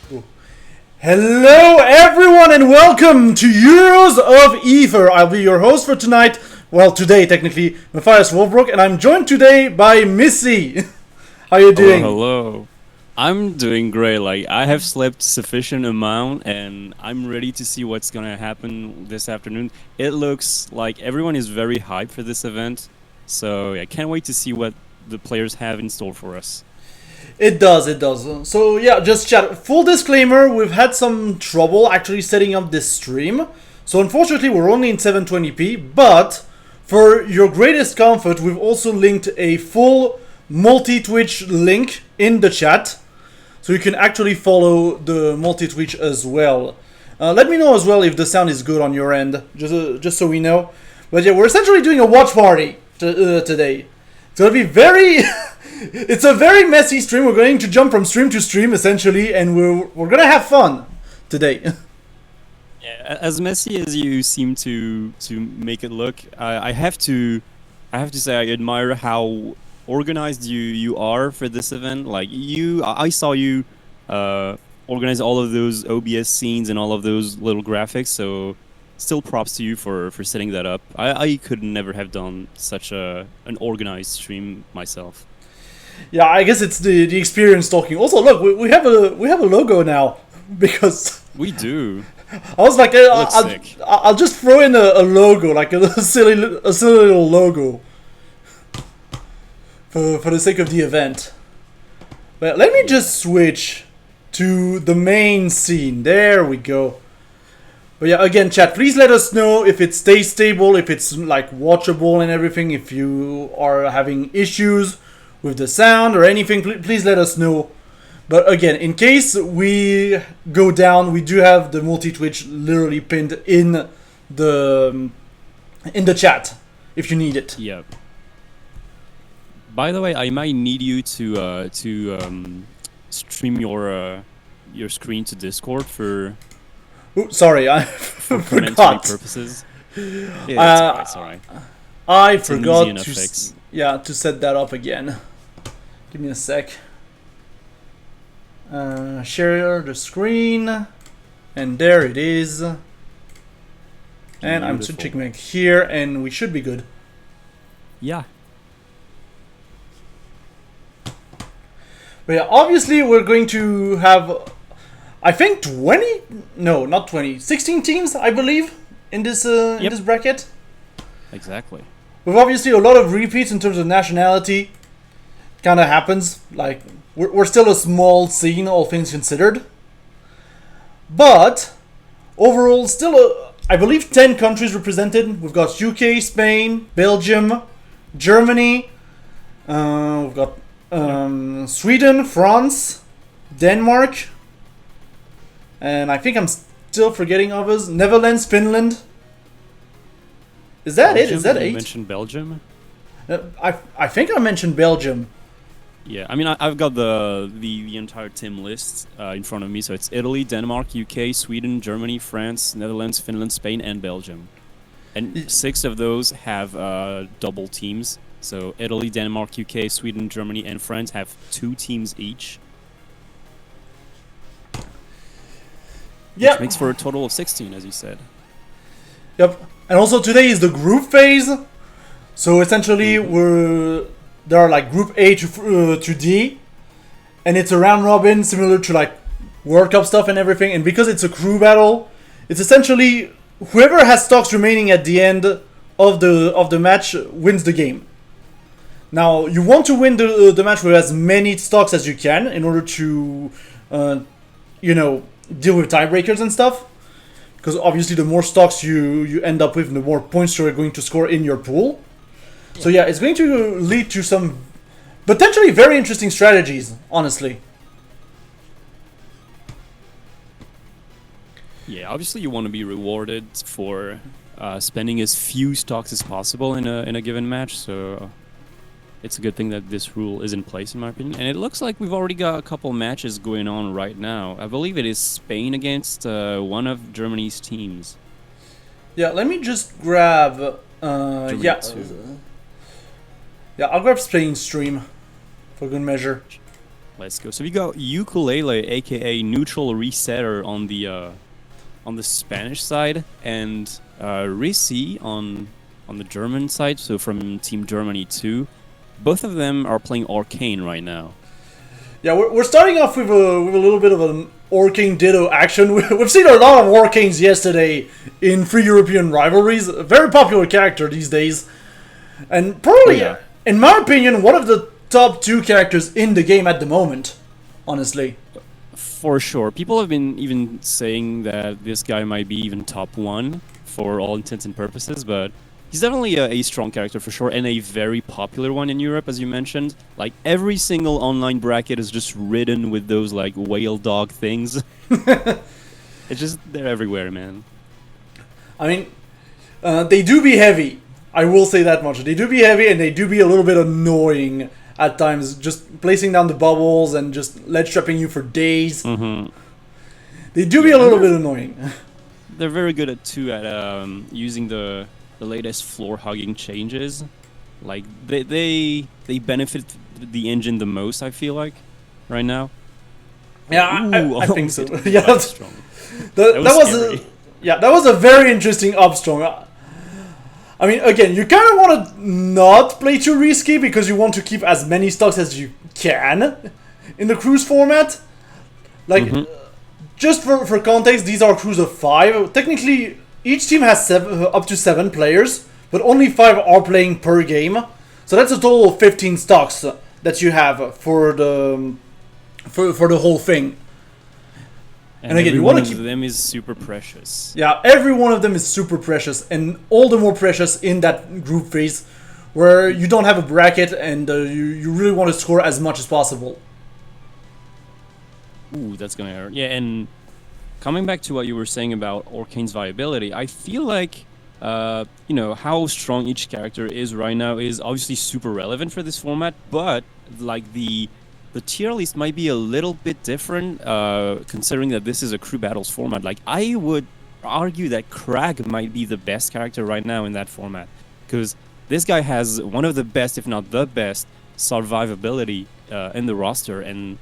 Hello everyone and welcome to Euros of Aether. I'll be your host for tonight. Well, today technically, Matthias Wolfbrook, and I'm joined today by Missy. How are you doing? Hello. I'm doing great. Like, I have slept sufficient amount and I'm ready to see what's gonna happen this afternoon. It looks like everyone is very hyped for this event. So I can't wait to see what the players have in store for us. It does. So yeah, just chat. Full disclaimer, we've had some trouble actually setting up this stream. So unfortunately we're only in 720p, but for your greatest comfort, we've also linked a full multi-Twitch link in the chat. So you can actually follow the multi-Twitch as well. Let me know as well if the sound is good on your end, just so we know. But yeah, we're essentially doing a watch party today. It's gonna be very... It's a very messy stream. We're going to jump from stream to stream, essentially, and we're gonna have fun today. Yeah, as messy as you seem to make it look, I have to say I admire how organized you are for this event. Like I saw you organize all of those OBS scenes and all of those little graphics. So still props to you for setting that up. I could never have done such an organized stream myself. Yeah, I guess it's the experience talking. Also, look, we have a logo now because we do. I was like, I'll just throw in a logo, like a silly little logo for the sake of the event. But let me just switch to the main scene. There we go. But yeah, again, chat, please let us know if it stays stable, if it's like watchable and everything. If you are having issues with the sound or anything, please let us know. But again, in case we go down, we do have the multi-Twitch literally pinned in the chat if you need it. Yeah. By the way, I might need you to stream your screen to Discord for. Ooh, sorry, I forgot. Purposes. Yeah, it's alright. I forgot to set that up again. Give me a sec. Share the screen, and there it is. And I'm switching back here, and we should be good. Yeah. But yeah, obviously we're going to have, I think 20? No, not 20. 16 teams, I believe, in this in this bracket. Exactly. With obviously a lot of repeats in terms of nationality. Kind of happens. Like, we're still a small scene, all things considered. But overall, still, I believe 10 countries represented. We've got UK, Spain, Belgium, Germany. We've got Sweden, France, Denmark. And I think I'm still forgetting others. Netherlands, Finland. Is that Belgium? it? Is that 8? You mentioned Belgium? I think I mentioned Belgium. Yeah, I mean, I've got the entire team list in front of me. So it's Italy, Denmark, UK, Sweden, Germany, France, Netherlands, Finland, Spain, and Belgium. And 6 of those have double teams. So Italy, Denmark, UK, Sweden, Germany, and France have 2 teams each. Yeah. Which makes for a total of 16, as you said. Yep. And also today is the group phase. So essentially there are like group A to D. And it's a round robin similar to like World Cup stuff and everything. And because it's a crew battle, it's essentially whoever has stocks remaining at the end of the match wins the game. Now you want to win the match with as many stocks as you can in order to deal with tiebreakers and stuff. Because obviously the more stocks you end up with, the more points you're going to score in your pool. Yeah. So yeah, it's going to lead to some potentially very interesting strategies, honestly. Yeah, obviously you want to be rewarded for spending as few stocks as possible in a given match, so it's a good thing that this rule is in place, in my opinion. And it looks like we've already got a couple matches going on right now. I believe it is Spain against one of Germany's teams. Yeah, let me just grab... Yeah, I'll grab Spain stream for good measure. Let's go. So we got Ukulele, aka Neutral Resetter, on the Spanish side, and Risi on the German side. So from Team Germany too. Both of them are playing Arcane right now. Yeah, we're starting off with a little bit of an Arcane Ditto action. We've seen a lot of Arcanes yesterday in free European rivalries. A very popular character these days, and probably, in my opinion, one of the top 2 characters in the game at the moment. Honestly. For sure. People have been even saying that this guy might be even top 1 for all intents and purposes, but he's definitely a strong character for sure, and a very popular one in Europe, as you mentioned. Like, every single online bracket is just ridden with those, like, whale dog things. It's just, they're everywhere, man. I mean, they do be heavy. I will say that much. They do be heavy, and they do be a little bit annoying at times, just placing down the bubbles and just ledge trapping you for days. They do be a little bit annoying. They're very good at using the latest floor hugging changes. Like they benefit the engine the most, I feel like, right now. Yeah, I think so. Yeah, that's strong. That was a very interesting upstrong. I mean, again, you kind of want to not play too risky because you want to keep as many stocks as you can in the cruise format. Like, just for context, these are crews of 5. Technically, each team has up to 7 players, but only 5 are playing per game. So that's a total of 15 stocks that you have for the whole thing. And again, you want to keep them is super precious. Yeah, every one of them is super precious, and all the more precious in that group phase, where you don't have a bracket and you really want to score as much as possible. Ooh, that's gonna hurt. Yeah, and coming back to what you were saying about Arcane's viability, I feel like how strong each character is right now is obviously super relevant for this format, but like the tier list might be a little bit different, considering that this is a crew battles format. Like, I would argue that Crag might be the best character right now in that format, because this guy has one of the best, if not the best, survivability in the roster, and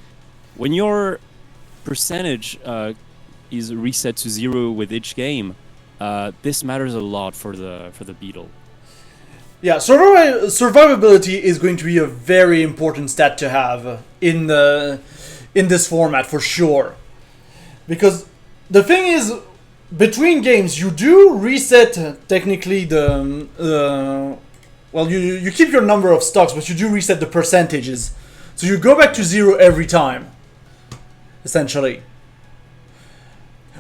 when your percentage is reset to 0 with each game, this matters a lot for the Beetle. Yeah, survivability is going to be a very important stat to have in this format for sure. Because the thing is, between games, you do reset technically you keep your number of stocks, but you do reset the percentages. So you go back to 0 every time, essentially.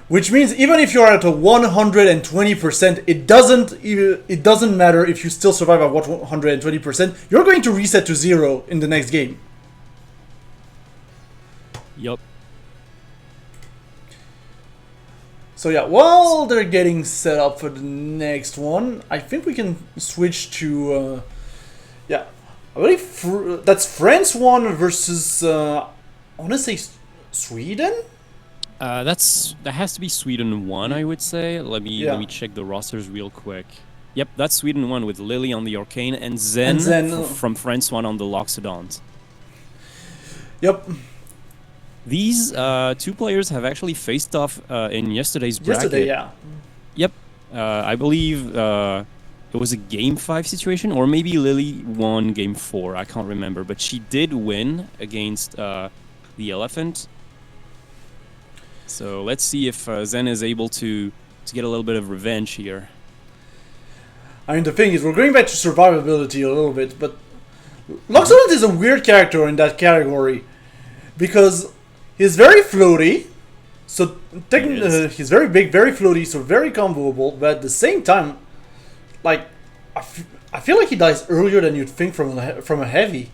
Which means even if you're at a 120%, it doesn't matter if you still survive at 120%. You're going to reset to 0 in the next game. Yup. So yeah, while they're getting set up for the next one, I think we can switch to I believe that's France 1 versus I want to say Sweden. That has to be Sweden 1, I would say. Let me check the rosters real quick. Yep, that's Sweden 1 with Lily on the Arcane and Zen from France 1 on the Loxodont. Yep. These 2 players have actually faced off in yesterday's bracket. Yesterday, yeah. Yep. I believe it was a Game 5 situation, or maybe Lily won Game 4. I can't remember, but she did win against the Elephant. So let's see if Zen is able to get a little bit of revenge here. I mean, the thing is, we're going back to survivability a little bit, but Loxodont is a weird character in that category because he's very floaty. So he's very big, very floaty, so very comboable. But at the same time, like I feel like he dies earlier than you'd think from a heavy.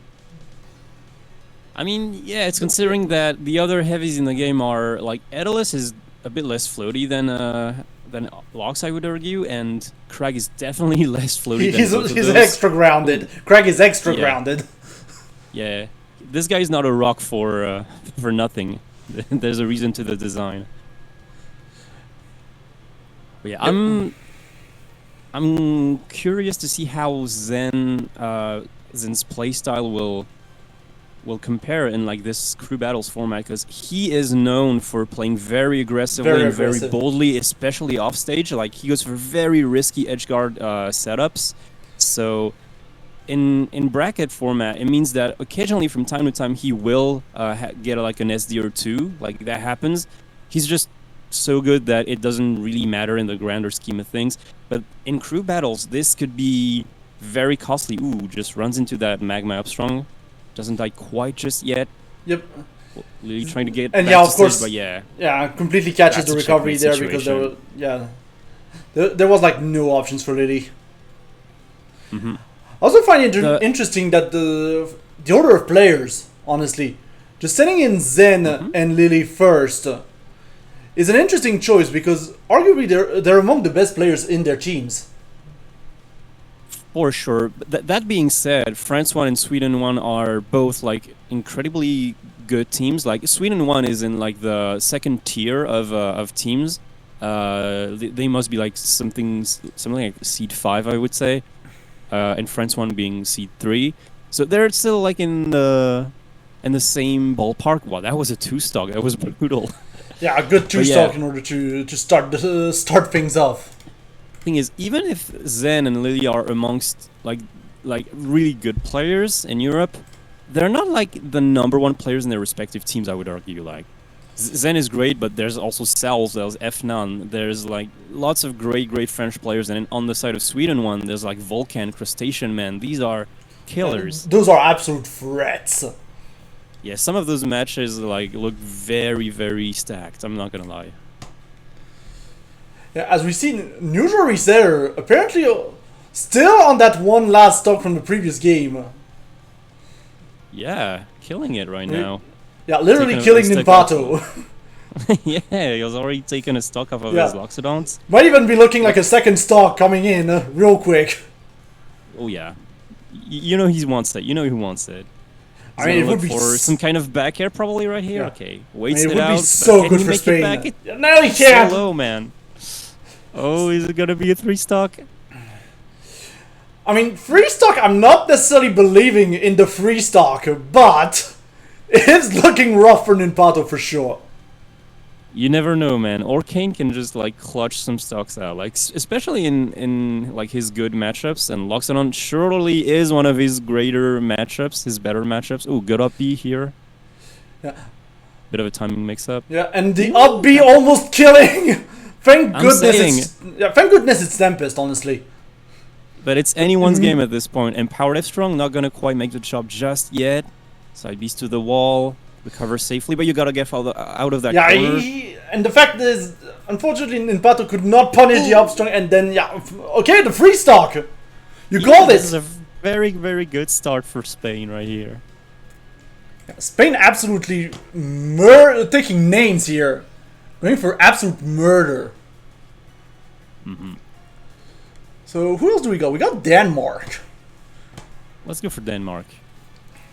I mean, yeah, it's considering that the other heavies in the game are, like, Edalus is a bit less floaty than Lox, I would argue, and Crag is definitely less floaty than both of He's those. extra grounded. Crag is extra grounded. Yeah, this guy is not a rock for nothing. There's a reason to the design. But yeah, I'm curious to see how Zen's playstyle will compare in like this crew battles format, because he is known for playing very aggressively Very and very aggressive. boldly, especially off stage. Like he goes for very risky edge guard setups. So in bracket format, it means that occasionally, from time to time, he will get like an SD or two. Like that happens. He's just so good that it doesn't really matter in the grander scheme of things. But in crew battles, this could be very costly. Ooh, just runs into that magma upstrong. Doesn't die quite just yet. Yep. Lily trying to get And back yeah, to of stage, course, but yeah. yeah, completely catches That's the a recovery checkmate there because situation. there was like no options for Lily. Hmm. I also find it The- interesting that the order of players, honestly, just sending in Zen and Lily first is an interesting choice because arguably they're among the best players in their teams. For sure. That being said, France 1 and Sweden 1 are both like incredibly good teams. Like Sweden 1 is in like the second tier of teams. They must be like something like seed 5, I would say. And France 1 being seed 3. So they're still like in the same ballpark. Wow, that was a 2-stock. That was brutal. Yeah, a good two But yeah. stock in order to start things off. Thing is, even if Zen and Lily are amongst like really good players in Europe, they're not like the number one players in their respective teams. I would argue. Like Zen is great, but there's also Cells, there's Fnan, there's like lots of great French players, and on the side of Sweden one, there's like Vulcan, Crustacean Man. These are killers. Those are absolute threats. Yeah, some of those matches like look very stacked. I'm not gonna lie. Yeah, as we see, Neutral Resetter apparently still on that one last stock from the previous game. Yeah, killing it right now. Yeah, literally Taking a killing step Nimpato. Yeah, he was already taking a stock off of Yeah. his Loxodons. Might even be looking like a second stock coming in real quick. Oh yeah, you know he wants it. You know who wants it. I mean, it would be for some kind of back air probably right here. Yeah. Okay, I waits mean, it it would out. be so but can good he for make Spain. It back? It's Yeah, no, he so can't. low, man. Oh, is it gonna be a 3-stock? I mean, free stock, I'm not necessarily believing in the free stock, but it's looking rough for Nimpato for sure. You never know, man. Orcane can just like clutch some stocks out, like especially in like his good matchups. And Loxodon surely is one of his greater matchups, his better matchups. Oh, good up B here. Yeah. Bit of a timing mix-up. Yeah, and the up B almost killing. Thank I'm goodness saying- thank goodness it's Tempest, honestly. But it's anyone's game at this point, and Power F Strong not gonna quite make the job just yet. Side B's to the wall, recover safely, but you gotta get out of that Yeah, corner. and the fact is, unfortunately, Nimpato could not punish the upstrong, and then, yeah, okay, the free stock. You called This is it. a very good start for Spain right here. Spain absolutely taking names here. Going for absolute murder. Hmm. So, who else do we got? We got Denmark. Let's go for Denmark.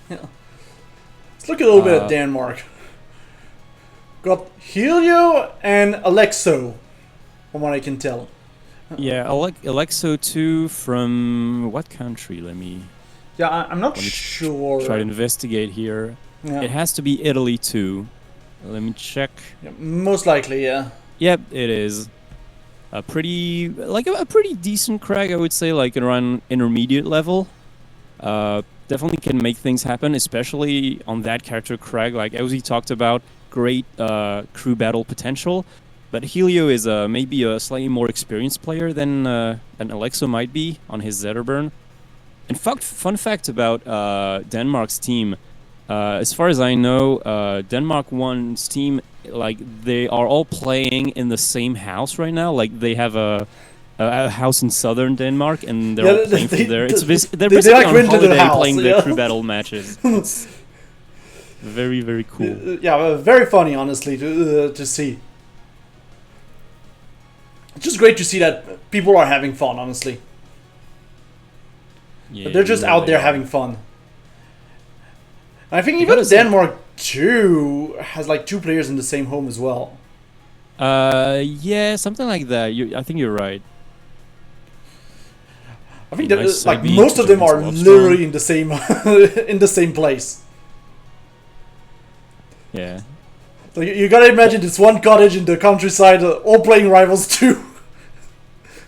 Let's look a little bit at Denmark. Got Helio and Alexo, from what I can tell. Yeah, Alexo 2 from what country? Let me Yeah, I'm not Let me sure. try to investigate here. Yeah. It has to be Italy 2. Let me check. Yeah, most likely, yeah. Yep, it is. A pretty decent crag, I would say, like around intermediate level. Definitely can make things happen, especially on that character crag. Like as we talked about, great crew battle potential. But Helio is maybe a slightly more experienced player than Alexo might be on his Zetterburn. In fact, fun fact about Denmark's team. As far as I know, Denmark 1's team, like they are all playing in the same house right now. Like they have a house in southern Denmark, and they're all playing from there. They're basically like on rented a holiday house, playing yeah. the crew battle matches. It's very cool. Yeah, very funny, honestly, to see. It's just great to see that people are having fun, honestly. Yeah, They're just they out really there are. having fun. I think You even gotta say- Denmark too has like 2 players in the same home as well. Yeah, something like that. I think you're right. I think Be that nice like side B most to of them jump are into Upstrong. literally in the same in the same place. Yeah. So you gotta imagine this one cottage in the countryside, all playing Rivals 2.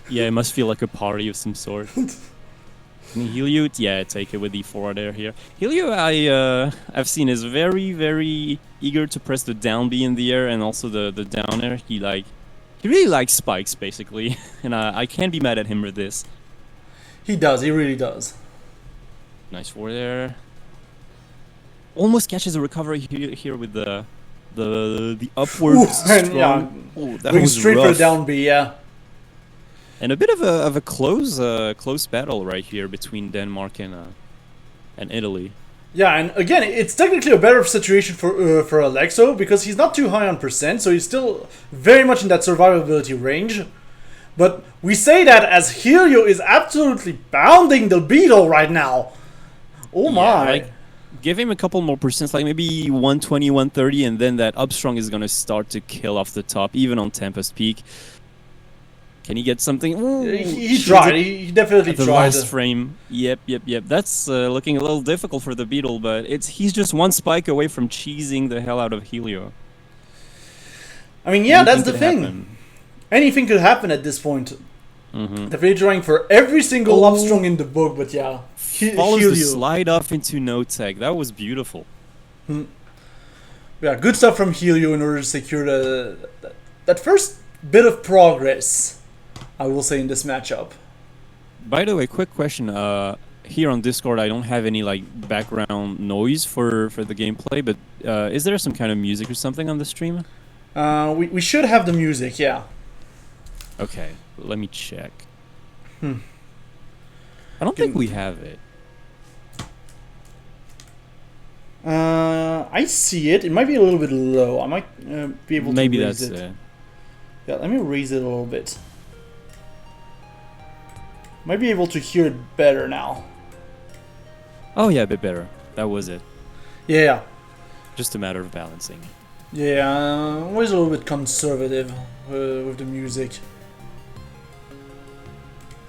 Yeah, it must feel like a party of some sort. And Helio, yeah, take it with the forward air here. Helio, I've seen is very eager to press the down B in the air and also the down air. He really likes spikes basically, and I can't be mad at him for this. He does, he really does. Nice forward air. Almost catches a recovery here with the upward strong. Yeah, Oh, that going was straight rough. for the down B, yeah. And a bit of a close battle right here between Denmark and Italy. Yeah, and again, it's technically a better situation for Alexo because he's not too high on percent, so he's still very much in that survivability range. But we say that as Helio is absolutely pounding the beetle right now. Oh my. Yeah, like, give him a couple more percents, like maybe 120, 130, and then that upstrong is gonna start to kill off the top, even on Tempest Peak. Can he get something? Ooh, He tried. He definitely at the tried. last frame. Yep. That's looking a little difficult for the Beetle, but he's just one spike away from cheesing the hell out of Helio. I mean, yeah, that's the Anything could thing. happen. Anything could happen at this point. Mm-hmm. Definitely trying for every single upstrong in the book, but yeah. Follows the Helio. slide off into no tech. That was beautiful. Yeah, good stuff from Helio in order to secure that first bit of progress, I will say, in this matchup. By the way, quick question. Here on Discord, I don't have any like background noise for the gameplay, but is there some kind of music or something on the stream? We should have the music, yeah. Okay, let me check. I don't think we have it. I see it. It might be a little bit low. I might be able to Maybe raise that's it. it. Yeah, let me raise it a little bit. Might be able to hear it better now. Oh yeah, a bit better. That was it. Yeah. Just a matter of balancing. Yeah, always a little bit conservative with the music.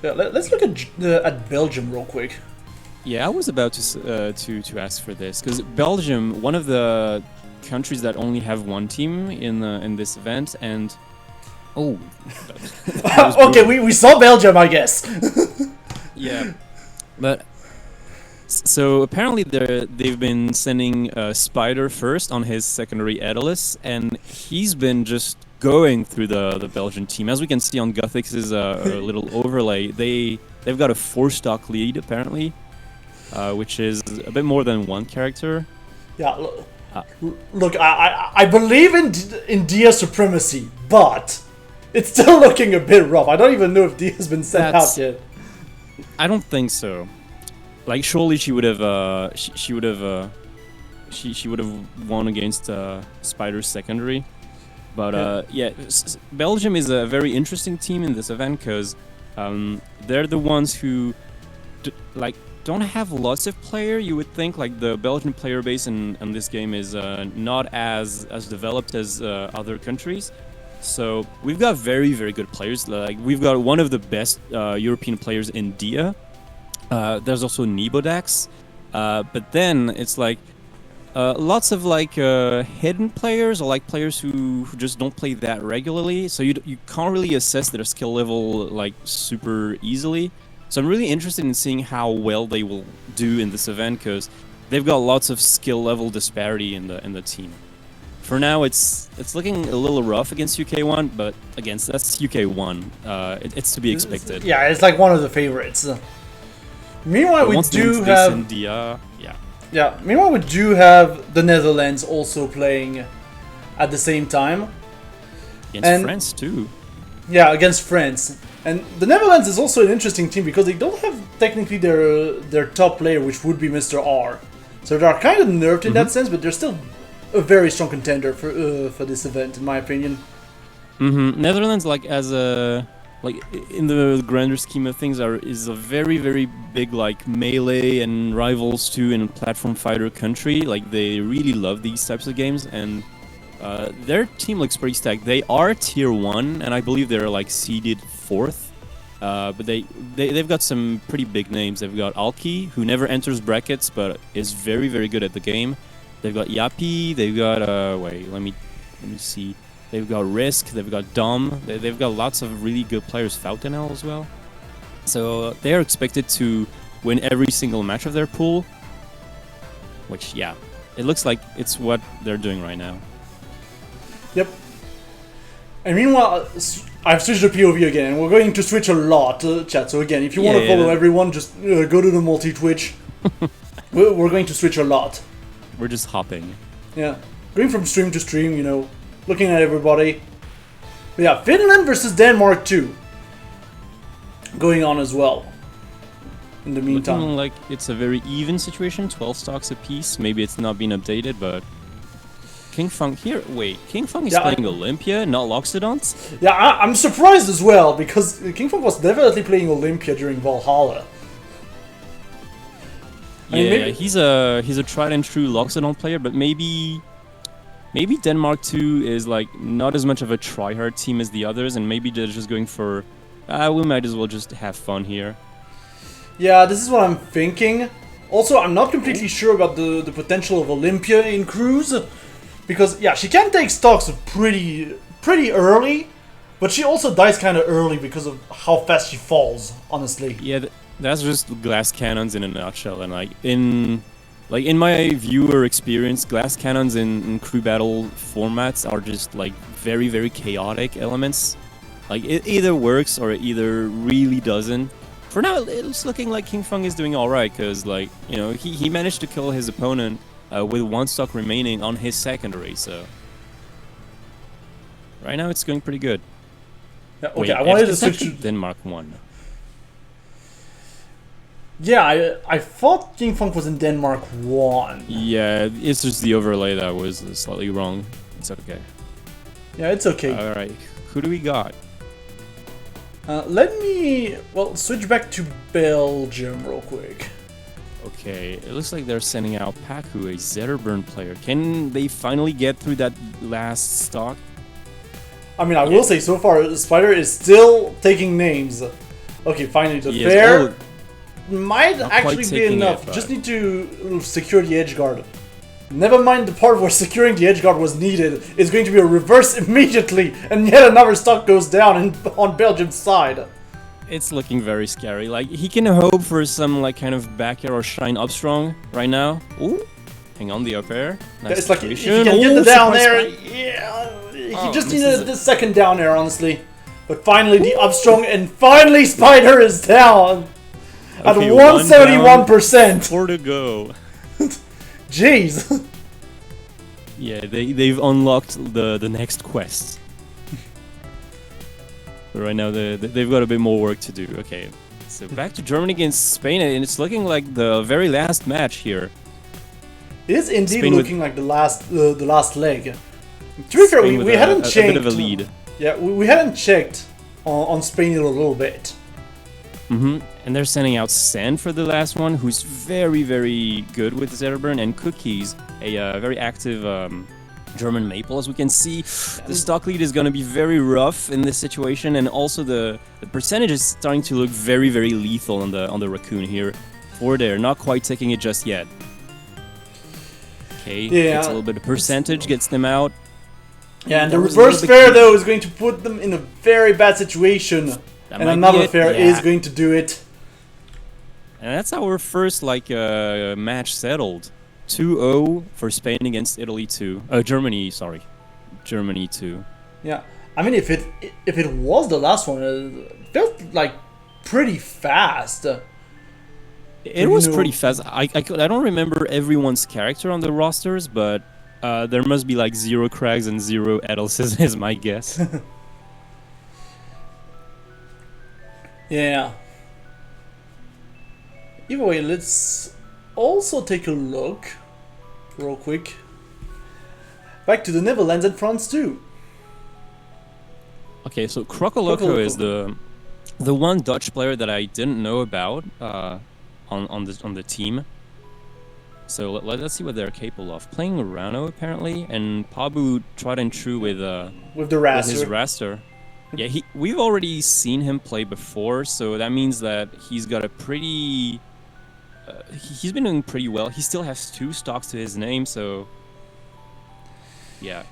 Yeah, let's look at Belgium real quick. Yeah, I was about to ask for this because Belgium, one of the countries that only have one team in this event, and oh, that was Okay, we saw Belgium, I guess. yeah, but so apparently they've been sending Spider first on his secondary Aether, and he's been just going through the Belgian team. As we can see on Gothix's little overlay, they've got a 4-stock lead apparently, which is a bit more than one character. Yeah, look, I believe in Dia's supremacy, but it's still looking a bit rough. I don't even know if Dia's been sent out yet. I don't think so. Like surely she would have she would have won against Spider's secondary. But yeah, Belgium is a very interesting team in this event because they're the ones who don't have lots of player. You would think like the Belgian player base in this game is not as developed as other countries. So we've got very good players. Like we've got one of the best European players in Dia. There's also Nibodax, but then it's like lots of like hidden players or like players who just don't play that regularly. So you can't really assess their skill level like super easily. So I'm really interested in seeing how well they will do in this event because they've got lots of skill level disparity in the team. For now, it's looking a little rough against UK1, but against that's UK1. It's to be expected. Yeah, it's like one of the favorites. Meanwhile, we do have India, yeah. Meanwhile, we do have the Netherlands also playing at the same time. Against France too. Yeah, against France. And the Netherlands is also an interesting team because they don't have technically their top player, which would be Mr. R. So they're kind of nerfed in that sense, but they're still a very strong contender for this event, in my opinion. Netherlands, like as a in the grander scheme of things, is a very big like melee and Rivals 2 and platform fighter country. Like they really love these types of games, and their team looks pretty stacked. They are tier 1, and I believe they're like seeded 4th. But they've got some pretty big names. They've got Alki, who never enters brackets but is very good at the game. They've got Yappy. They've got wait, let me see. They've got Risk. They've got Dom. They've got lots of really good players. Foutenel as well. So they are expected to win every single match of their pool. Which, yeah, it looks like it's what they're doing right now. Yep. And meanwhile, I've switched to POV again, and we're going to switch a lot, chat. So again, if you want to follow everyone, just go to the multi-Twitch. We're going to switch a lot. We're just hopping. Yeah. Going from stream to stream, you know, looking at everybody. But yeah, Finland versus Denmark 2. Going on as well. In the meantime. Looking like it's a very even situation, 12 stocks apiece. Maybe it's not been updated, but... King Funk here. Wait, King Funk is playing Olympia, not Loxodons? Yeah, I'm surprised as well, because King Funk was definitely playing Olympia during Valhalla. Yeah, he's a tried and true Loxodon player, but maybe Denmark 2 is like not as much of a tryhard team as the others, and maybe they're just going for we might as well just have fun here. Yeah, this is what I'm thinking. Also, I'm not completely sure about the potential of Olympia in Cruise. Because, yeah, she can take stocks pretty early, but she also dies kind of early because of how fast she falls, honestly. Yeah, that's just glass cannons in a nutshell. And in my viewer experience, glass cannons in crew battle formats are just like very, very chaotic elements. Like it either works or it either really doesn't. For now, it's looking like King Fung is doing all right because, like, you know, he managed to kill his opponent. With one stock remaining on his secondary, so right now it's going pretty good. Yeah, okay, I wanted to switch to Denmark 1. Yeah, I thought King Funk was in Denmark 1. Yeah, it's just the overlay that was slightly wrong. It's okay. Yeah, it's okay. All right, who do we got? Let me switch back to Belgium real quick. Okay, it looks like they're sending out Paku, a Zetterburn player. Can they finally get through that last stock? I mean, I will say, so far, Spider is still taking names. Okay, finally, the fair might actually be enough. Just need to secure the edge guard. Never mind the part where securing the edge guard was needed. It's going to be a reverse immediately, and yet another stock goes down on Belgium's side. It's looking very scary. Like, he can hope for some, like, kind of back air or shine up strong right now. Ooh, hang on, the up air. Nice it's like, if he can get the down air, he just needed the second down air, honestly. But finally, the up strong, and finally, Spider is down! At 171%! 4 to go. Jeez! Yeah, they've unlocked the next quest. But right now, they've got a bit more work to do. Okay, so back to Germany against Spain, and it's looking like the very last match here. It is indeed Spain looking like the last leg. To be fair, we hadn't checked. A bit of a lead. Yeah, we hadn't checked on Spain in a little bit. And they're sending out Sen for the last one, who's very, very good with Zetterburn, and Cookies, a very active German Maple. As we can see, the stock lead is going to be very rough in this situation, and also the percentage is starting to look very, very lethal on the Raccoon here. 4 there, not quite taking it just yet. Okay, gets a little bit of percentage, gets them out. Yeah, and the reverse fair, though, is going to put them in a very bad situation. And another fair is going to do it. And that's our first, like, match settled. 2-0 for Spain against Italy 2. Germany, sorry. Germany 2. Yeah, I mean, if it was the last one, it felt like pretty fast. It was pretty fast. I don't remember everyone's character on the rosters, but there must be like 0 Krags and 0 Edelses is my guess. Yeah. Either way, let's also take a look, real quick, back to the Netherlands and France too. Okay, so Crocoloco is the one Dutch player that I didn't know about on the team. So let's see what they're capable of. Playing Rano apparently, and Pabu tried and true with the Raster. With his Raster. Yeah, we've already seen him play before, so that means that he's got a pretty he's been doing pretty well. He still has 2 stocks to his name, so yeah,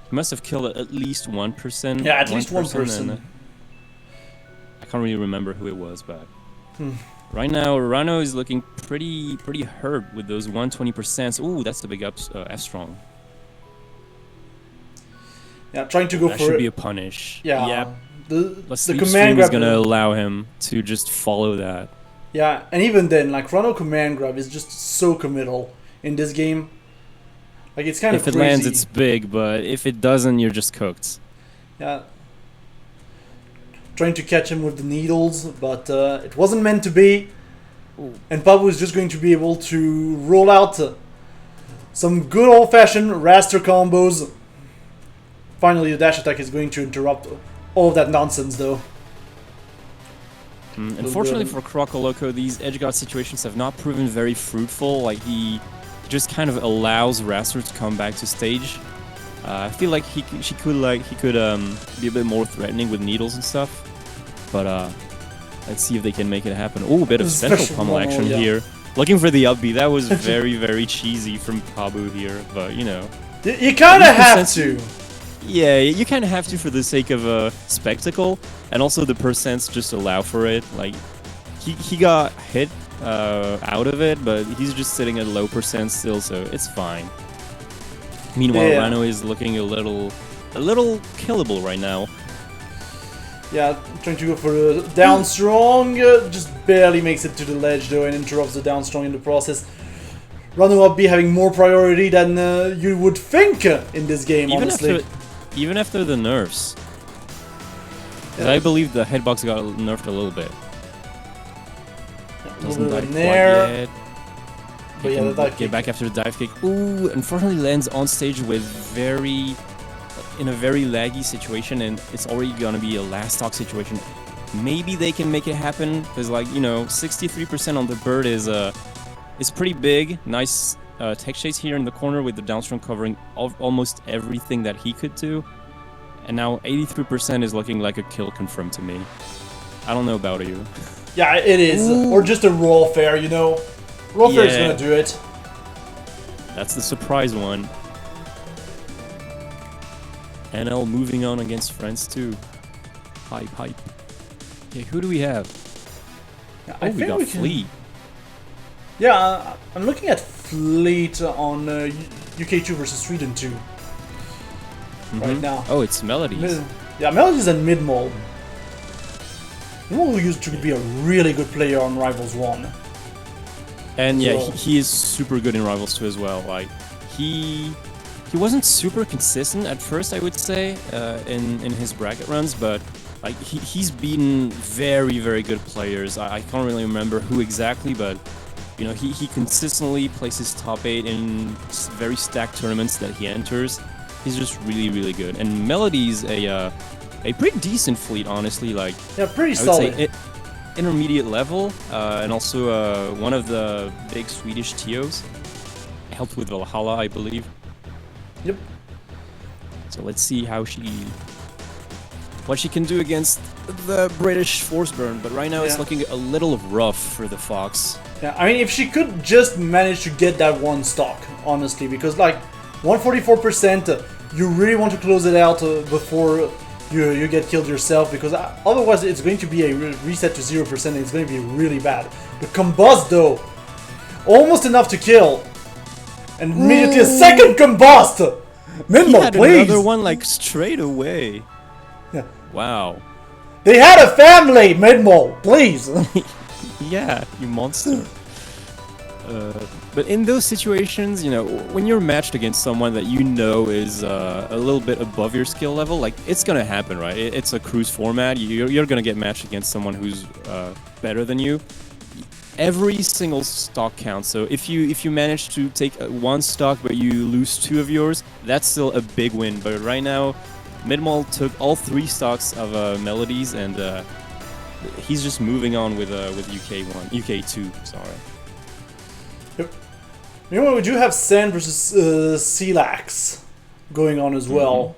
he must have killed at least 1%. Yeah, at least one person. And, I can't really remember who it was, but right now Rano is looking pretty hurt with those 120%. Ooh, that's the big up F strong. Yeah, trying to go that for should it. be a punish. Yeah. Yep. The command is grab gonna allow him to just follow that. Yeah, and even then, like Rano command grab is just so committal in this game. Like it's kind of If crazy. it lands, it's big, but if it doesn't, you're just cooked. Yeah. Trying to catch him with the needles, but it wasn't meant to be. Ooh. And Pablo is just going to be able to roll out some good old-fashioned raster combos. Finally, the dash attack is going to interrupt all of that nonsense, though. Unfortunately for Crocoloco, these edge guard situations have not proven very fruitful. Like he just kind of allows Raster to come back to stage. I feel like he could be a bit more threatening with needles and stuff. But let's see if they can make it happen. Oh, a bit of special pummel action here. Looking for the up B. That was very cheesy from Pabu here, but you know. You kind of have to. Yeah, you kind of have to for the sake of a spectacle, and also the percents just allow for it. Like, he got hit out of it, but he's just sitting at low percent still, so it's fine. Meanwhile, Rano is looking a little killable right now. Yeah, trying to go for the down strong, just barely makes it to the ledge though, and interrupts the down strong in the process. Rano up B having more priority than you would think in this game, honestly. Even after the nerfs. I believe the hitbox got nerfed a little bit. Doesn't dive quite yet. But yeah, the dive kick. Back after the dive kick. Ooh, unfortunately lands on stage with in a very laggy situation, and it's already gonna be a last stock situation. Maybe they can make it happen, because like, you know, 63% on the bird is pretty big. Nice tech chase here in the corner with the downstrong covering almost everything that he could do. And now 83% is looking like a kill confirmed to me. I don't know about you. Yeah, it is. Ooh. Or just a roll fair, you know. Roll fair is gonna do it. That's the surprise one. NL moving on against friends too. Hype. Okay, who do we have? Yeah, we got Fleet. Yeah, I'm looking at Fleet on UK2 versus Sweden 2 right now. Oh, it's Melodies. Yeah, Melodies and Midmol. Midmol used to be a really good player on Rivals 1. And yeah, he is super good in Rivals 2 as well. Like, he wasn't super consistent at first, I would say, in his bracket runs, but like he's beaten very good players. I can't really remember who exactly, but you know, he consistently places top 8 in very stacked tournaments that he enters. He's just really good. And Melody's a pretty decent Fleet, honestly. Like, yeah, pretty solid. Say intermediate level, and also one of the big Swedish TOs. Helped with Valhalla, I believe. Yep. So let's see what she can do against the British Force Burn. But right now it's looking a little rough for the Fox. Yeah, I mean, if she could just manage to get that one stock, honestly, because like 144%, you really want to close it out before you get killed yourself, because otherwise it's going to be a reset to 0% and it's going to be really bad. The combust though, almost enough to kill, and immediately a second combust. Minmo, please. Another one like straight away. Yeah. Wow. They had a family, Minmo, please. Yeah, you monster. But in those situations, you know, when you're matched against someone that you know is a little bit above your skill level, like, it's gonna happen, right? It's a cruise format. You're gonna get matched against someone who's better than you. Every single stock counts. So if you manage to take one stock but you lose 2 of yours, that's still a big win. But right now, Midmol took all 3 stocks of Melodies, and he's just moving on with UK2. Sorry. Yep. Meanwhile, we do have Sen versus Celax going on as well.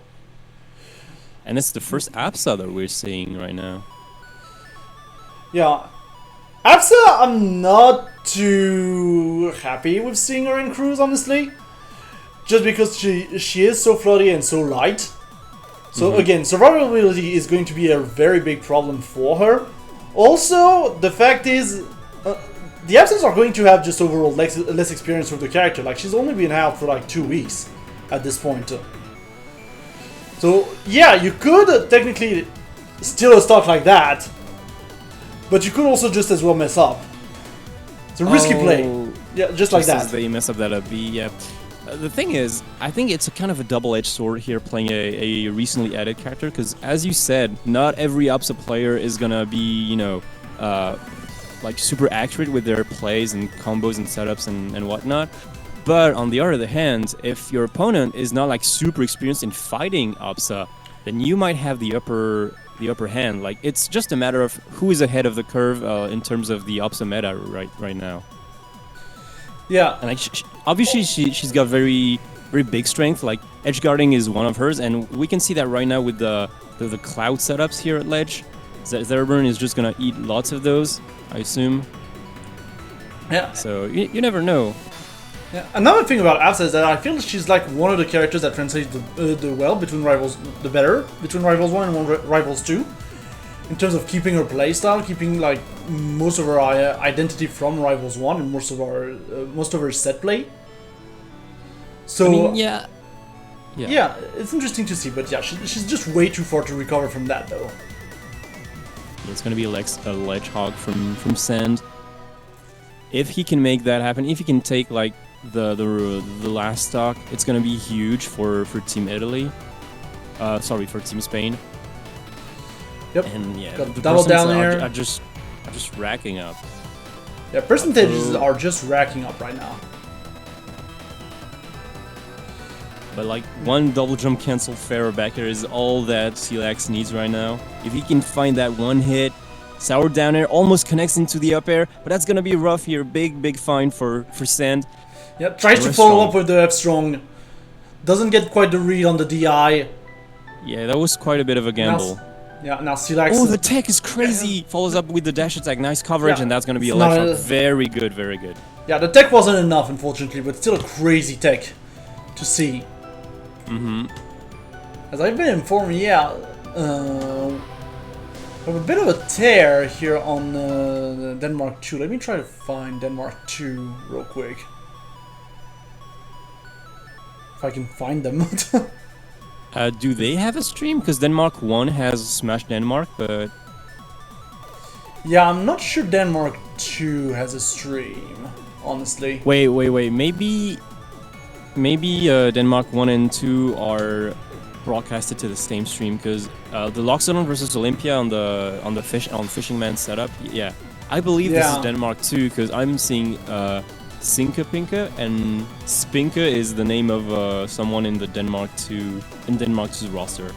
And it's the first APSA that we're seeing right now. Yeah. Absa, I'm not too happy with seeing her in cruise, honestly. Just because she is so floaty and so light. So again, survivability is going to be a very big problem for her. Also, the fact is, the Absents are going to have just overall less experience with the character. Like, she's only been out for like 2 weeks at this point. So, yeah, you could technically steal a stock like that, but you could also just as well mess up. It's a risky play. Yeah, just like that. As they mess up that up B, yeah. The thing is, I think it's a kind of a double-edged sword here playing a recently added character, because as you said, not every Upsa player is gonna be, you know, like super accurate with their plays and combos and setups and whatnot. But on the other hand, if your opponent is not like super experienced in fighting Upsa, then you might have the upper hand. Like, it's just a matter of who is ahead of the curve in terms of the Upsa meta right now. Yeah. And like, obviously she's got very big strength. Like, edge guarding is one of hers, and we can see that right now with the cloud setups here at ledge. Zeraburn is just gonna eat lots of those, I assume. Yeah. So you never know. Yeah. Another thing about Absa is that I feel she's like one of the characters that translates the well between rivals, between Rivals 1 and Rivals 2. In terms of keeping her playstyle, keeping like most of her identity from Rivals 1 and most of her set play. So I mean, yeah, it's interesting to see, but yeah, she's just way too far to recover from that though. It's gonna be a ledge hog from Sand. If he can make that happen, if he can take like the last stock, it's gonna be huge for Team Italy. Sorry, for Team Spain. Yep. And yeah, got the double down there. are just racking up. Yeah, percentages are just racking up right now. But like, one double jump cancel Pharaoh back there is all that Celax needs right now. If he can find that one hit, Sour down air almost connects into the up air, but that's gonna be rough here. Big fine for Sand. Yeah, tries to follow up with the F strong. Doesn't get quite the read on the DI. Yeah, that was quite a bit of a gamble. Now Celax. Oh, the tech is crazy! Follows up with the dash attack, nice coverage, and that's gonna be a ledge shot. Very good. Yeah, the tech wasn't enough, unfortunately, but still a crazy tech to see. As I've been informed, we have a bit of a tear here on Denmark 2. Let me try to find Denmark 2 real quick. If I can find them. Do they have a stream? Because Denmark 1 has Smash Denmark, but... Yeah, I'm not sure Denmark 2 has a stream, honestly. Wait. Maybe Denmark 1 and 2 are broadcasted to the same stream, because the Loxodon versus Olympia on Fishing Man setup, yeah. I believe this is Denmark 2, because I'm seeing Sinka Pinka, and Spinka is the name of someone in the Denmark 2's roster.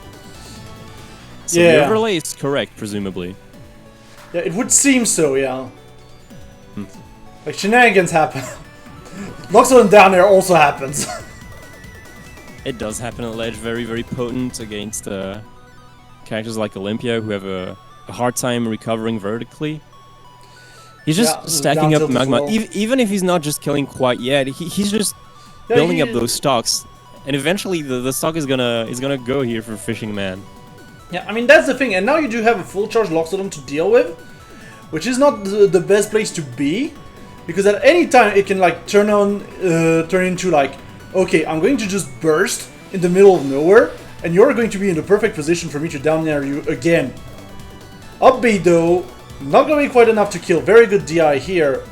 So the overlay is correct, presumably. Yeah, it would seem so, yeah. Like, shenanigans happen. Loxodon down there also happens. It does happen at ledge, very potent against characters like Olympia, who have a hard time recovering vertically. He's just stacking up magma, well. Even if he's not just killing quite yet. He's just building up those stocks, and eventually the stock is gonna go here for Fishing Man. Yeah, I mean that's the thing, and now you do have a full charge Loxodon to deal with, which is not the best place to be, because at any time it can like turn into like, okay, I'm going to just burst in the middle of nowhere, and you're going to be in the perfect position for me to down air you again. Up B though. Not going to be quite enough to kill. Very good DI here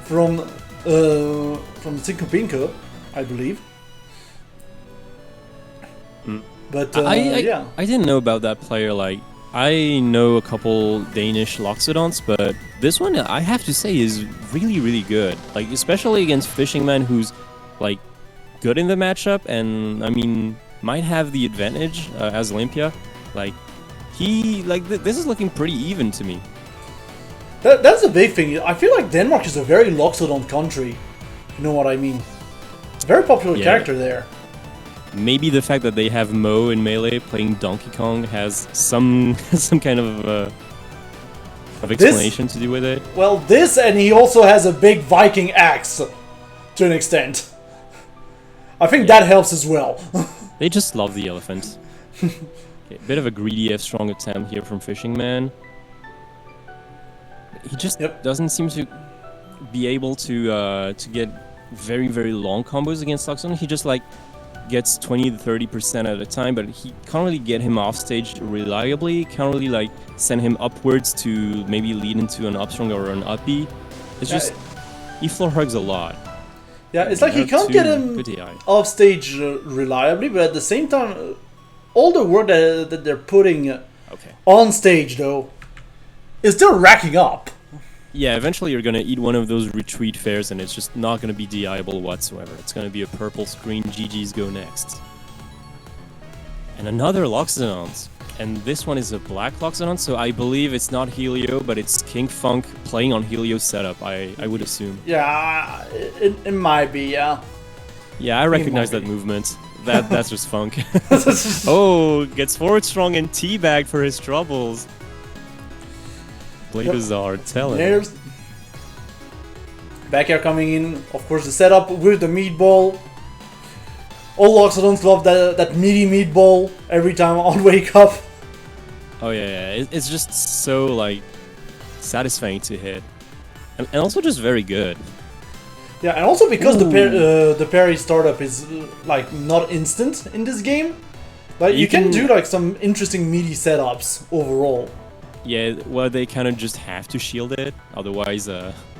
from the Sinkopinko, I believe. But yeah, I didn't know about that player. Like, I know a couple Danish Loxodons, but this one I have to say is really good. Like, especially against Fishing Man, who's like good in the matchup, and I mean might have the advantage as Olympia. Like. This is looking pretty even to me. That's the big thing. I feel like Denmark is a very Loxodon country. You know what I mean? Very popular character there. Maybe the fact that they have Mo in Melee playing Donkey Kong has some kind of of explanation to do with it. Well, this, and he also has a big Viking axe, to an extent. I think that helps as well. They just love the elephant. Okay, bit of a greedy F-strong attempt here from Fishing Man. He just doesn't seem to be able to get very, very long combos against Luxon. He just like gets 20 to 30% at a time, but he can't really get him off stage reliably. Can't really like send him upwards to maybe lead into an up-strong or an up-B. It's just he floor hugs a lot. Yeah, it's like he can't get him off stage reliably, but at the same time, all the work that they're putting on stage though is still racking up. Yeah, eventually you're gonna eat one of those retreat fairs and it's just not gonna be DIable whatsoever. It's gonna be a purple screen, GG's go next. And another Loxodon. And this one is a black Loxodon, so I believe it's not Helio, but it's King Funk playing on Helio's setup, I would assume. Yeah, it might be, yeah. Yeah, I recognize that movement. That's just Funk. Oh, gets forward strong and teabag for his troubles. Bladezard, tell him. There's back air coming in. Of course, the setup with the meatball. All Loxodons love that meaty meatball every time on wake up. Oh yeah. It's just so like satisfying to hit, and also just very good. Yeah, and also because the parry startup is like not instant in this game, like you can do like some interesting meaty setups overall. Yeah, well, they kind of just have to shield it, otherwise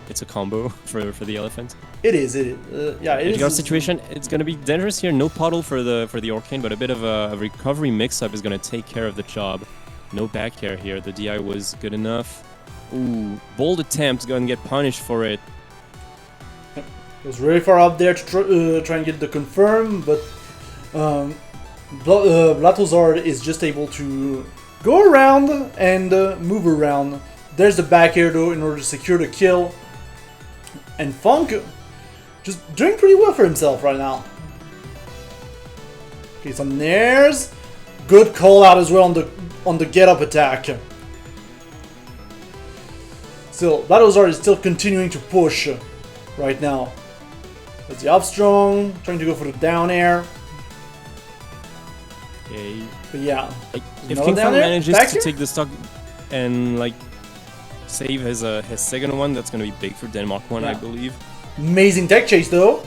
it's a combo for the elephant. It is. Yeah, it is. Guard situation, it's gonna be dangerous here. No puddle for the Arcane, but a bit of a recovery mix-up is gonna take care of the job. No back air here. The DI was good enough. Ooh, bold attempt, gonna get punished for it. It was really far up there to try and get the confirm, but Bladezard is just able to go around and move around. There's the back air though in order to secure the kill. And Funk just doing pretty well for himself right now. Okay, some nairs. Good call out as well on the get up attack. Still, Bladezard is still continuing to push right now. That's the up strong, trying to go for the down air. Okay. But yeah. If King Funk manages to take the stock and like save his second one, that's gonna be big for Denmark one, I believe. Amazing tech chase though.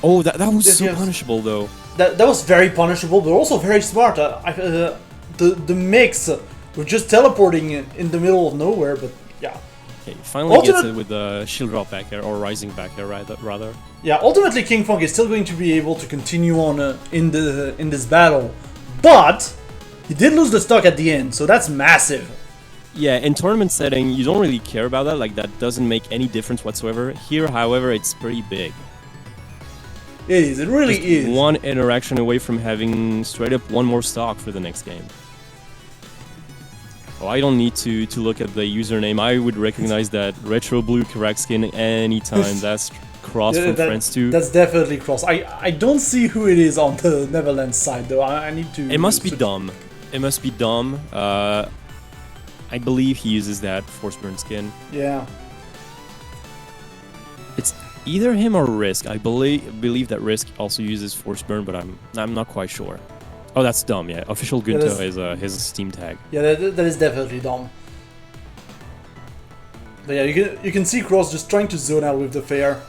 Oh, that was so punishable though. That was very punishable, but also very smart. The mix with just teleporting in the middle of nowhere, but yeah. Okay, finally gets it with the shield drop back air or rising back air rather. Yeah, ultimately King Funk is still going to be able to continue on in this battle, but he did lose the stock at the end, so that's massive. Yeah, in tournament setting, you don't really care about that, like that doesn't make any difference whatsoever. Here, however, it's pretty big. It is, it really is. One interaction away from having straight up one more stock for the next game. Oh, I don't need to look at the username, I would recognize that Retro Blue Karak skin anytime, that's Cross from France too. That's definitely Cross. I don't see who it is on the Netherlands side though, I need to... It must be Dom. It must be Dom. I believe he uses that Force Burn skin. Yeah. It's either him or Risk. I believe that Risk also uses Force Burn, but I'm not quite sure. Oh, that's Dom, yeah. Official Gunto is his Steam tag. Yeah, that is definitely Dom. But yeah, you can see Cross just trying to zone out with the fair.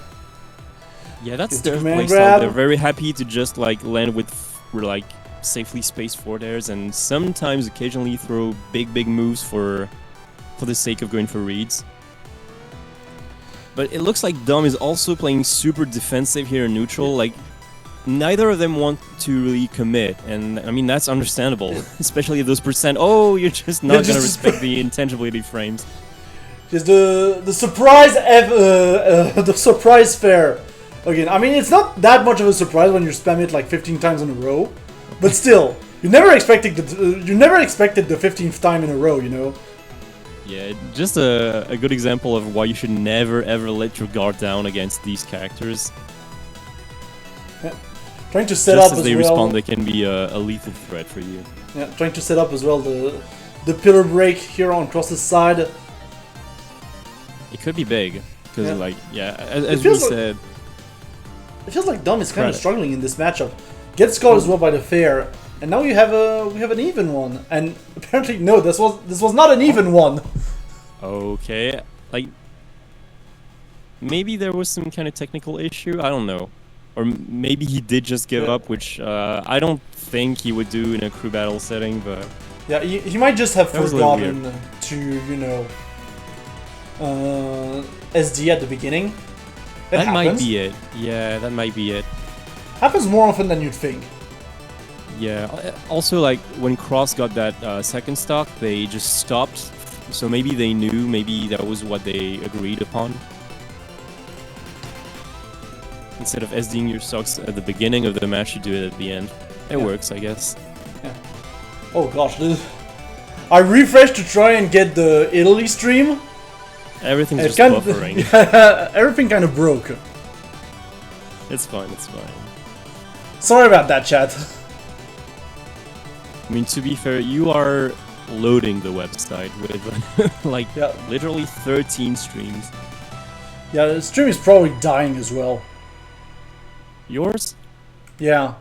Yeah, that's their playstyle. They're very happy to just like land with like safely spaced forward airs and sometimes occasionally throw big moves for the sake of going for reads. But it looks like Dom is also playing super defensive here in neutral. Like neither of them want to really commit, and I mean that's understandable, especially if those percent. Oh, you're just not gonna respect the intangibility frames. Just the surprise the surprise fair. Again, I mean it's not that much of a surprise when you spam it like 15 times in a row, but still, you never expected the 15th time in a row, you know. Yeah, just a good example of why you should never ever let your guard down against these characters. Yeah. Trying to set up as they well. respawn, they can be a lethal threat for you. Yeah, trying to set up as well the pillar break here on Cross's side. could be big because Yeah. like as we feels like- said. It feels like Dom is kind of Right. struggling in this matchup. Gets caught as well by the fair, and now we have an even one. And apparently, no, this was not an even one. Okay, like maybe there was some kind of technical issue. I don't know, or maybe he did just give Yeah. up, which I don't think he would do in a crew battle setting. But Yeah, he might just have That was a little forgotten to SD at the beginning. that might happens. be it. Yeah, that might be it. Happens more often than you'd think. Yeah. Also, like when Cross got that second stock, they just stopped. So maybe they knew. Maybe that was what they agreed upon. Instead of SDing your stocks at the beginning of the match, you do it at the end. It Yeah. works, I guess. Oh gosh, I refreshed to try and get the Italy stream. Everything's It just kind buffering. everything kind of broke. It's fine. It's fine. Sorry about that, chat. I mean, to be fair, you are loading the website with like Yeah. literally 13 streams. Yeah, the stream is probably dying as well. Yours? Yeah.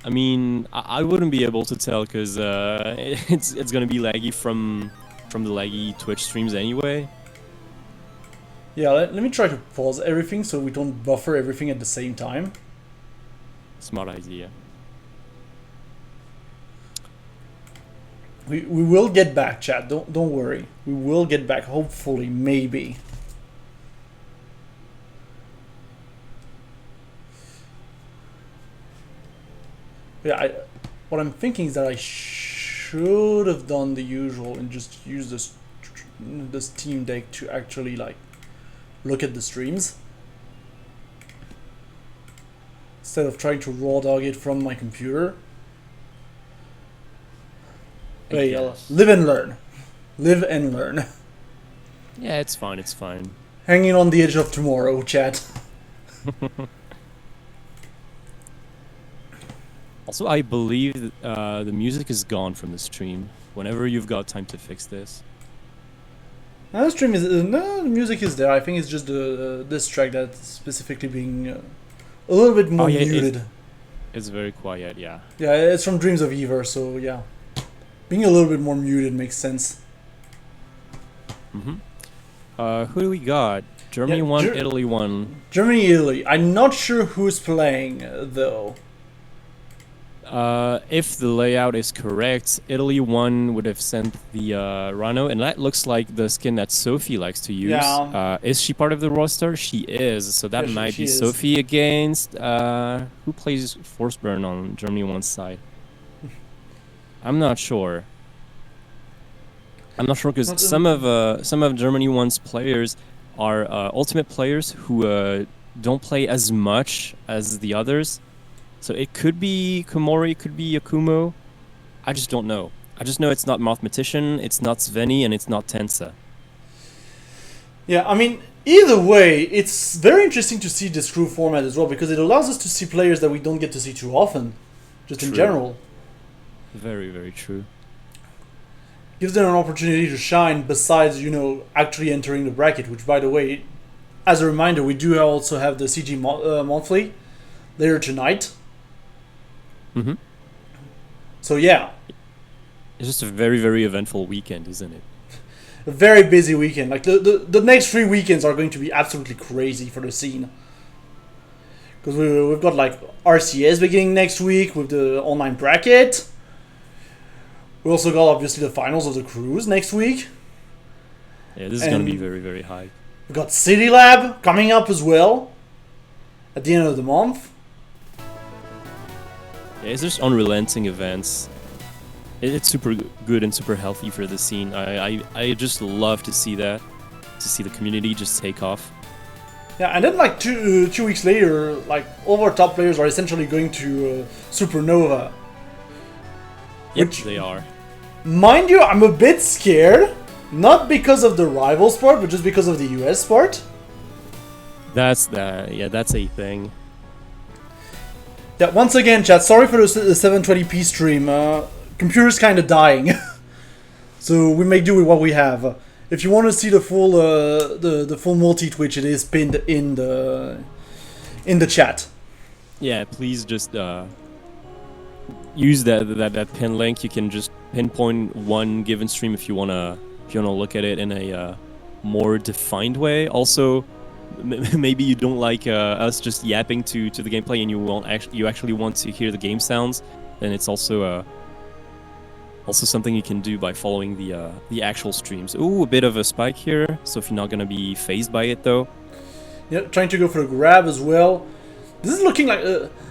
I mean, I wouldn't be able to tell because it's gonna be laggy from the laggy Twitch streams anyway. Yeah, let me try to pause everything so we don't buffer everything at the same time. Smart idea. We will get back, chat. Don't worry. We will get back. Hopefully, maybe. Yeah, what I'm thinking is that I should have done the usual and just use this Steam Deck to actually like look at the streams instead of trying to raw dog it from my computer. Hey, guess. live and learn. Live and learn. Yeah, it's fine. It's fine. Hanging on the edge of tomorrow, chat. Also, I believe the music is gone from the stream. Whenever you've got time to fix this. The stream is no, the music is there. I think it's just this track that's specifically being a little bit more yeah, muted. It's very quiet. Yeah. Yeah, it's from Dreams of Aether, so yeah, being a little bit more muted makes sense. Who do we got? Germany Yeah, won, Italy won. Germany, Italy. I'm not sure who's playing though. If the layout is correct, Italy 1 would have sent the Rano, and that looks like the skin that Sophie likes to use. Yeah. Is she part of the roster? She is, so that Yeah, might she be is. Sophie against... who plays Forceburn on Germany 1's side? I'm not sure. I'm not sure because some of Germany 1's players are ultimate players who don't play as much as the others. So it could be Komori, it could be Yakumo. I just don't know. I just know it's not Mathematician, it's not Sveni, and it's not Tensa. Yeah, I mean, either way, it's very interesting to see this crew format as well because it allows us to see players that we don't get to see too often, just in True. general. Very, very true. Gives them an opportunity to shine besides, actually entering the bracket, which, by the way, as a reminder, we do also have the CG monthly later tonight. Mm-hmm. So yeah, It's just a very, very eventful weekend, isn't it? a very busy weekend. Like the next 3 weekends are going to be absolutely crazy for the scene. Because we've got like RCS beginning next week with the online bracket. We also got obviously the finals of the cruise next week. Yeah, this is going to be And- very, very high. We've got City Lab coming up as well at the end of the month. Yeah, it's just unrelenting events. It's super good and super healthy for the scene. I just love to see that. To see the community just take off. Yeah, and then like two weeks later, like all our top players are essentially going to Supernova. Yep, Which- they are. Mind you, I'm a bit scared. Not because of the rival sport, but just because of the US sport. That's a thing. Yeah, once again, chat, sorry for the 720p stream. Computer's kind of dying. So we make do with what we have. if you want to see the full the full multi Twitch, it is pinned in the chat. Yeah, please just use that pin link. You can just pinpoint one given stream if you wanna look at it in a more defined way. Also, maybe you don't like us just yapping to the gameplay, and you actually want to hear the game sounds. Then it's also something you can do by following the actual streams. Ooh, a bit of a spike here. So if you're not gonna be phased by it though. Yeah, trying to go for the grab as well. This is looking like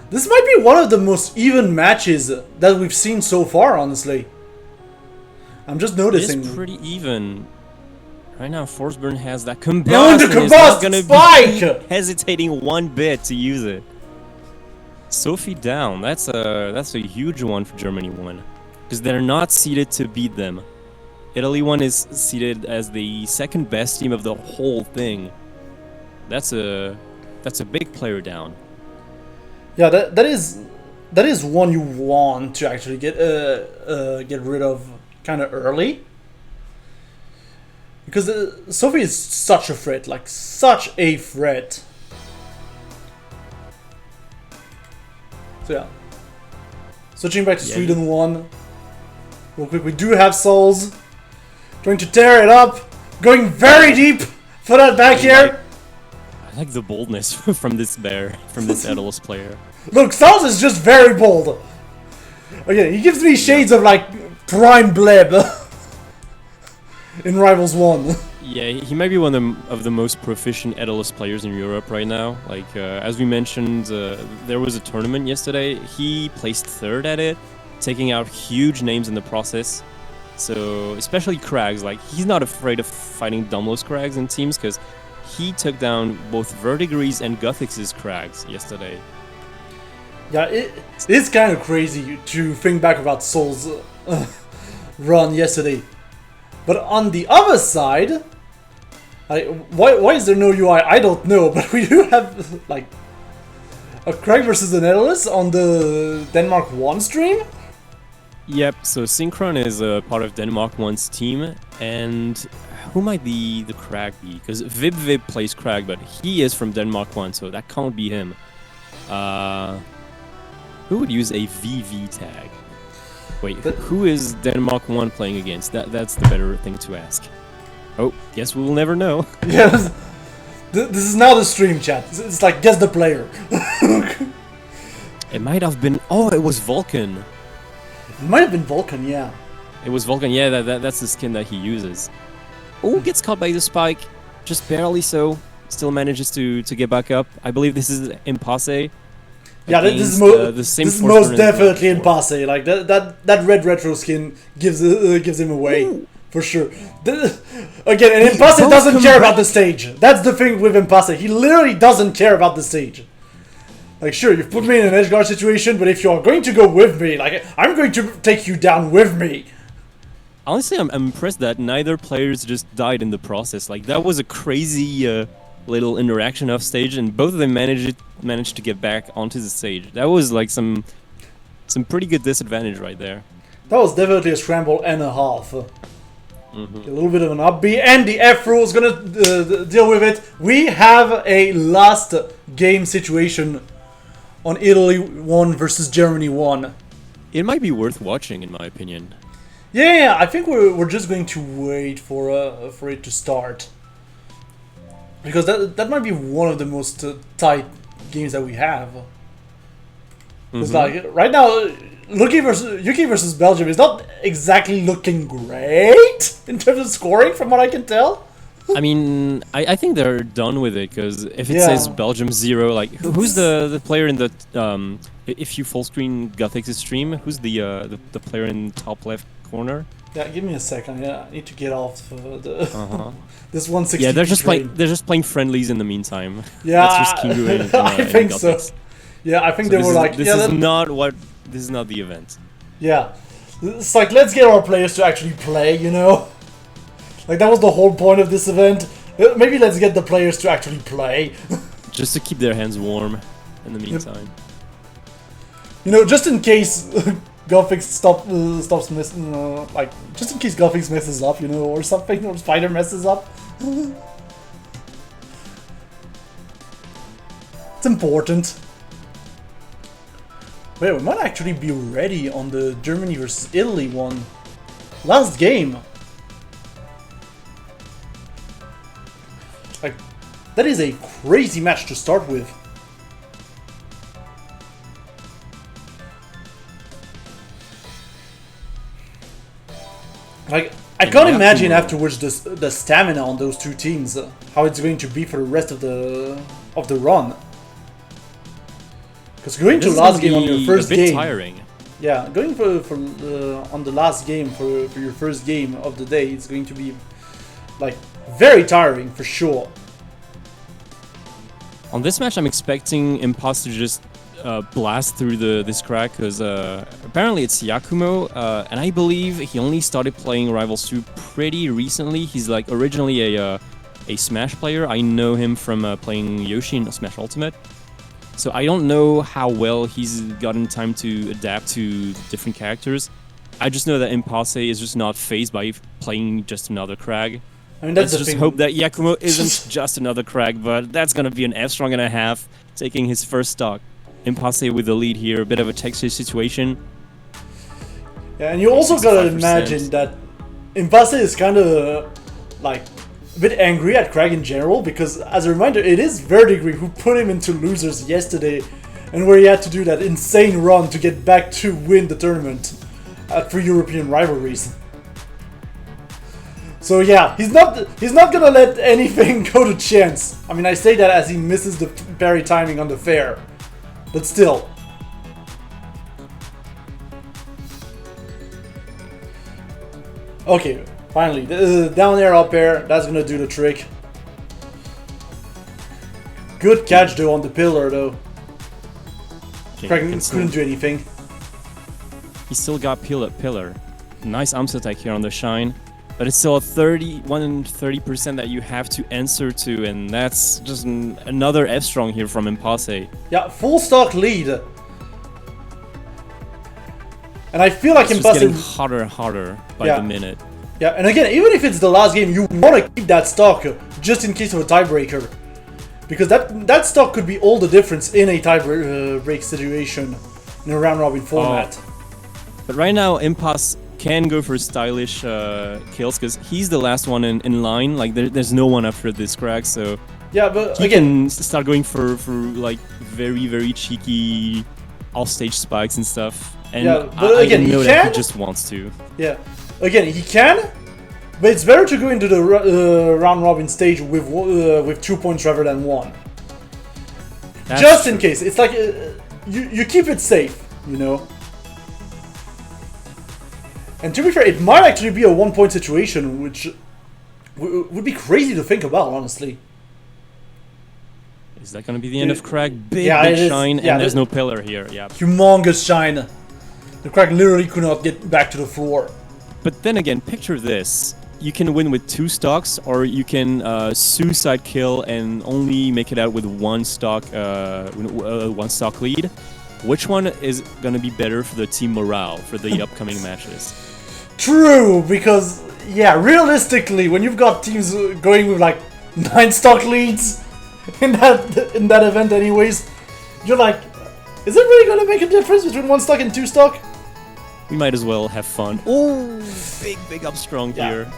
this might be one of the most even matches that we've seen so far. Honestly, I'm just noticing. It's pretty even. Right now, Forsburn has that combust. No, the and is not combust gonna spike! be hesitating one bit to use it. Sophie down. That's a huge one for Germany 1, because they're not seeded to beat them. Italy 1 is seeded as the second best team of the whole thing. That's a big player down. Yeah, that is one you want to actually get rid of kind of early. Because Sophie is such a threat, like such a threat. So yeah. Switching back to Sweden 1. Real quick, we do have souls. Trying to tear it up. Going very deep for that back here. I like the boldness from this Daedalus player. Look, Souls is just very bold. Okay, he gives me shades of like Prime Bleb in Rivals 1. Yeah, he might be one of the most proficient Daedalus players in Europe right now. Like, as we mentioned, there was a tournament yesterday. He placed 3rd at it, taking out huge names in the process. So, especially Krags, like, he's not afraid of fighting Dumlos Krags in teams, because he took down both Verdigris and Guthix's Krags yesterday. Yeah, it's kind of crazy to think back about Soul's run yesterday. But on the other side, why is there no UI? I don't know, but we do have like a Krag versus an Daedalus on the Denmark 1 stream. Yep, so Synchron is a part of Denmark 1's team, and who might the Krag be? Because Vib plays Krag, but he is from Denmark 1, so that can't be him. Who would use a VV tag? Wait, who is Denmark 1 playing against? That's the better thing to ask. Oh, guess we will never know. Yes, this is now the stream chat. It's like, guess the player. It might have been... Oh, it was Vulcan. It might have been Vulcan, yeah. It was Vulcan, yeah, that's the skin that he uses. Oh, gets caught by the spike. Just barely so. Still manages to get back up. I believe this is Impasse. Yeah, this is most definitely Impasse. Like, that red retro skin gives him away. Ooh. For sure. Again, and Impasse doesn't care about the stage. That's the thing with Impasse. He literally doesn't care about the stage. Like, sure, you've put me in an edgeguard situation, but if you're going to go with me, like, I'm going to take you down with me. Honestly, I'm impressed that neither players just died in the process. Like, that was a crazy little interaction off stage, and both of them managed to get back onto the stage. That was like some pretty good disadvantage right there. That was definitely a scramble and a half. A little bit of an upbeat, and the F rule is gonna deal with it. We have a last game situation on Italy 1 versus Germany 1. It might be worth watching, in my opinion. Yeah, I think we're just going to wait for it to start, because that might be one of the most tight games that we have. Because like right now, Yuki versus Belgium is not exactly looking great in terms of scoring, from what I can tell. I mean, I think they're done with it, because if it says Belgium 0, like, who's the player in the if you full screen Guthix's stream, who's the player in top left corner? Yeah, give me a second. Yeah, I need to get off the this 160. Yeah, they're just playing friendlies in the meantime. Yeah, that's just Kingu I think so. Yeah, I think they were like, this is not the event. Yeah, it's like, let's get our players to actually play, you know? Like, that was the whole point of this event. Maybe let's get the players to actually play. Just to keep their hands warm in the meantime. You know, just in case Golfix stops messing, like, just in case Golfix messes up, you know, or something, or Spider messes up. It's important. Wait, we might actually be ready on the Germany versus Italy one. Last game. Like, that is a crazy match to start with. Like, I can't imagine afterwards the stamina on those two teams, how it's going to be for the rest of the run. Because going to last game on your first game, tiring. Yeah, going for on the last game for your first game of the day, it's going to be like very tiring for sure. On this match, I'm expecting Impost to just blast through this crack because apparently it's Yakumo, and I believe he only started playing Rivals 2 pretty recently. He's like originally a Smash player. I know him from playing Yoshi in Smash Ultimate. So I don't know how well he's gotten time to adapt to different characters. I just know that Impasse is just not fazed by playing just another Crag. I mean, that's Let's just hope that Yakumo isn't just another Crag, but that's gonna be an F-strong and a half, taking his first stock. Impasse with the lead here, a bit of a Texas situation. Yeah, and you also gotta imagine that Impasse is kind of like a bit angry at Crag in general, because as a reminder, it is Verdigris who put him into losers yesterday, and where he had to do that insane run to get back to win the tournament at 3 European rivalries. So yeah, he's not gonna let anything go to chance. I mean, I say that as he misses the parry timing on the fair, but still. Okay, finally, down air, up air, that's gonna do the trick. Good catch though on the pillar though. Craig couldn't do anything. He still got pillar. Nice arms attack here on the shine. But it's still a 30% that you have to answer to, and that's just another F-strong here from Impasse. Yeah, full stock lead. And I feel like it's Impasse getting hotter and hotter by the minute. Yeah, and again, even if it's the last game, you want to keep that stock just in case of a tiebreaker. Because that stock could be all the difference in a tie-break situation in a round-robin format. But right now, Impasse can go for stylish kills because he's the last one in line. Like there's no one after this crack, so yeah. But he again, can start going for like very cheeky off-stage spikes and stuff. And yeah, but again, I know that he just wants to. Yeah, again, he can, but it's better to go into the round robin stage with 2 points rather than 1. That's just true. in case. It's like you keep it safe, you know. And to be fair, it might actually be a 1-point situation, which would be crazy to think about, honestly. Is that going to be the end of Crag? Big shine, yeah, and there's no pillar here. Yeah. Humongous shine. The Crag literally could not get back to the floor. But then again, picture this. You can win with 2 stocks, or you can suicide kill and only make it out with 1 stock lead. Which one is going to be better for the team morale for the upcoming matches? True, because, yeah, realistically, when you've got teams going with like 9 stock leads in that event anyways, you're like, is it really going to make a difference between 1 stock and 2 stock? We might as well have fun. Oh, big up strong here.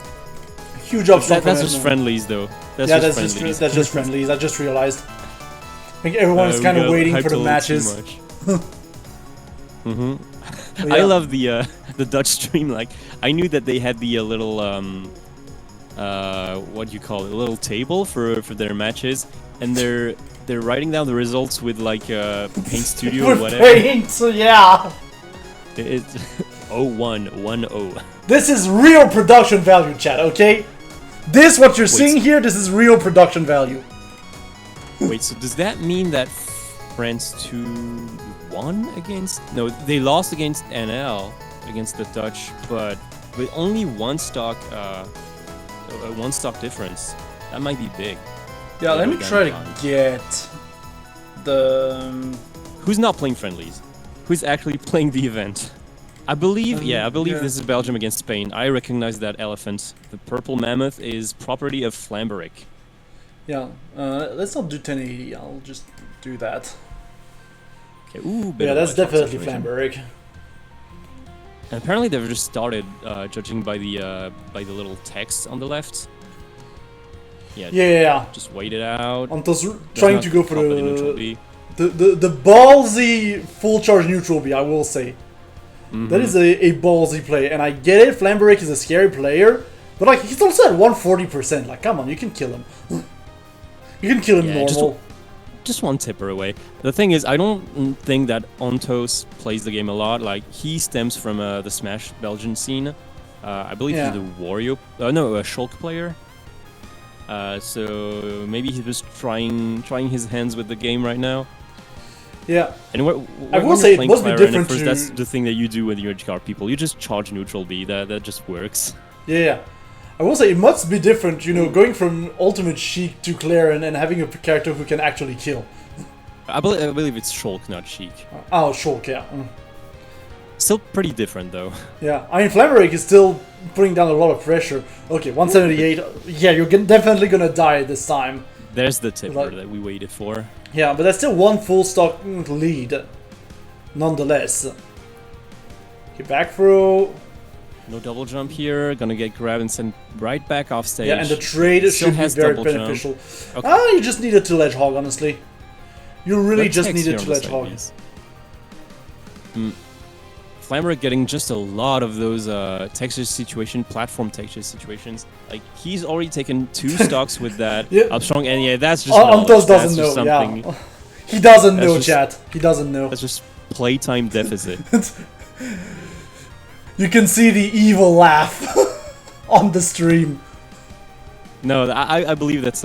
Huge up strong. That's just friendlies though. That's just friendlies. I just realized. I think everyone is kind of waiting for the matches. Yeah. I love the Dutch stream. Like, I knew that they had the little what do you call it? A little table for their matches, and they're writing down the results with like Paint Studio or whatever. Paint, so yeah. It's 0110. This is real production value, chat. Okay, this what you're seeing here. This is real production value. Wait, so does that mean that France 2 won against? No, they lost against NL, against the Dutch, but with only 1 stock difference. That might be big. Yeah, let me try to get the... Who's not playing friendlies? Who's actually playing the event? I believe, I believe yeah. this is Belgium against Spain. I recognize that elephant. The purple mammoth is property of Flamberic. Yeah, let's not do 1080. I'll just do that. Okay, ooh, bit Yeah, of that's ledge hog definitely situation. Flamberic. And apparently they've just started judging by the little text on the left. Yeah. Just wait it out. Anto's Does trying not to go for pop it in neutral the, B. the ballsy full charge neutral B, I will say. That is a ballsy play, and I get it, Flamberic is a scary player, but like, he's also at 140%, like, come on, you can kill him. You can kill him normal. Just one tipper away. The thing is, I don't think that Ontos plays the game a lot. Like, he stems from the Smash Belgian scene. I believe he's a Wario... no, a Shulk player. So maybe he's just trying his hands with the game right now. Yeah. And I will say it must be different first, that's the thing that you do with your car people. You just charge neutral B. That just works. Yeah. I will say it must be different, you know, going from Ultimate Sheik to Claren and having a character who can actually kill. I believe it's Shulk, not Sheik. Oh, Shulk, yeah. Still pretty different, though. Yeah, I mean, Flamberic is still putting down a lot of pressure. Okay, 178. Yeah, you're definitely gonna die this time. There's the tipper that we waited for. Yeah, but that's still one full stock lead, nonetheless. Okay, back throw. No double jump here. Gonna get grabbed and sent right back off stage. Yeah, and the trade should be very beneficial. Okay. Ah, you just needed to ledge hog, honestly. You really just needed to ledge hog. Flamberic getting just a lot of those texture situation, platform texture situations. Like, he's already taken 2 stocks with that upstrong, and yeah, that's just Antos doesn't know, something. yeah. He doesn't know, chat. He doesn't know. That's just playtime deficit. You can see the evil laugh on the stream. No, I believe that's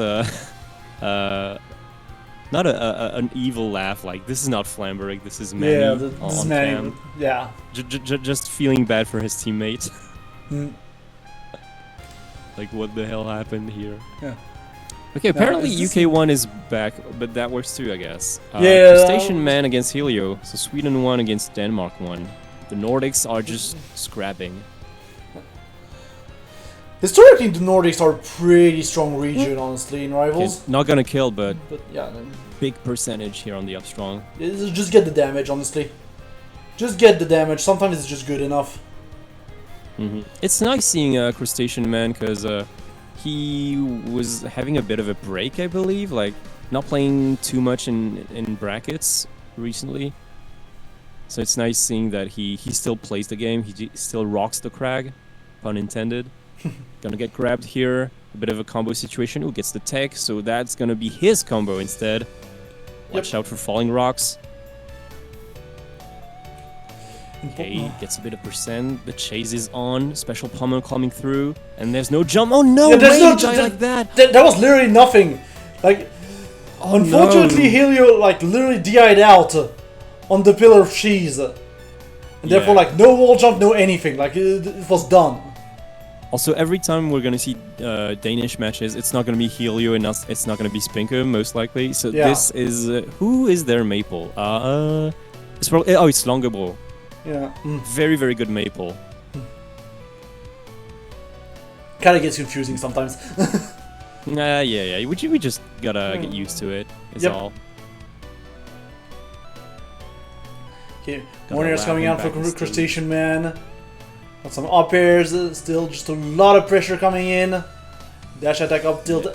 not an evil laugh. Like, this is not Flamberic, this is Manny. Yeah, this is Manny. Yeah. Just feeling bad for his teammate. Like, what the hell happened here? Yeah. Okay, apparently UK1 is back, but that works too, I guess. Yeah. Station Man against Helio, so Sweden 1 against Denmark 1. The Nordics are just scrapping. Historically, the Nordics are a pretty strong region, honestly, in Rivals. Okay, not gonna kill, but yeah, big percentage here on the upstrong. Just get the damage, honestly. Just get the damage. Sometimes it's just good enough. It's nice seeing Crustacean Man, because he was having a bit of a break, I believe. Like, not playing too much in brackets recently. So it's nice seeing that he still plays the game. He still rocks the crag, pun intended. Gonna get grabbed here. A bit of a combo situation. Who gets the tech? So that's gonna be his combo instead. Watch out for falling rocks. Okay, gets a bit of percent. The chase is on. Special pummel coming through, and there's no jump. Oh no! Yeah, there's no die like that. That was literally nothing. Like, unfortunately, Helio like literally died out on the pillar of cheese, and therefore like no wall jump, no anything. Like it was done. Also, every time we're gonna see Danish matches, it's not gonna be Helio and it's not gonna be Spinker, most likely. So this is who is their Maple? It's probably it's Longebro. Yeah. Very, very good Maple. Kinda gets confusing sometimes. Yeah. We just gotta get used to it. Is all. Okay, Warriors coming out for Crustacean Man. Got some up airs, still just a lot of pressure coming in. Dash attack up tilt.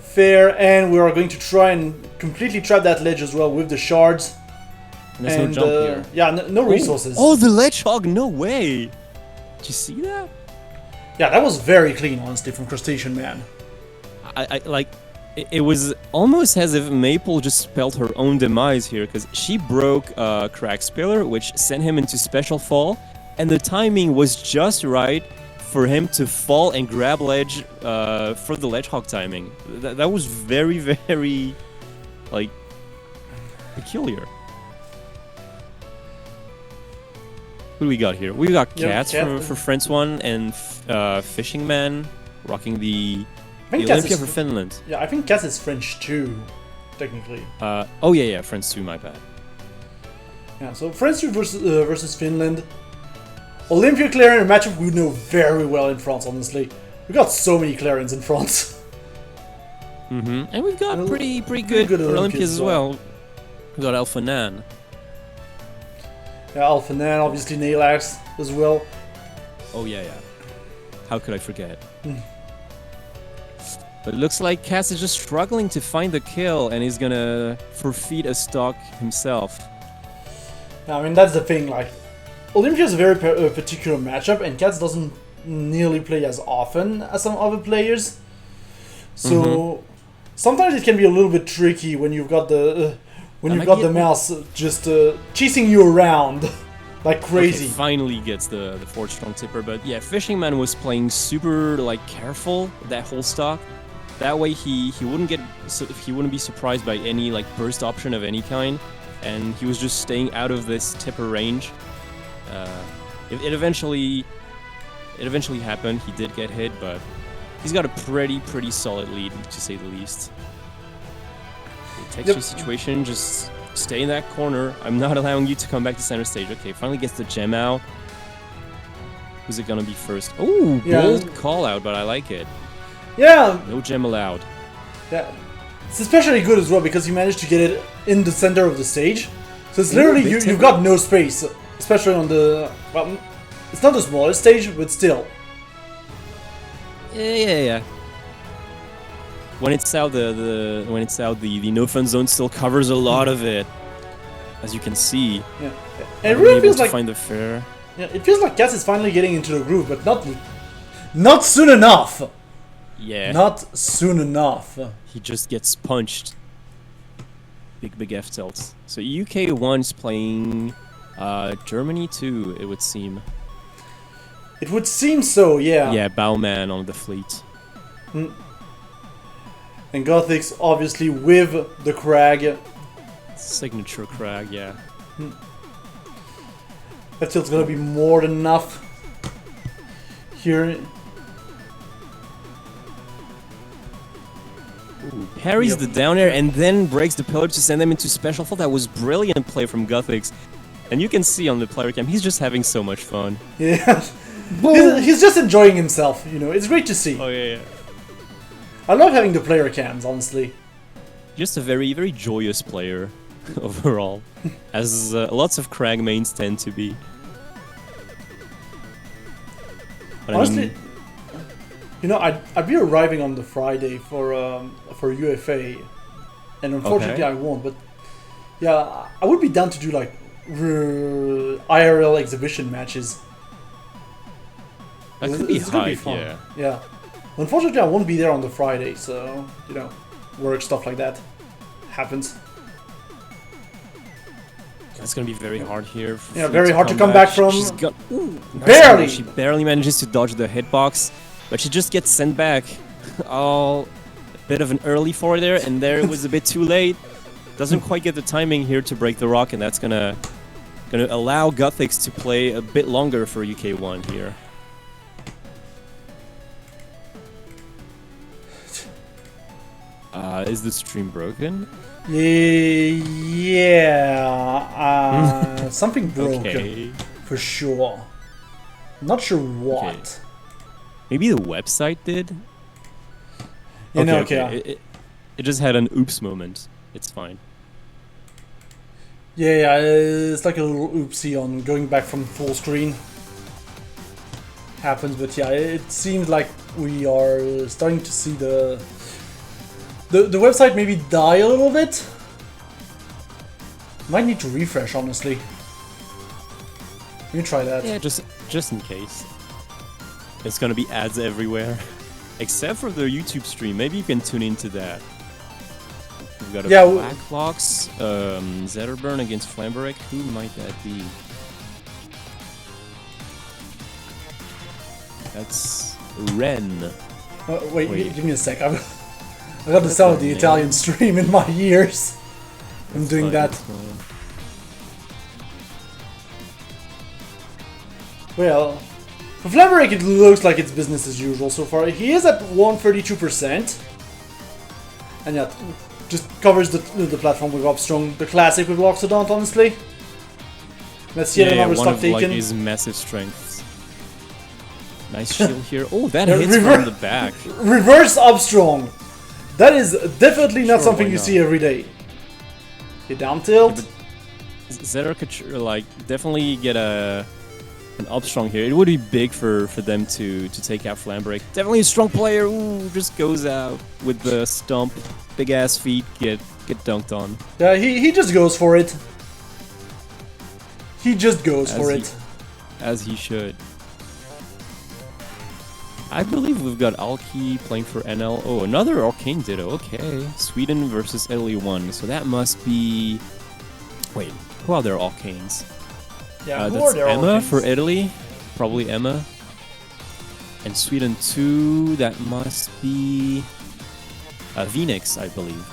Fair, and we are going to try and completely trap that ledge as well with the shards. There's no jump here. Yeah, no resources. Oh, the ledge hog! No way! Did you see that? Yeah, that was very clean, honestly, from Crustacean Man. I like. It was almost as if Maple just spelled her own demise here, because she broke Crack's pillar, which sent him into special fall, and the timing was just right for him to fall and grab ledge for the ledge hog timing. That was very, very, like, peculiar. Who do we got here? We got Cats for France 1 and Fishing Man rocking the Olympia for Finland. Yeah, I think Cats is French too, technically. Oh yeah, France 2, my bad. Yeah, so France 2 versus Finland. Olympia Clarion matchup we know very well in France, honestly. We got so many Clarions in France. And we've got pretty good Olympias as well. We got Alpha Nan. Yeah, Alpha Nan, obviously Nailax as well. Oh yeah. How could I forget? But it looks like Cass is just struggling to find the kill, and he's gonna forfeit a stock himself. I mean, that's the thing, like, Olympia is a very particular matchup, and Cass doesn't nearly play as often as some other players. So sometimes it can be a little bit tricky when you've got the mouse just chasing you around like crazy. Okay, finally gets the Forge Strong Tipper, but yeah, Fishing Man was playing super like careful that whole stock. That way he wouldn't be surprised by any like burst option of any kind, and he was just staying out of this tipper range. It eventually happened. He did get hit, but he's got a pretty solid lead, to say the least. The texture situation, just stay in that corner. I'm not allowing you to come back to center stage. Okay, finally gets the gem out. Who's it gonna be first? Oh, bold call out, but I like it. Yeah. No gem allowed. Yeah. It's especially good as well because you managed to get it in the center of the stage. So it's literally you've got no space, especially on the, well, it's not the smallest stage, but still. Yeah. When it's out, the no fun zone still covers a lot of it, as you can see. Yeah, and it really feels like find the fair. Yeah, it feels like Cass is finally getting into the groove, but not soon enough. Yeah. Not soon enough. He just gets punched. Big F tilts. So UK1's playing Germany 2, it would seem. It would seem so, yeah. Yeah, Bowman on the fleet. And Gothic's obviously with the Crag. Signature Crag, yeah. That tilt's gonna be more than enough. Here. Ooh, parries the down air and then breaks the pillar to send them into special fault. That was brilliant play from Gothix. And you can see on the player cam, he's just having so much fun. Yeah. He's just enjoying himself, you know, it's great to see. Oh yeah. I love having the player cams, honestly. Just a very joyous player overall, as lots of Crag mains tend to be. But honestly, you know, I'd be arriving on the Friday for UFA, and unfortunately I won't. But yeah, I would be down to do like IRL exhibition matches. That could be hype, yeah. Yeah. Unfortunately, I won't be there on the Friday, so you know, work stuff like that happens. That's gonna be very hard here. Yeah, very hard to come back from. Barely. She barely manages to dodge the hitbox, but she just gets sent back. Oh, a bit of an early forward there, and there it was a bit too late. Doesn't quite get the timing here to break the rock, and that's gonna allow Gothix to play a bit longer for UK1 here. Is the stream broken? Yeah. Something broke for sure. Not sure what. Okay. Maybe the website did. Okay. It just had an oops moment. It's fine. Yeah, it's like a little oopsie on going back from full screen. Happens, but yeah, it seems like we are starting to see the website maybe die a little bit. Might need to refresh, honestly. Let me try that. Yeah, just in case. It's gonna be ads everywhere, except for the YouTube stream. Maybe you can tune into that. We've got a Blacklocks, Zetterburn against Flamberek. Who might that be? That's Ren. Wait, give me a sec. I got the sound of the Italian stream in my ears. I'm doing that. Well, for Flamberek it looks like it's business as usual so far. He is at 132%. And yeah, just covers the platform with Upstrong, the classic with Loxodont, honestly. Let's see another stock taken. One of his massive strengths. Nice shield here. Oh, that Yeah, hits from the back. Reverse up strong. That is definitely not Sure, something why you not? see every day. Okay, down tilt. Zetter could like definitely get an up strong here. It would be big for them to take out Flamberg. Definitely a strong player. Ooh, just goes out with the stump. Big ass feet get dunked on. Yeah, he just goes for it. He just goes for it. As he should. I believe we've got Alki playing for NL. Oh, another Arcane Ditto. Okay. Sweden versus Italy 1. So that must be... Wait, who are their Arcanes? Yeah, who that's are their Emma Arcanes? for Italy. Probably Emma. And Sweden 2, that must be... Phoenix, I believe.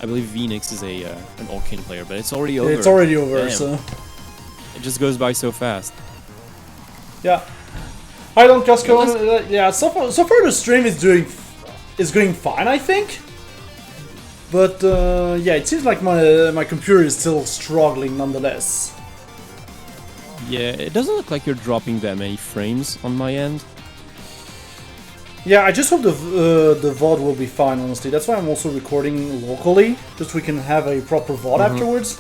I believe Phoenix is an Arcane player, but it's already over. It's already over, Damn. so... It just goes by so fast. Yeah. Hi, Don Casco. Yeah, so far the stream is going fine, I think. But yeah, it seems like my computer is still struggling nonetheless. Yeah, it doesn't look like you're dropping that many frames on my end. Yeah, I just hope the VoD will be fine, honestly. That's why I'm also recording locally, just so we can have a proper VoD afterwards.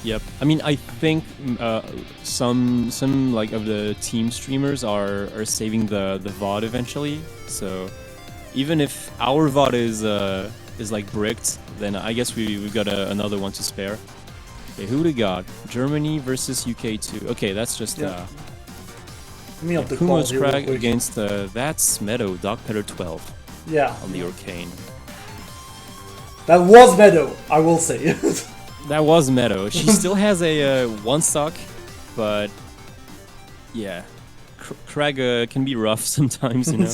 Yep. I mean, I think some like of the team streamers are saving the VoD eventually. So even if our VoD is like bricked, then I guess we've got another one to spare. Okay, who do we got? Germany versus UK2. Okay, that's just Let me up the Kumo's quality real Crag quick. against that's Meadow Dog Petter 12 Yeah, on the Arcane. that was Meadow, I will say. That was Meadow. She still has a one stock, but yeah, Crag can be rough sometimes, you know.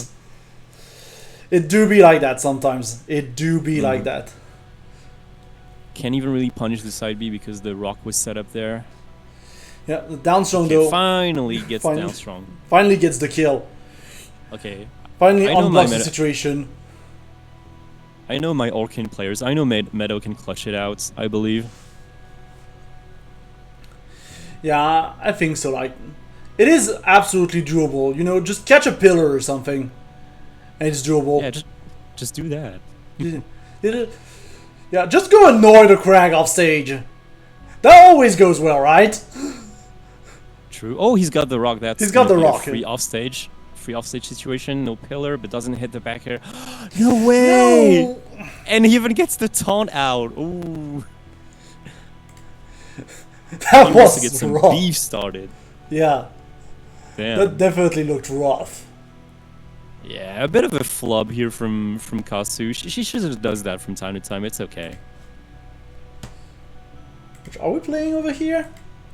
It do be like that sometimes. It do be like that. Can't even really punish the side B because the rock was set up there. Yeah, the down strong Okay, though finally gets down strong. finally gets the kill. Okay, Finally I know my unblocks the meta- situation. I know my Arcane players. I know Meadow can clutch it out, I believe. Yeah, I think so. Like, it is absolutely doable. You know, just catch a pillar or something, and it's doable. Yeah, just do that. Yeah, just go annoy the Crag off stage. That always goes well, right? True. Oh, he's got the rock. That's He's got gonna the be a rock. free offstage situation. No pillar, but doesn't hit the back here. No way! No. And he even gets the taunt out. Ooh. That He wants was to get some rough. beef started. Yeah, Damn. that definitely looked rough. Yeah, a bit of a flub here from Kasu. She just does that from time to time. It's okay. Are we playing over here?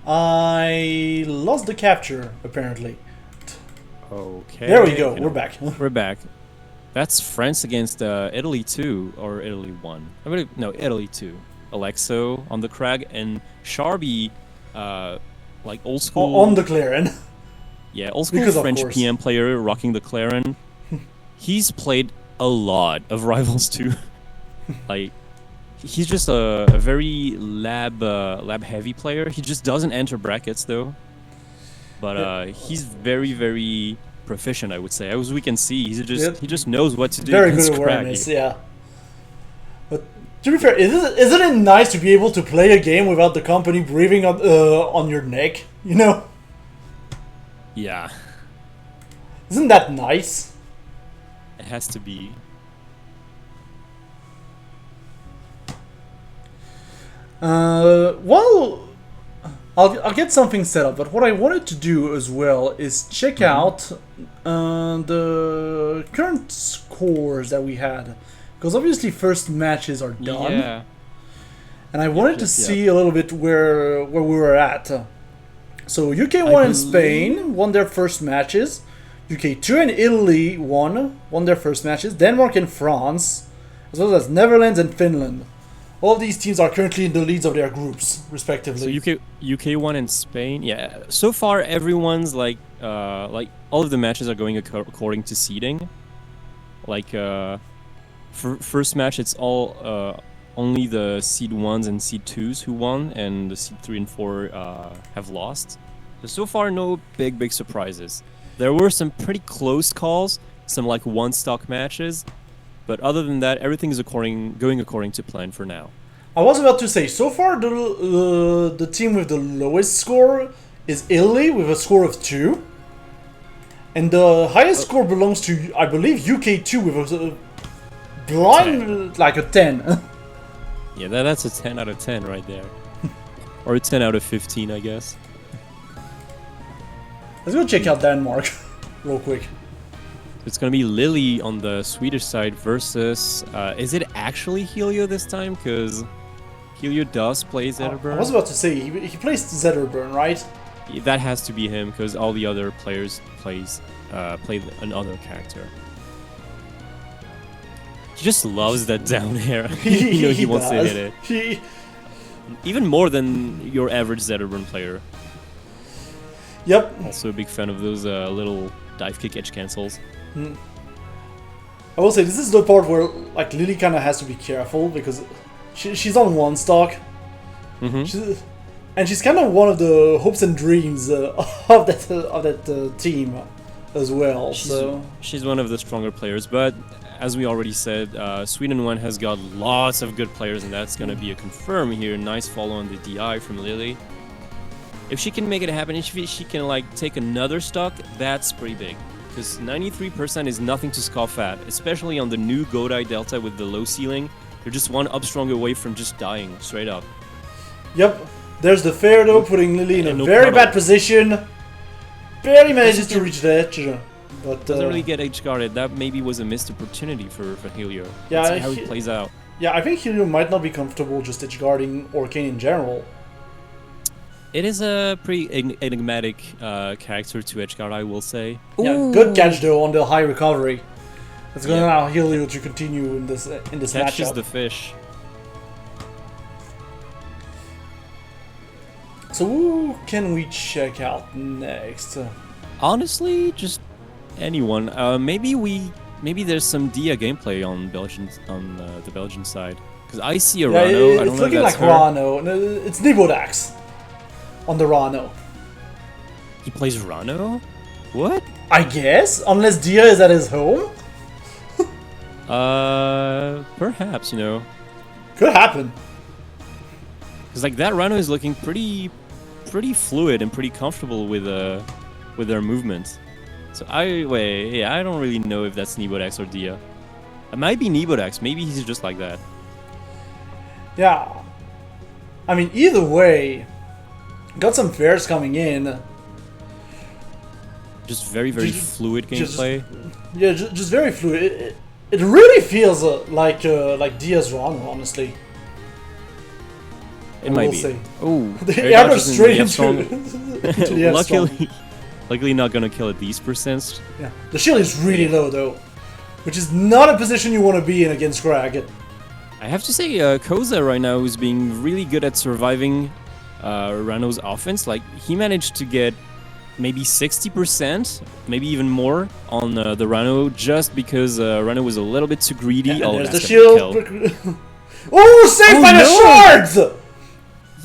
I lost the capture, apparently. Okay. There we go, You we're know, back. We're back. That's France against Italy 2 or Italy 1. I believe no, Italy 2. Alexo on the Crag and Sharby, like old school. On the Claren. Yeah, old school Because of French course. PM player rocking the Claren. He's played a lot of Rivals 2. Like, he's just a very lab heavy player. He just doesn't enter brackets though. But he's very proficient, I would say. As we can see, he just knows what to do. Very against good Crag. awareness, yeah. But to be fair, isn't it nice to be able to play a game without the company breathing on your neck? You know? Yeah, Isn't that nice? it has to be. Well, I'll get something set up, but what I wanted to do as well is check out the current scores that we had. Because obviously first matches are done. Yeah. And I wanted to yep. see a little bit where we were at. So UK won in Spain, won their first matches. UK 2 and Italy won their first matches. Denmark and France, as well as Netherlands and Finland. All of these teams are currently in the leads of their groups, respectively. So UK won in Spain. Yeah. So far, everyone's like all of the matches are going according to seeding. Like for first match, it's all only the seed 1s and seed 2s who won, and the seed 3 and 4 have lost. So far, no big surprises. There were some pretty close calls, some like one-stock matches, but other than that, everything is going according to plan for now. I was about to say, so far the team with the lowest score is Italy with a score of 2. And the highest score belongs to, I believe, UK2 with a blind, like a 10. Yeah, that's a 10 out of 10 right there. Or a 10 out of 15, I guess. Let's go check out Denmark real quick. It's gonna be Lily on the Swedish side versus... is it actually Helio this time? Because Helio does play Zetterburn. I was about to say, he plays Zetterburn, right? That has to be him, because all the other players play another character. He just loves that down air. You know he wants to hit it. Even more than your average Zetterburn player. Yep. Also a big fan of those little dive kick edge cancels. I will say, this is the part where like Lily kind of has to be careful, because she's on one stock. And she's kind of one of the hopes and dreams of that team as well. She's one of the stronger players, but as we already said, Sweden 1 has got lots of good players, and that's going to be a confirm here. Nice follow on the DI from Lily. If she can make it happen, if she can like take another stock, that's pretty big. Because 93% is nothing to scoff at, especially on the new Godai Delta with the low ceiling. They're just one up strong away from just dying, straight up. Yep. There's the fair though, putting Lily in a very bad position. Barely manages to reach the edge. But doesn't really get edge guarded. That maybe was a missed opportunity for Helio. Yeah, let's see how it plays out. Yeah, I think Helio might not be comfortable just edge guarding Orcane in general. It is a pretty enigmatic character to edge guard, I will say. Yeah, good catch though on the high recovery. It's going to allow Helio to continue in this matchup. Catches the fish. So who can we check out next? Honestly, just anyone. Maybe there's some Dia gameplay on the Belgian side, because I see a Rano. I don't it's know looking if that's like Rano. No, it's Nibodax on the Rano. He plays Rano? What? I guess, unless Dia is at his home. Perhaps, you know. Could happen. Because like that Rano is looking pretty fluid and pretty comfortable with their movements. So I don't really know if that's Nibodax or Dia. It might be Nibodax. Maybe he's just like that. Yeah. I mean, either way, got some fairs coming in. Just very fluid gameplay. Just very fluid. It really feels like Dia's Rano, honestly. It might be. Oh, they are straight into the luckily not gonna kill at these percents. Yeah, the shield is really low though, which is not a position you want to be in against Greg. I have to say, Koza right now is being really good at surviving Rano's offense. Like he managed to get maybe 60%, maybe even more on the Rano, just because Rano was a little bit too greedy. Yeah, there's the shield. Saved by the shards!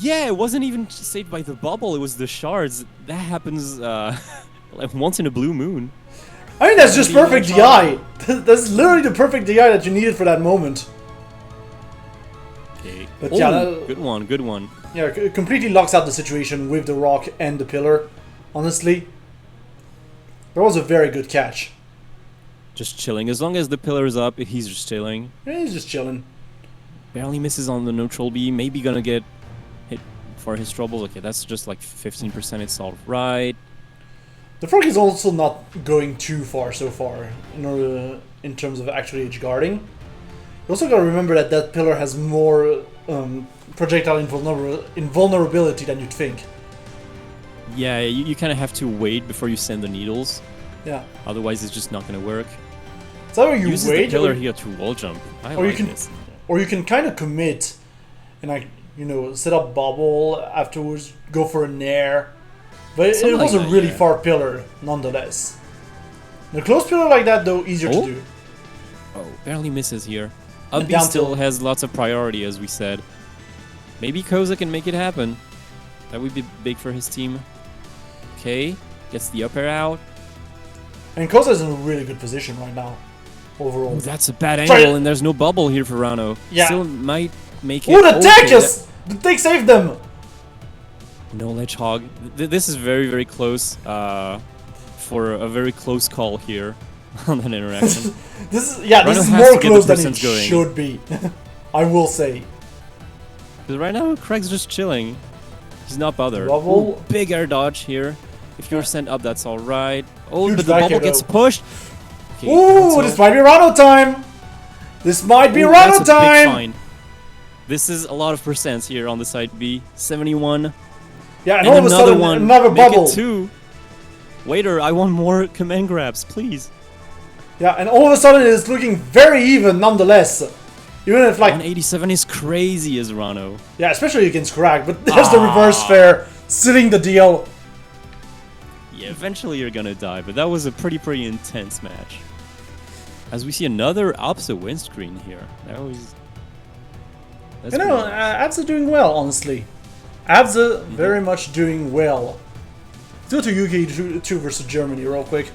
Yeah, it wasn't even saved by the bubble, it was the shards. That happens like once in a blue moon. I mean, that's just perfect DI. That's literally the perfect DI that you needed for that moment. Okay. But good one. Yeah, it completely locks out the situation with the rock and the pillar. Honestly, that was a very good catch. Just chilling. As long as the pillar is up, he's just chilling. Yeah, he's just chilling. Barely misses on the neutral B. Maybe gonna get hit for his troubles. Okay, that's just like 15%. It's all right. The frog is also not going too far so far in terms of actually edge guarding. You also gotta remember that that pillar has more projectile invulnerability than you'd think. Yeah, you kind of have to wait before you send the needles. Yeah. Otherwise, it's just not gonna work. So you uses wait. The pillar here to wall jump. Or you can kind of commit, and set up bubble afterwards. Go for a nair, but it was a really far pillar nonetheless. The close pillar like that though, easier to do. Oh, barely misses here. Upbeat still has lots of priority, as we said. Maybe Koza can make it happen. That would be big for his team. Okay, gets the up air out. And Kosa is in a really good position right now, overall. Ooh, that's a bad angle, and there's no bubble here for Rano. Yeah. Still might make it. Ooh, the tank okay, is... The tank saved them! No ledge hog. This is very, very close for a very close call here on that interaction. This is... Yeah, this Rano is has more to get close the than it percents going. should be. I will say. Because right now, Craig's just chilling. He's not bothered. Bubble. Ooh, big air dodge here. If you're sent up, that's alright. Oh, Huge but the back bubble air, gets though. pushed. Okay, Ooh, so- this might be Rano time! This might be Ooh, Rano that's a big time! find. This is a lot of percents here on the side B. 71. Yeah, and And all of a another sudden, one. another Make bubble. it 2. Waiter, I want more command grabs, please. Yeah, and all of a sudden it's looking very even nonetheless. Even if like... 187 is crazy as Rano. Yeah, especially against Crack, but there's the reverse fair, sealing the deal. Yeah, eventually you're gonna die, but that was a pretty intense match. As we see another opposite windscreen here. That was... That's You know, pretty nice. Abs are doing well, honestly. Abs are very much doing well. Let's go to UK 2 versus Germany real quick.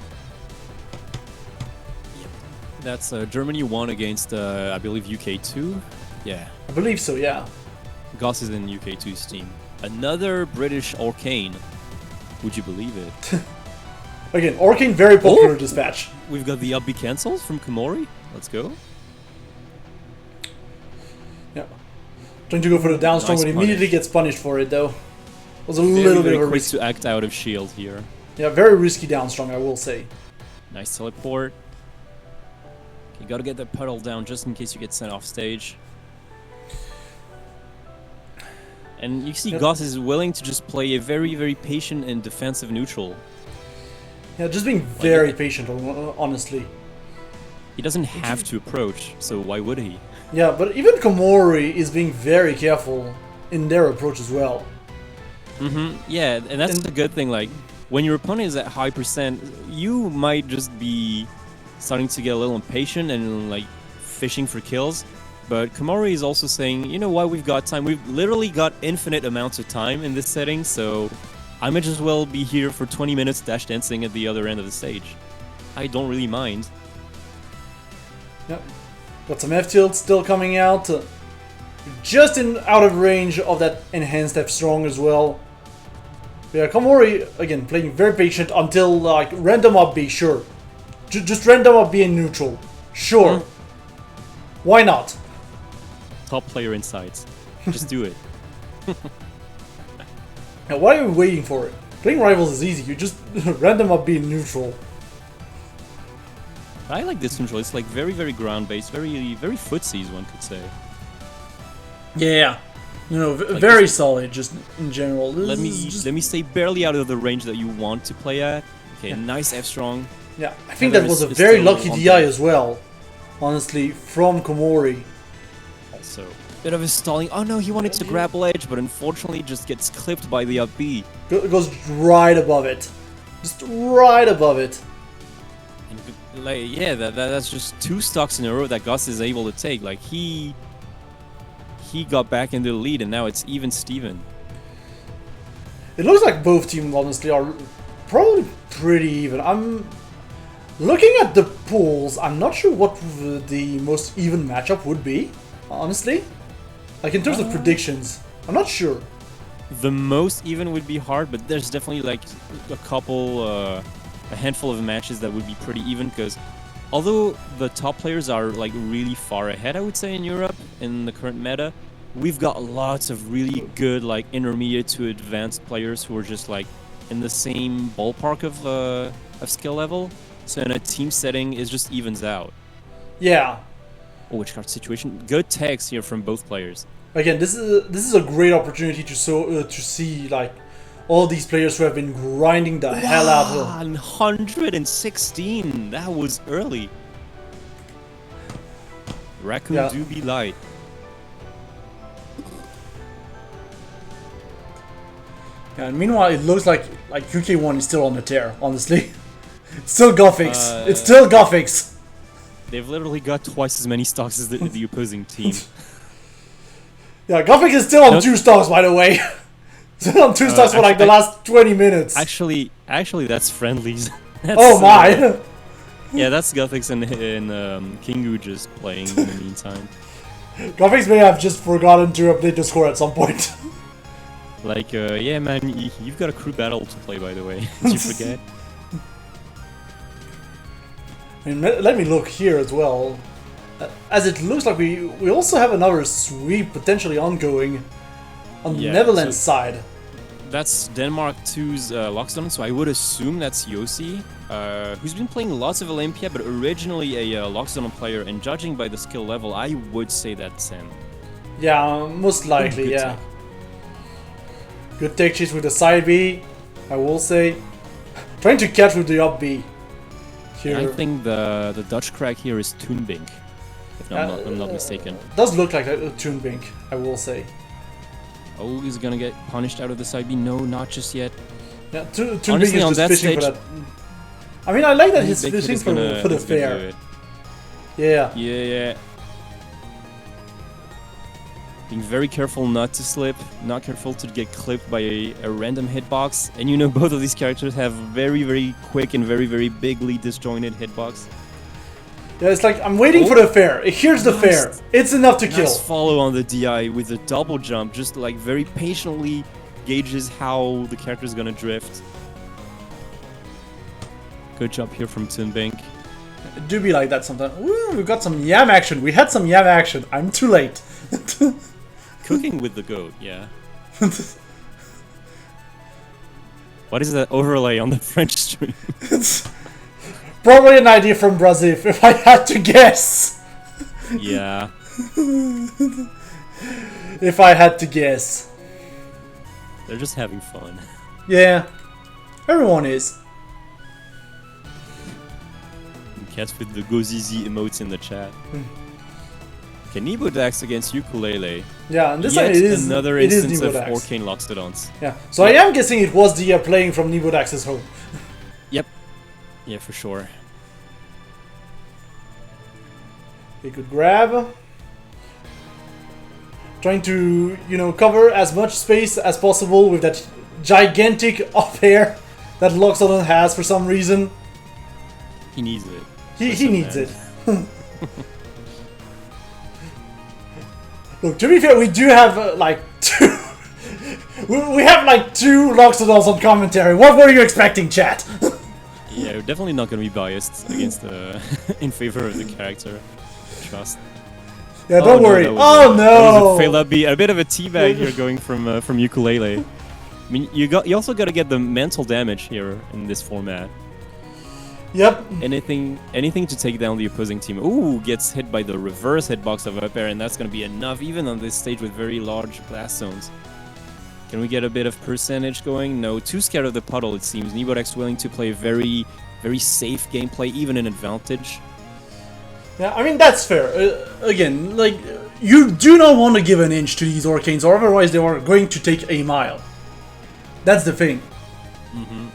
That's Germany 1 against, I believe, UK 2. Yeah, I believe so, yeah. Goss is in UK 2's team. Another British Arcane. Would you believe it? Again, Orkane very popular Oh! dispatch. We've got the up B cancels from Komori. Let's go. Yeah. Trying to go for the down strong, Nice but immediately punish. gets punished for it though. Was a Very, little bit very of a quick risk. to act out of shield here. Yeah, very risky down strong, I will say. Nice teleport. You gotta get that puddle down just in case you get sent off stage. And you see Yep. Goss is willing to just play a very patient and defensive neutral. Yeah, just being very patient, honestly. He doesn't have to approach, so why would he? Yeah, but even Komori is being very careful in their approach as well. Yeah, and that's And- the good thing, like, when your opponent is at high percent, you might just be starting to get a little impatient and, like, fishing for kills. But Komori is also saying, you know what, we've got time. We've literally got infinite amounts of time in this setting, so I might as well be here for 20 minutes dash dancing at the other end of the stage. I don't really mind. Yep. Got some F-tilt still coming out. Just out of range of that enhanced F-strong as well. But yeah, Komori, again, playing very patient until, like, random up B, sure. Just random up B in neutral. Sure. Why not? Top player insights. Just do it. Now, why are you waiting for it? Playing Rivals is easy. You just random up B in neutral. I like this control. It's like very ground-based, very footsies, one could say. Yeah. You know, Like very this- solid, just in general. This Let is just- me stay barely out of the range that you want to play at. Okay, nice F strong. Yeah, I think Heather that was a is very still lucky on DI the- as well. Honestly, from Komori. Also, bit of a stalling. Oh no, he wanted to grab ledge, but unfortunately just gets clipped by the up B. Goes right above it. Just right above it. And like, yeah, that's just 2 stocks in a row that Gus is able to take. Like he got back into the lead, and now it's even Steven. It looks like both teams, honestly, are probably pretty even. I'm looking at the pools. I'm not sure what the most even matchup would be, honestly. Like, in terms of predictions. I'm not sure. The most even would be hard, but there's definitely like a couple, a handful of matches that would be pretty even, because although the top players are like really far ahead, I would say, in Europe in the current meta, we've got lots of really good like intermediate to advanced players who are just like in the same ballpark of skill level. So in a team setting, it just evens out. Yeah. Oh, which card situation? Good tags here from both players. Again, this is a great opportunity to see like all these players who have been grinding the hell out of them. 116. That was early. Raccoon Yeah. do be light. Yeah, and meanwhile, it looks like UK1 is still on the tear. Honestly, it's still Gothix. It's still Gothix. They've literally got twice as many stocks as the opposing team. Yeah, Gothix is still on No. 2 stocks, by the way. Still on 2 stocks for like the last 20 minutes. Actually, that's friendlies. That's, Oh my! Yeah, that's Guthix and Kingu just playing in the meantime. Graphics may have just forgotten to update the score at some point. Like, yeah, man, you've got a crew battle to play, by the way. Did you forget? I mean, let me look here as well. As it looks like we also have another sweep potentially ongoing on the Netherlands side. That's Denmark 2's Lockstone, so I would assume that's Yossi, who's been playing lots of Olympia, but originally a Lockstone player, and judging by the skill level, I would say that's him. Yeah, most likely, yeah. Take. Good take cheese with the side B, I will say. Trying to catch with the up B. Here. I think the Dutch crack here is Toonbink, if I'm not mistaken. Does look like a Toonbink, I will say. Oh, he's gonna get punished out of the side B. No, not just yet. Yeah, Toonbink is just fishing for that. I mean, I like that he's fishing for the fair. Yeah. Yeah. Being very careful not to slip, not careful to get clipped by a random hitbox. And you know both of these characters have very, very quick and very, very bigly disjointed hitbox. Yeah, it's like, I'm waiting for the fair. Here's the fair. It's enough to kill. Nice follow on the DI with a double jump, just like very patiently gauges how the character is gonna drift. Good job here from Toonbink. It do be like that sometimes. Ooh, we've got some yam action. We had some yam action. I'm too late. Cooking with the goat, yeah. What is that overlay on the French stream? It's probably an idea from Brazil, if I had to guess. Yeah. If I had to guess. They're just having fun. Yeah. Everyone is. Cats with the Gozizi emotes in the chat. Okay, Nibodax against Ukulele. Yeah, and this time it is another instance of Arcane Loxodons. Yeah, so I am guessing it was the playing from Nibodax's home. Yep. Yeah, for sure. He could grab. Trying to, you know, cover as much space as possible with that gigantic up air that Loxodon has for some reason. He needs it. He needs it. Look, to be fair, we do have like two. We have like two Loxodons on commentary. What were you expecting, chat? Yeah, we're definitely not going to be biased against in favor of the character. Trust. Yeah, don't worry. No, oh no! That was a fail up B. A bit of a teabag here going from Ukulele. I mean, you also got to get the mental damage here in this format. Yep. Anything to take down the opposing team. Ooh, gets hit by the reverse hitbox of up air, and that's going to be enough, even on this stage with very large blast zones. Can we get a bit of percentage going? No, too scared of the puddle, it seems. Nibodax willing to play very, very safe gameplay, even an advantage. Yeah, I mean, that's fair. Again, like, you do not want to give an inch to these Arcanes, or otherwise they are going to take a mile. That's the thing. Mm-hmm.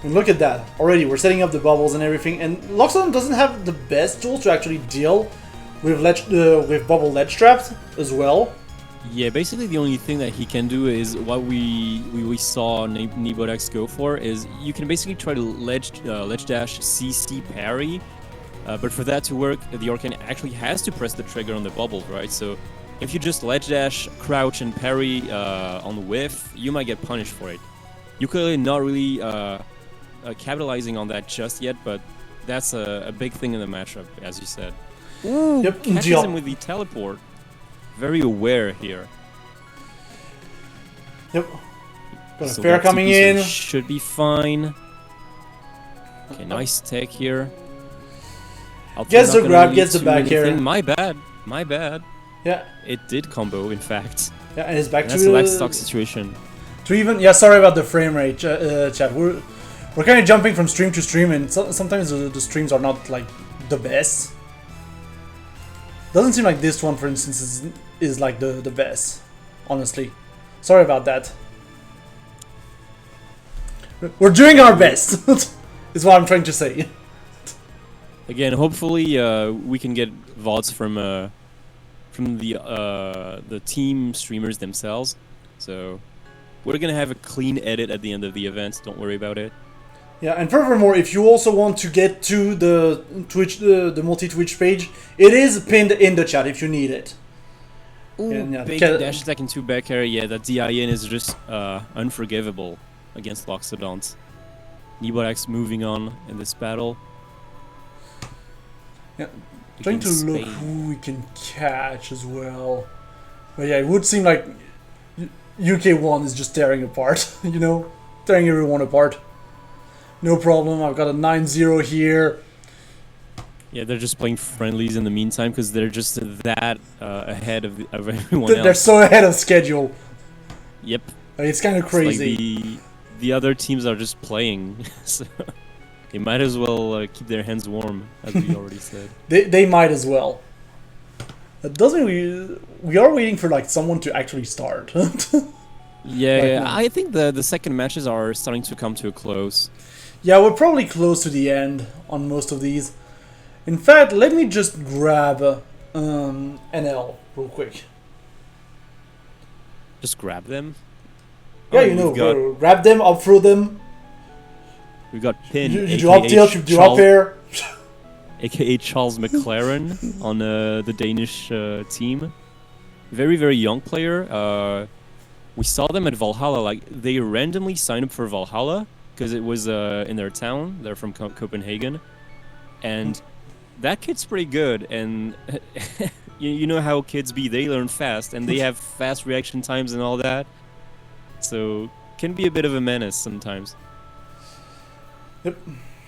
And look at that. Already, we're setting up the bubbles and everything, and Loxodon doesn't have the best tools to actually deal with bubble ledge traps as well. Yeah, basically the only thing that he can do is what we saw Nibodax go for is you can basically try to ledge dash CC parry, but for that to work, the Arcane actually has to press the trigger on the bubble, right? So if you just ledge dash, crouch, and parry on the whiff, you might get punished for it. Ukulele not really capitalizing on that just yet, but that's a big thing in the matchup, as you said. Ooh, yep, catches him with the teleport. Very aware here. Yep. Got a fair coming in. Should be fine. Okay, nice tech here. Gets the grab, gets the back here. My bad. My bad. Yeah. It did combo, in fact. Yeah, and it's back to that's a lag stock situation. To even, yeah, sorry about the frame rate, chat. We're kind of jumping from stream to stream, and sometimes the streams are not like the best. Doesn't seem like this one, for instance, is like the best. Honestly, sorry about that. We're doing our best. Is what I'm trying to say. Again, hopefully we can get VoDs from the team streamers themselves. So we're gonna have a clean edit at the end of the event. Don't worry about it. Yeah, and furthermore, if you also want to get to the Twitch, the multi-Twitch page, it is pinned in the chat if you need it. Ooh, And yeah, big dash attack into back air. Yeah, that DIN is just unforgivable against Loxodont. Niborax moving on in this battle. Yeah, trying to Against look Spain. who we can catch as well. But yeah, it would seem like UK1 is just tearing apart, you know? Tearing everyone apart. No problem, I've got a 9-0 here. Yeah, they're just playing friendlies in the meantime because they're just that ahead of everyone else. They're so ahead of schedule. Yep. Like, it's kind of It's like crazy. the other teams are just playing, so they might as well keep their hands warm, as we already said. They might as well. Doesn't we are waiting for like someone to actually start. Yeah, Like, I think the second matches are starting to come to a close. Yeah, we're probably close to the end on most of these. In fact, let me just grab NL real quick. Just grab them. Yeah, Oh, you know, we've got, grab them, up throw them. we got Pin, You do up tilt, you do up air. aka Charles McLaren on the Danish team. Very, very young player. We saw them at Valhalla. Like, they randomly signed up for Valhalla because it was in their town. They're from Copenhagen. And that kid's pretty good. And you know how kids be. They learn fast. And they have fast reaction times and all that. So, can be a bit of a menace sometimes. Yep.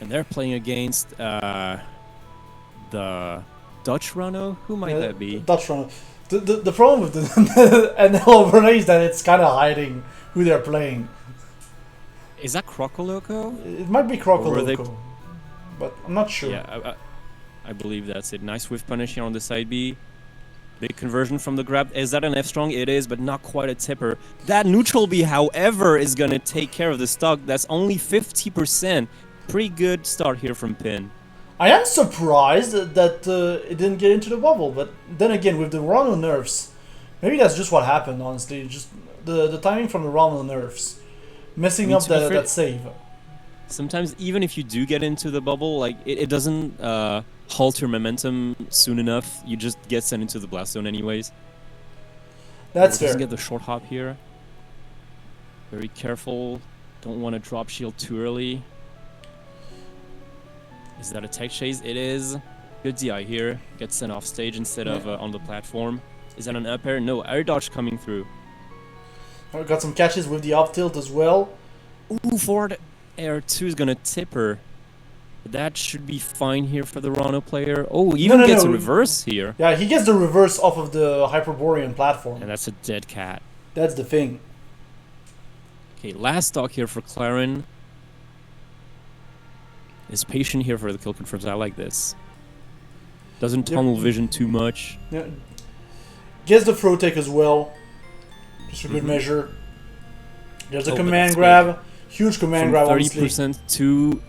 And they're playing against the Dutch Rano? Who might that be? Dutch run. The problem with the NL overlay is that it's kind of hiding who they're playing. Is that Crocoloco? It might be Or were they- Crocoloco, but I'm not sure. Yeah, I believe that's it. Nice whiff punish here on the side B. Big conversion from the grab. Is that an F strong? It is, but not quite a tipper. That neutral B, however, is going to take care of the stock. That's only 50%. Pretty good start here from Pin. I am surprised that it didn't get into the bubble, but then again, with the Rano nerfs, maybe that's just what happened, honestly. Just the timing from the Rano nerfs. Messing up that save. Sometimes, even if you do get into the bubble, like it doesn't halt your momentum soon enough. You just get sent into the blast zone anyways. That's Doesn't fair. get the short hop here. Very careful. Don't want to drop shield too early. Is that a tech chase? It is. Good DI here. Gets sent off stage instead of on the platform. Is that an up air? No, air dodge coming through. We got some catches with the up tilt as well. Ooh, forward air 2 is gonna tip her. That should be fine here for the Rano player. Oh, he even gets a reverse here. Yeah, he gets the reverse off of the Hyperborean platform. And that's a dead cat. That's the thing. Okay, last stock here for Claren. Is patient here for the kill confirms. I like this. Doesn't tunnel vision too much. Yeah. Gets the throw take as well. Just a good measure. There's a command grab. Huge command grab, honestly. 30% to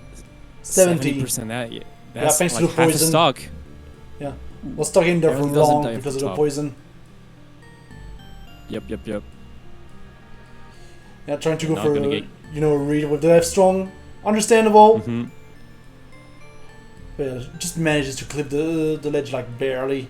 70%. That's thanks like to the half a poison. stock. Yeah. Was stuck in there for Barely doesn't long die because from of the top. poison. Yep. Yeah, trying to go Not for gonna get- a read with the F strong. Understandable. Mm-hmm. But yeah, just manages to clip the ledge like barely.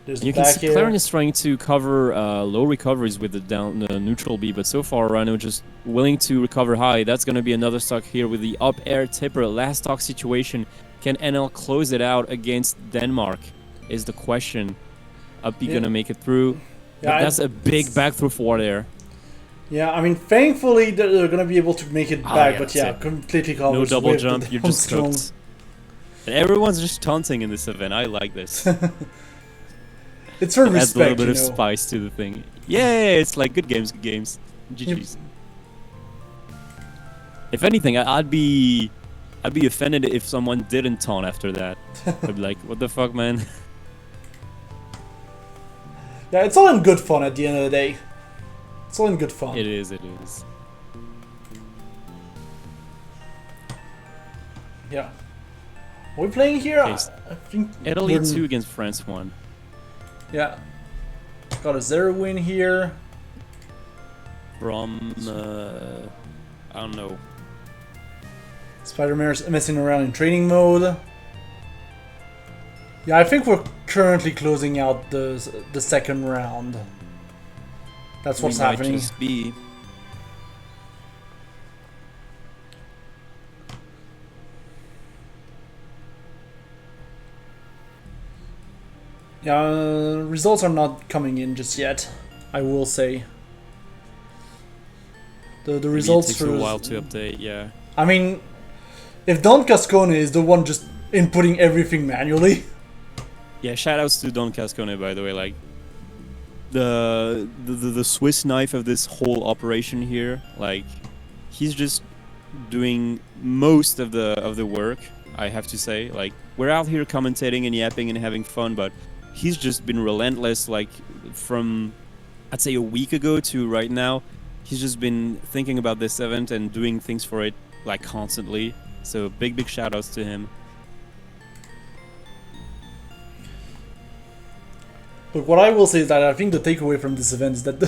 There's the You can back see here. Claren is trying to cover low recoveries with the neutral B, but so far Rano just willing to recover high. That's going to be another stock here with the up air tipper. Last stock situation. Can NL close it out against Denmark? Is the question. Up B going to make it through. Yeah, That's a big back through forward air. Yeah, I mean, thankfully they're gonna be able to make it back, yeah, but that's yeah, it. completely No covers. double with jump, the you're just strong. cooked. And everyone's just taunting in this event. I like this. It's for Adds a little respect, bit you of know. spice to the thing. Yeah, it's like good games, good games. GG's. If anything, I'd be offended if someone didn't taunt after that. I'd be like, what the fuck, man? Yeah, it's all in good fun at the end of the day. It's all in good fun. It is. Yeah. Are we playing here? Okay, I think Italy we're- 2 against France 1. Yeah. Got a 0 win here. From, I don't know. Spider-Man's messing around in training mode. Yeah, I think we're currently closing out the second round. That's what's happening. Might just be. Yeah, results are not coming in just yet, I will say. The results Maybe it takes a while to update, yeah. I mean, if Don Cascone is the one just inputting everything manually. Yeah, shoutouts to Don Cascone, by the way. Like the Swiss knife of this whole operation here. Like he's just doing most of the work. I have to say. Like we're out here commentating and yapping and having fun, but he's just been relentless. Like from I'd say a week ago to right now, he's just been thinking about this event and doing things for it like constantly. So big shoutouts to him. But what I will say is that I think the takeaway from this event is that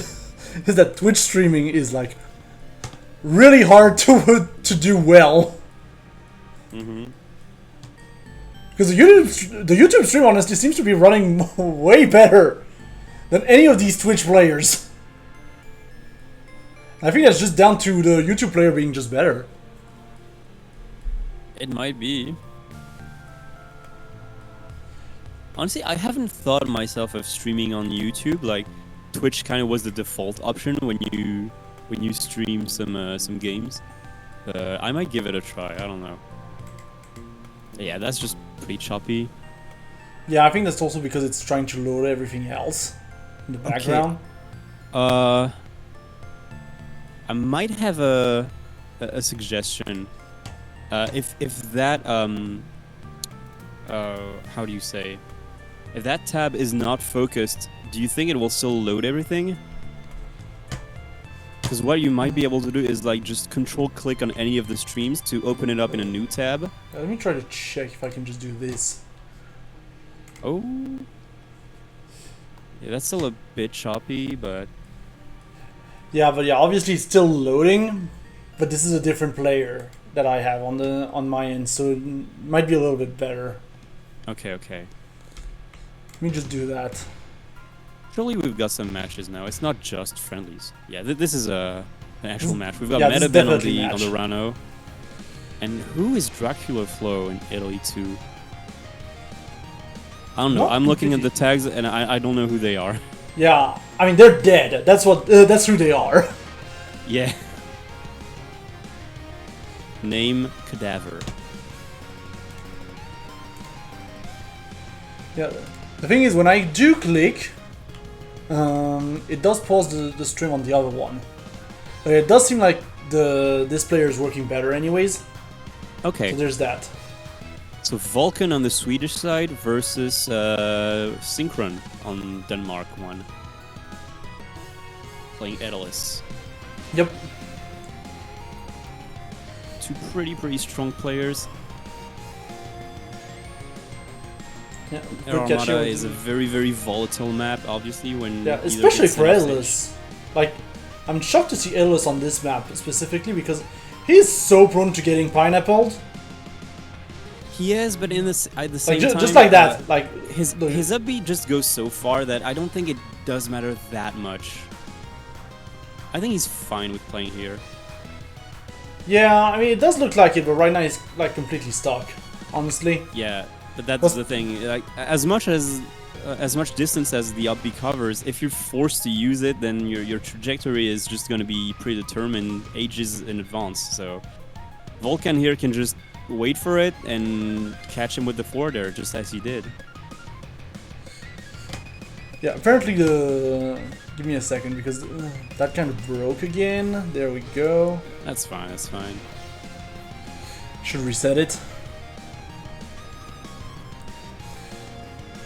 is that Twitch streaming is like really hard to do well. Because the YouTube stream honestly seems to be running way better than any of these Twitch players. I think that's just down to the YouTube player being just better. It might be. Honestly, I haven't thought myself of streaming on YouTube. Like, Twitch kind of was the default option when you stream some games. I might give it a try. I don't know. Yeah, that's just pretty choppy. Yeah, I think that's also because it's trying to load everything else in the background. Okay. I might have a suggestion. If that how do you say? If that tab is not focused, do you think it will still load everything? Because what you might be able to do is like just control-click on any of the streams to open it up in a new tab. Let me try to check if I can just do this. Oh. Yeah, that's still a bit choppy, but... Yeah, obviously it's still loading, but this is a different player that I have on my end, so it might be a little bit better. Okay. Let me just do that. Surely we've got some matches now. It's not just friendlies. Yeah, this is an actual match. We've got Yeah, Metaben on the Rano. And who is Dracula Flow in Italy too? I don't know. I'm looking at the tags and I don't know who they are. Yeah, I mean they're dead. That's who they are. Yeah. Name Cadaver. Yeah. The thing is, when I do click, it does pause the stream on the other one. But it does seem like this player is working better anyways. Okay. So there's that. So Vulcan on the Swedish side versus Synchron on Denmark one. Playing Edelis. Yep. Two pretty strong players. Yeah, Armada is a very volatile map, obviously, when especially for Edelis. Like, I'm shocked to see Edelis on this map specifically because he's so prone to getting pineappled. He is, but at the same time, just like that, like his upbeat just goes so far that I don't think it does matter that much. I think he's fine with playing here. Yeah, I mean it does look like it, but right now he's like completely stuck, honestly. Yeah, but that's the thing. Like as much distance as the upbeat covers, if you're forced to use it, then your trajectory is just going to be predetermined ages in advance. So Vulcan here can just wait for it and catch him with the forwarder, just as he did. Yeah, apparently give me a second because that kind of broke again. There we go. That's fine. Should reset it.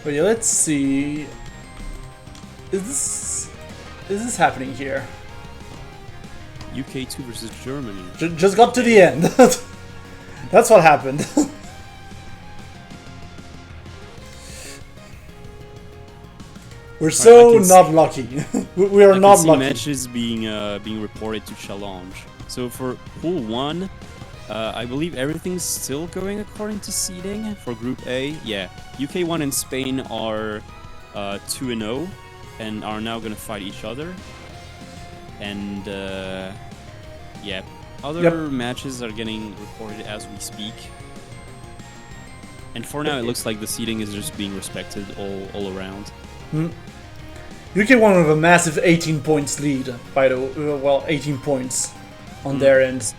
But yeah, let's see. Is this happening here? UK 2 versus Germany. Just got to the end. That's what happened. We're so not lucky. We are not lucky. Matches being reported to challenge. So for pool 1, I believe everything's still going according to seeding for Group A. Yeah, UK1 and Spain are 2-0 and are now going to fight each other. And yeah, other matches are getting recorded as we speak. And for now, it looks like the seeding is just being respected all around. UK1 with a massive 18 points lead, by the well, 18 points on their end.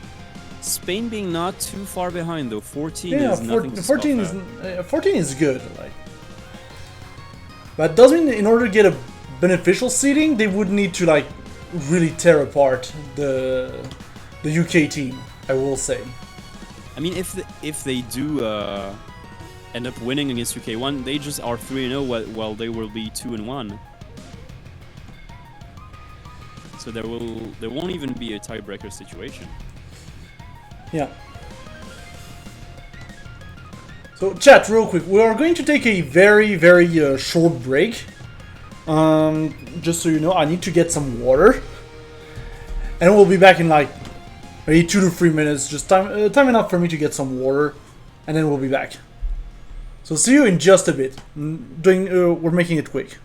Spain being not too far behind though. 14 Yeah, is nothing to 14 scoff is at. 14 is good. Like, but does mean in order to get a beneficial seeding, they would need to like really tear apart the UK team. I will say. I mean, if they do end up winning against UK1, they just are 3-0 while they will be 2-1. So there won't even be a tiebreaker situation. Yeah. So chat, real quick, we are going to take a very short break. Just so you know, I need to get some water, and we'll be back in like maybe 2 to 3 minutes. Just time enough for me to get some water, and then we'll be back. So see you in just a bit. We're making it quick.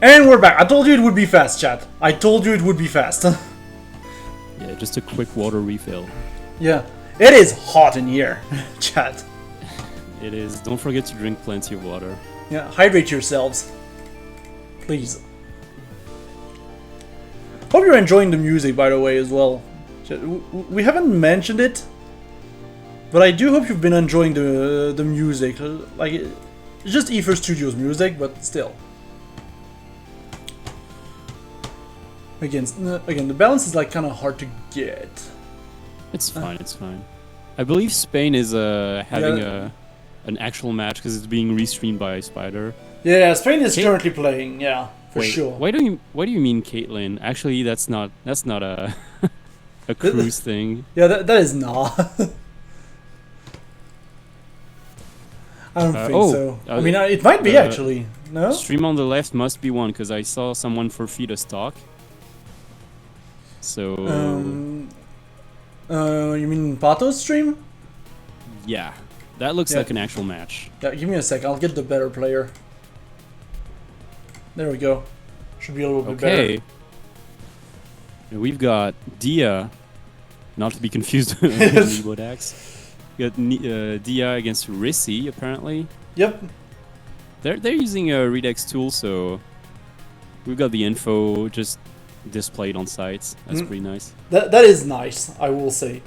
And we're back. I told you it would be fast, chat. I told you it would be fast. Yeah, just a quick water refill. Yeah. It is hot in here, chat. It is. Don't forget to drink plenty of water. Yeah, hydrate yourselves. Please. Hope you're enjoying the music, by the way, as well. We haven't mentioned it, but I do hope you've been enjoying the music. Like, it's just Aether Studios music, but still. Again, the balance is like kind of hard to get. It's fine. It's fine. I believe Spain is having an actual match because it's being restreamed by Spider. Yeah, Spain is currently playing. Yeah, for sure. Why do you mean Caitlyn? Actually, that's not a a cruise thing. Yeah, that is not. I don't think so. I mean, it might be actually. No. Stream on the left must be one because I saw someone forfeit a stock. So. You mean Pato's stream? Yeah, that looks like an actual match. Yeah, give me a sec. I'll get the better player. There we go. Should be a little bit Okay. better. And we've got Dia, not to be confused with VoD Axe. We got Dia against Rissy, apparently. Yep. They're using a Redux tool, so we've got the info just displayed on site. That's pretty nice. That is nice, I will say.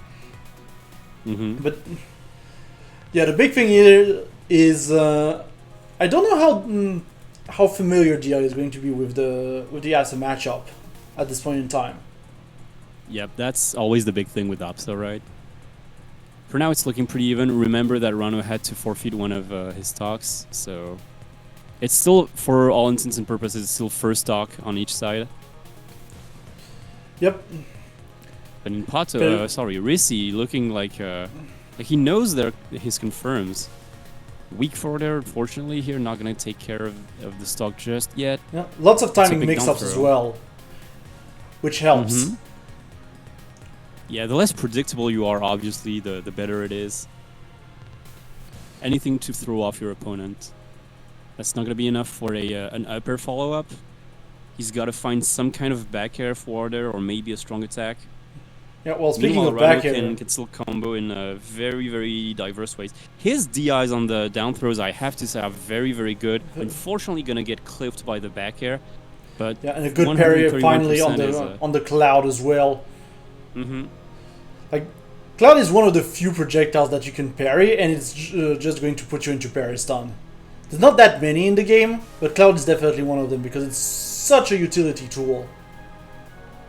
Mm-hmm. But yeah, the big thing here is I don't know how familiar DI is going to be with the Aether matchup at this point in time. Yep, that's always the big thing with Opsa, right? For now, it's looking pretty even. Remember that Rano had to forfeit one of his stocks, so it's still, for all intents and purposes, it's still first stock on each side. Yep. But in Pato, Rissy looking like he knows his confirms. Weak for there, unfortunately, here, not going to take care of the stock just yet. Yeah. Lots of timing big mix-ups down as throw. well, which helps. Mhm. Yeah, the less predictable you are, obviously, the better it is. Anything to throw off your opponent. That's not going to be enough for an upper follow-up. He's got to find some kind of back air forward there, or maybe a strong attack. Yeah, well, speaking Meanwhile, of back Rano air, can still combo in very, very diverse ways. His DIs on the down throws, I have to say, are very, very good. Unfortunately, going to get clipped by the back air. But yeah, and a good parry finally on the Cloud as well. Mm-hmm. Like, Cloud is one of the few projectiles that you can parry, and it's just going to put you into parry stun. There's not that many in the game, but Cloud is definitely one of them because it's such a utility tool.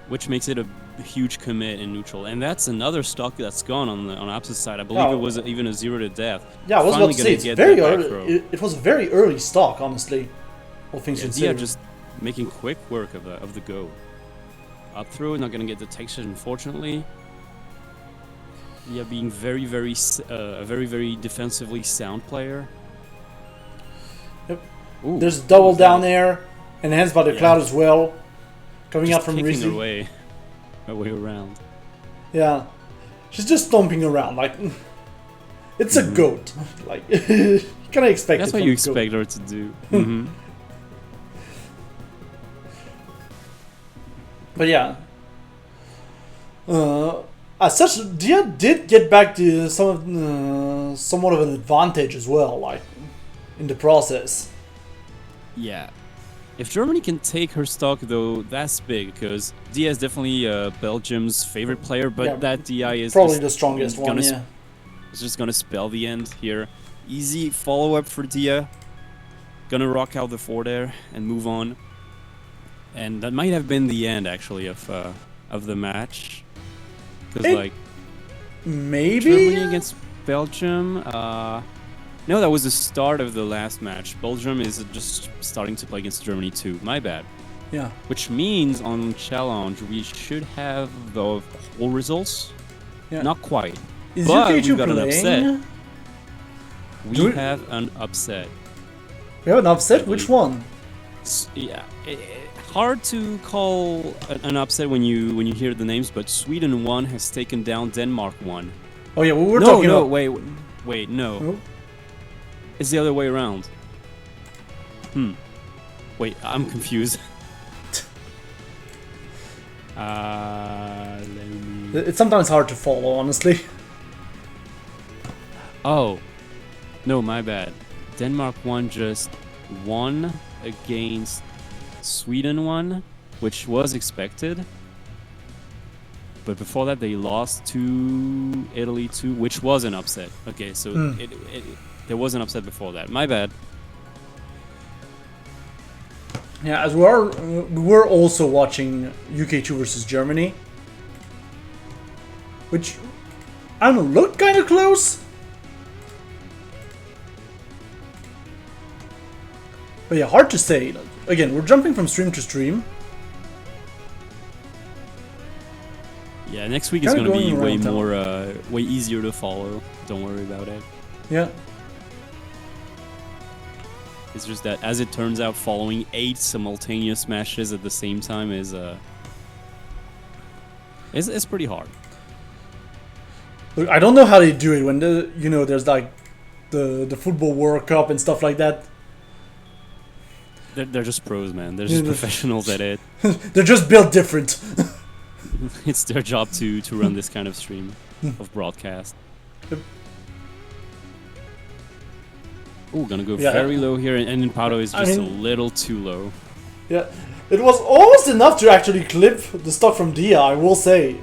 Which makes it a huge commit in neutral, and that's another stock that's gone on the opposite side. I believe it was even a 0 to death. Yeah, I was Finally about to say, it's get very that back early. throw. It was a very early stock, honestly. All things Yeah, considered. just making quick work of the go. Up throw, not gonna get the texture, unfortunately. Yeah, being very, very, a very, very defensively sound player. Yep. Ooh, There's double that? down there, enhanced by the Cloud as well. Coming Just out from kicking her Rizzy. her way around. Yeah. She's just stomping around, like, it's a goat. Like, you kind of expect That's it what from you a goat. expect her to do. Mm-hmm. But yeah. As such, Dia did get back to somewhat of an advantage as well, like, in the process. Yeah. If Germany can take her stock, though, that's big, because Dia is definitely Belgium's favorite player, but Yeah, that DI is probably just the strongest one, yeah. It's just gonna spell the end here. Easy follow-up for Dia. Gonna rock out the 4 there and move on. And that might have been the end, actually, of the match. Because, like, Maybe? Germany against Belgium, no, that was the start of the last match. Belgium is just starting to play against Germany too. My bad. Yeah. Which means on challenge we should have the whole results. Yeah. Not quite. Is but UK2 we've got playing? an upset. Do We it- have an upset. We have an upset? Which one? Yeah, hard to call an upset when you hear the names, but Sweden 1 has taken down Denmark 1. Oh yeah, we were No, talking no, about... wait, no. Oh. It's the other way around. Wait, I'm confused. Let me... It's sometimes hard to follow, honestly. Oh. No, my bad. Denmark 1 just won against Sweden 1, which was expected. But before that, they lost to Italy 2, which was an upset. Okay, so there was an upset before that. My bad. Yeah, as we were also watching UK2 versus Germany, which I don't know, looked kind of close. But yeah, hard to say. Again, we're jumping from stream to stream. Yeah, next week is Kinda going to be going way around town. more, way easier to follow. Don't worry about it. Yeah. It's just that, as it turns out, following 8 simultaneous matches at the same time is pretty hard. Look, I don't know how they do it when there's like the football World Cup and stuff like that. They're just pros, man. They're just professionals at it. They're just built different. It's their job to run this kind of stream of broadcast. Oh, gonna go very low here, and Impado is just a little too low. Yeah, it was almost enough to actually clip the stock from Dia, I will say.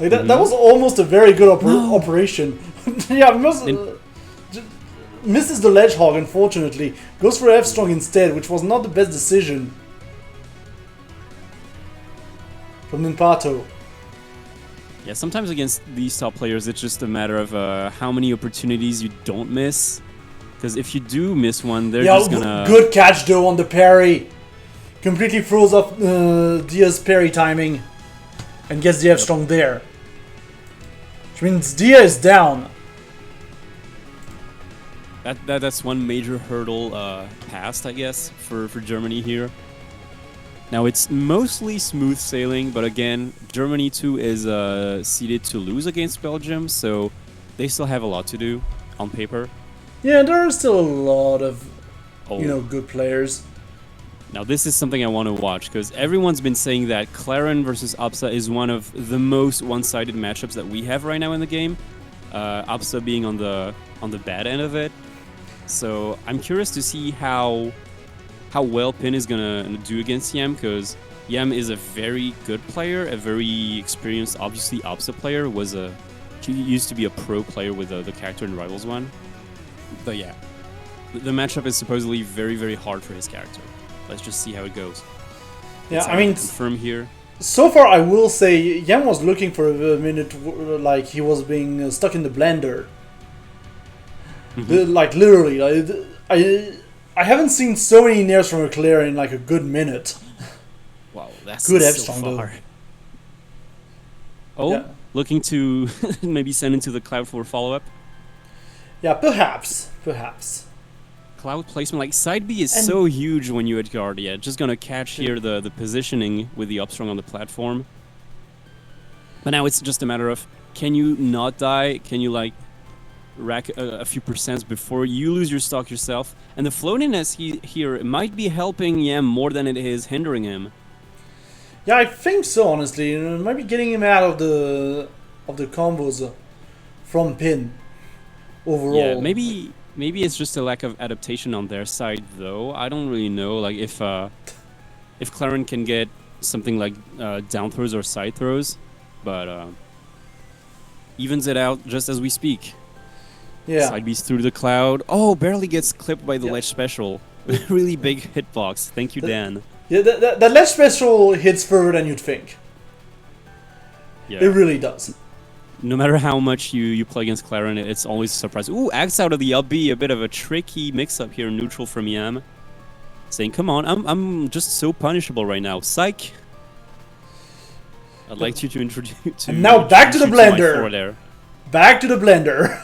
Like that was almost a very good operation. Yeah, misses the ledge hog, unfortunately. Goes for F strong instead, which was not the best decision from Nimpato. Yeah, sometimes against these top players, it's just a matter of how many opportunities you don't miss. Because if you do miss one, they're just gonna... Good catch though on the parry. Completely throws off Dia's parry timing. And gets the F strong there. Which means Dia is down. That's one major hurdle passed, I guess, for Germany here. Now it's mostly smooth sailing, but again, Germany too is seeded to lose against Belgium, so they still have a lot to do on paper. Yeah, there are still a lot of, good players. Now this is something I want to watch, because everyone's been saying that Claren versus Opsa is one of the most one-sided matchups that we have right now in the game. Opsa being on the bad end of it. So I'm curious to see how well Pin is gonna do against Yam, because Yam is a very good player, a very experienced, obviously Opsa player. He used to be a pro player with the character in Rivals 1. But yeah, the matchup is supposedly very, very hard for his character. Let's just see how it goes. Yeah, I mean, confirm here. So far, I will say Yam was looking for a minute, like he was being stuck in the blender. Like literally, I haven't seen so many nairs from a Claire in like a good minute. Wow, that's good so far. Oh, yeah. Looking to maybe send into the Cloud for follow-up. Yeah, perhaps. Cloud placement, like side B is so huge when you guard. Yeah, just gonna catch here the positioning with the upstrong on the platform. But now it's just a matter of, can you not die? Can you like rack a few percents before you lose your stock yourself? And the floatiness here might be helping Yam more than it is hindering him. Yeah, I think so, honestly. Maybe getting him out of the combos from Pin overall. Yeah, maybe it's just a lack of adaptation on their side, though. I don't really know, like if Claren can get something like down throws or side throws, but evens it out just as we speak. Yeah. Side B's through the Cloud. Oh, barely gets clipped by the ledge special. Really big hitbox. Thank you, Dan. Yeah, that ledge special hits further than you'd think. Yeah. It really does. No matter how much you play against Claren, it's always a surprise. Ooh, Axe out of the up B, a bit of a tricky mix-up here, neutral from Yam. Saying, come on, I'm just so punishable right now. Psych! I'd like you to introduce... And now back to the blender! Back to the blender!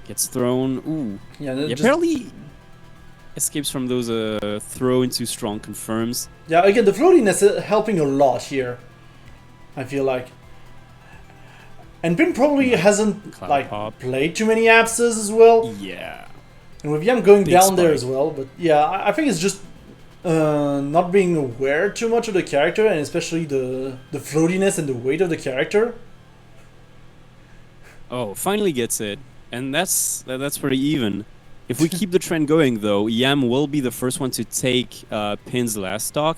Gets thrown. Ooh. Yeah, apparently escapes from those throw into strong confirms. Yeah, again, the floatiness is helping a lot here, I feel like. And Pin probably hasn't played too many Apses as well. Yeah. And with Yam going down there as well. But yeah, I think it's just not being aware too much of the character, and especially the floatiness and the weight of the character. Oh, finally gets it. And that's pretty even. If we keep the trend going, though, Yam will be the first one to take Pin's last stock.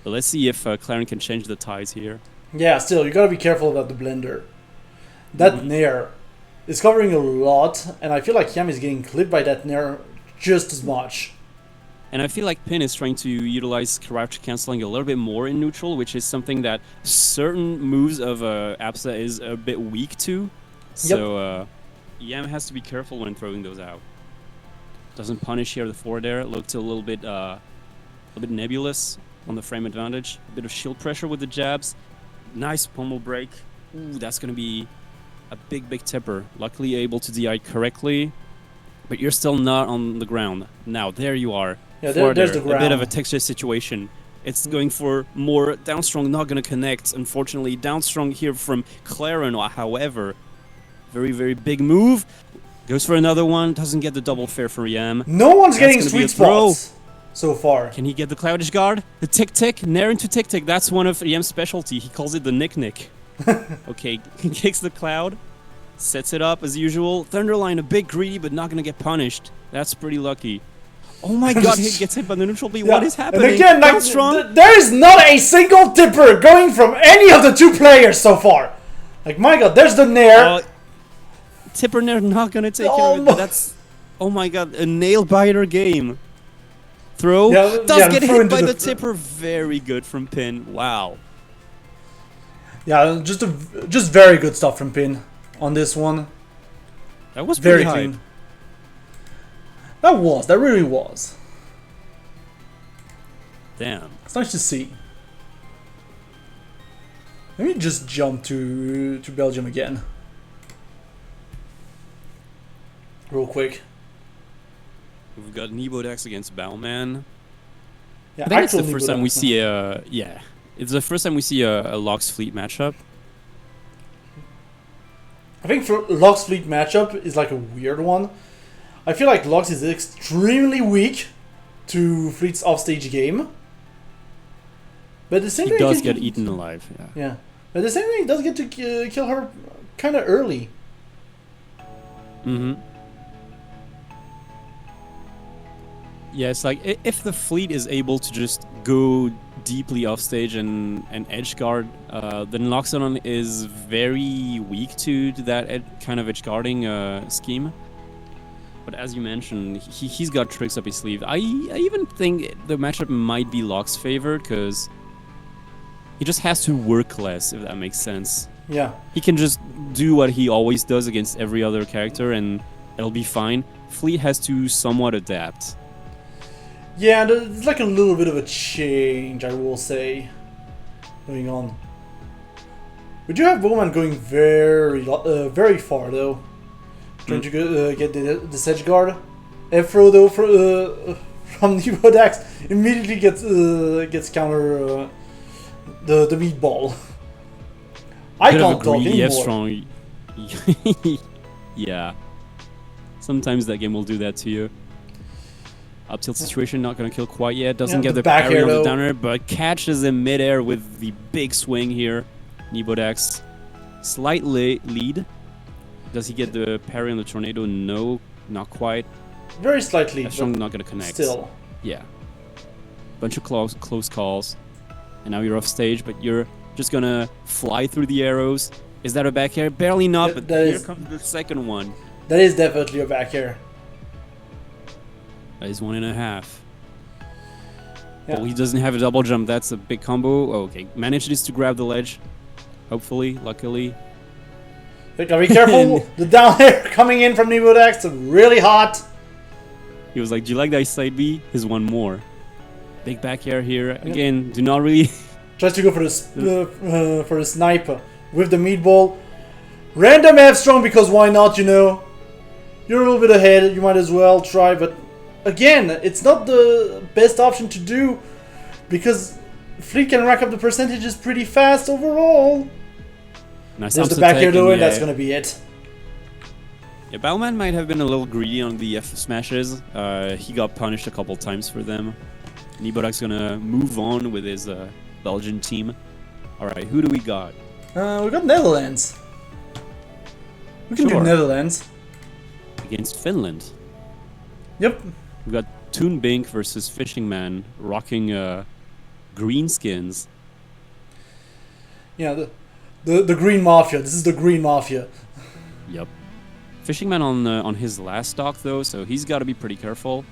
But let's see if Claren can change the tides here. Yeah, still, you gotta be careful about the blender. That Nair is covering a lot, and I feel like Yam is getting clipped by that Nair just as much. And I feel like Pin is trying to utilize crouch canceling a little bit more in neutral, which is something that certain moves of Apsa is a bit weak to. So Yam has to be careful when throwing those out. Doesn't punish here the forward air. Looked a little bit nebulous on the frame advantage. A bit of shield pressure with the jabs. Nice pommel break. Ooh, that's going to be a big tipper. Luckily able to DI correctly, but you're still not on the ground. Now, there you are. Yeah, there's the ground. A bit of a texture situation. It's going for more. Downstrong not going to connect. Unfortunately, downstrong here from Claren, however. Very big move. Goes for another one. Doesn't get the double fair for Yam. No one's getting sweet spots. so far. Can he get the Cloudish Guard? The tick-tick? Nair into tick-tick. That's one of EM's specialty. He calls it the nick-nick. Okay, he kicks the Cloud. Sets it up as usual. Thunderline a bit greedy, but not gonna get punished. That's pretty lucky. Oh my god, he gets hit by the neutral B. What is happening? And again, like, there is not a single tipper going from any of the two players so far. Like, my god, there's the Nair. Tipper Nair not gonna take care of it, but that's... Oh my god, a nail-biter game. Throw. Does get hit by the tipper. Very good from Pin. Wow. Yeah, just very good stuff from Pin on this one. That was pretty high. Clean. That really was. Damn. It's nice to see. Let me just jump to Belgium again. Real quick. We've got Nebodex against Bowman. Yeah, I think it's the first time we see a... Yeah. It's the first time we see a Lux Fleet matchup. I think for Lux Fleet matchup is like a weird one. I feel like Lux is extremely weak to Fleet's offstage game. But at the same time, he does get eaten alive. Yeah. But at the same time, he does get to kill her kind of early. Mm-hmm. Yeah, it's like if the fleet is able to just go deeply off stage and edge guard, then Loxodon is very weak to that kind of edge guarding scheme. But as you mentioned, he's got tricks up his sleeve. I even think the matchup might be Lox favored because he just has to work less, if that makes sense. Yeah. He can just do what he always does against every other character and it'll be fine. Fleet has to somewhat adapt. Yeah, there's like a little bit of a change, I will say, going on. We do have Bowman going very far, though. Trying to get the edge guard. Efro, though, from Nebodex, immediately gets counter the meatball. I can't talk anymore. Strong. Yeah. Sometimes that game will do that to you. Up tilt situation, not gonna kill quite yet. Doesn't get the parry on the downer, but catches him midair with the big swing here. Nebodex, slight lead. Does he get the parry on the tornado? No, not quite. Very slightly. Strong not gonna connect. Still. Yeah. Bunch of close calls, and now you're off stage, but you're just gonna fly through the arrows. Is that a back air? Barely not, but here comes the second one. That is definitely a back air. That is 1.5. Yeah. Oh, he doesn't have a double jump. That's a big combo. Oh, okay, manages to grab the ledge. Hopefully, luckily. Gotta be careful. The down air coming in from Nebodex, really hot. He was like, "Do you like that side B?" Here's one more. Big back air here again. Do not really. Tries to go for the sniper with the meatball. Random F strong because why not? You know, you're a little bit ahead. You might as well try, but. Again, it's not the best option to do because Fleet can rack up the percentages pretty fast overall. Nice. There's the back here though, and that's gonna be it. Yeah, Bowman might have been a little greedy on the F smashes. He got punished a couple times for them. Nebodak's gonna move on with his Belgian team. Alright, who do we got? We got Netherlands. We can do Netherlands. Against Finland. Yep. We got Toon Bink versus Fishing Man rocking green skins. Yeah, the Green Mafia. This is the Green Mafia. Yep. Fishing Man on his last stock though, so he's got to be pretty careful.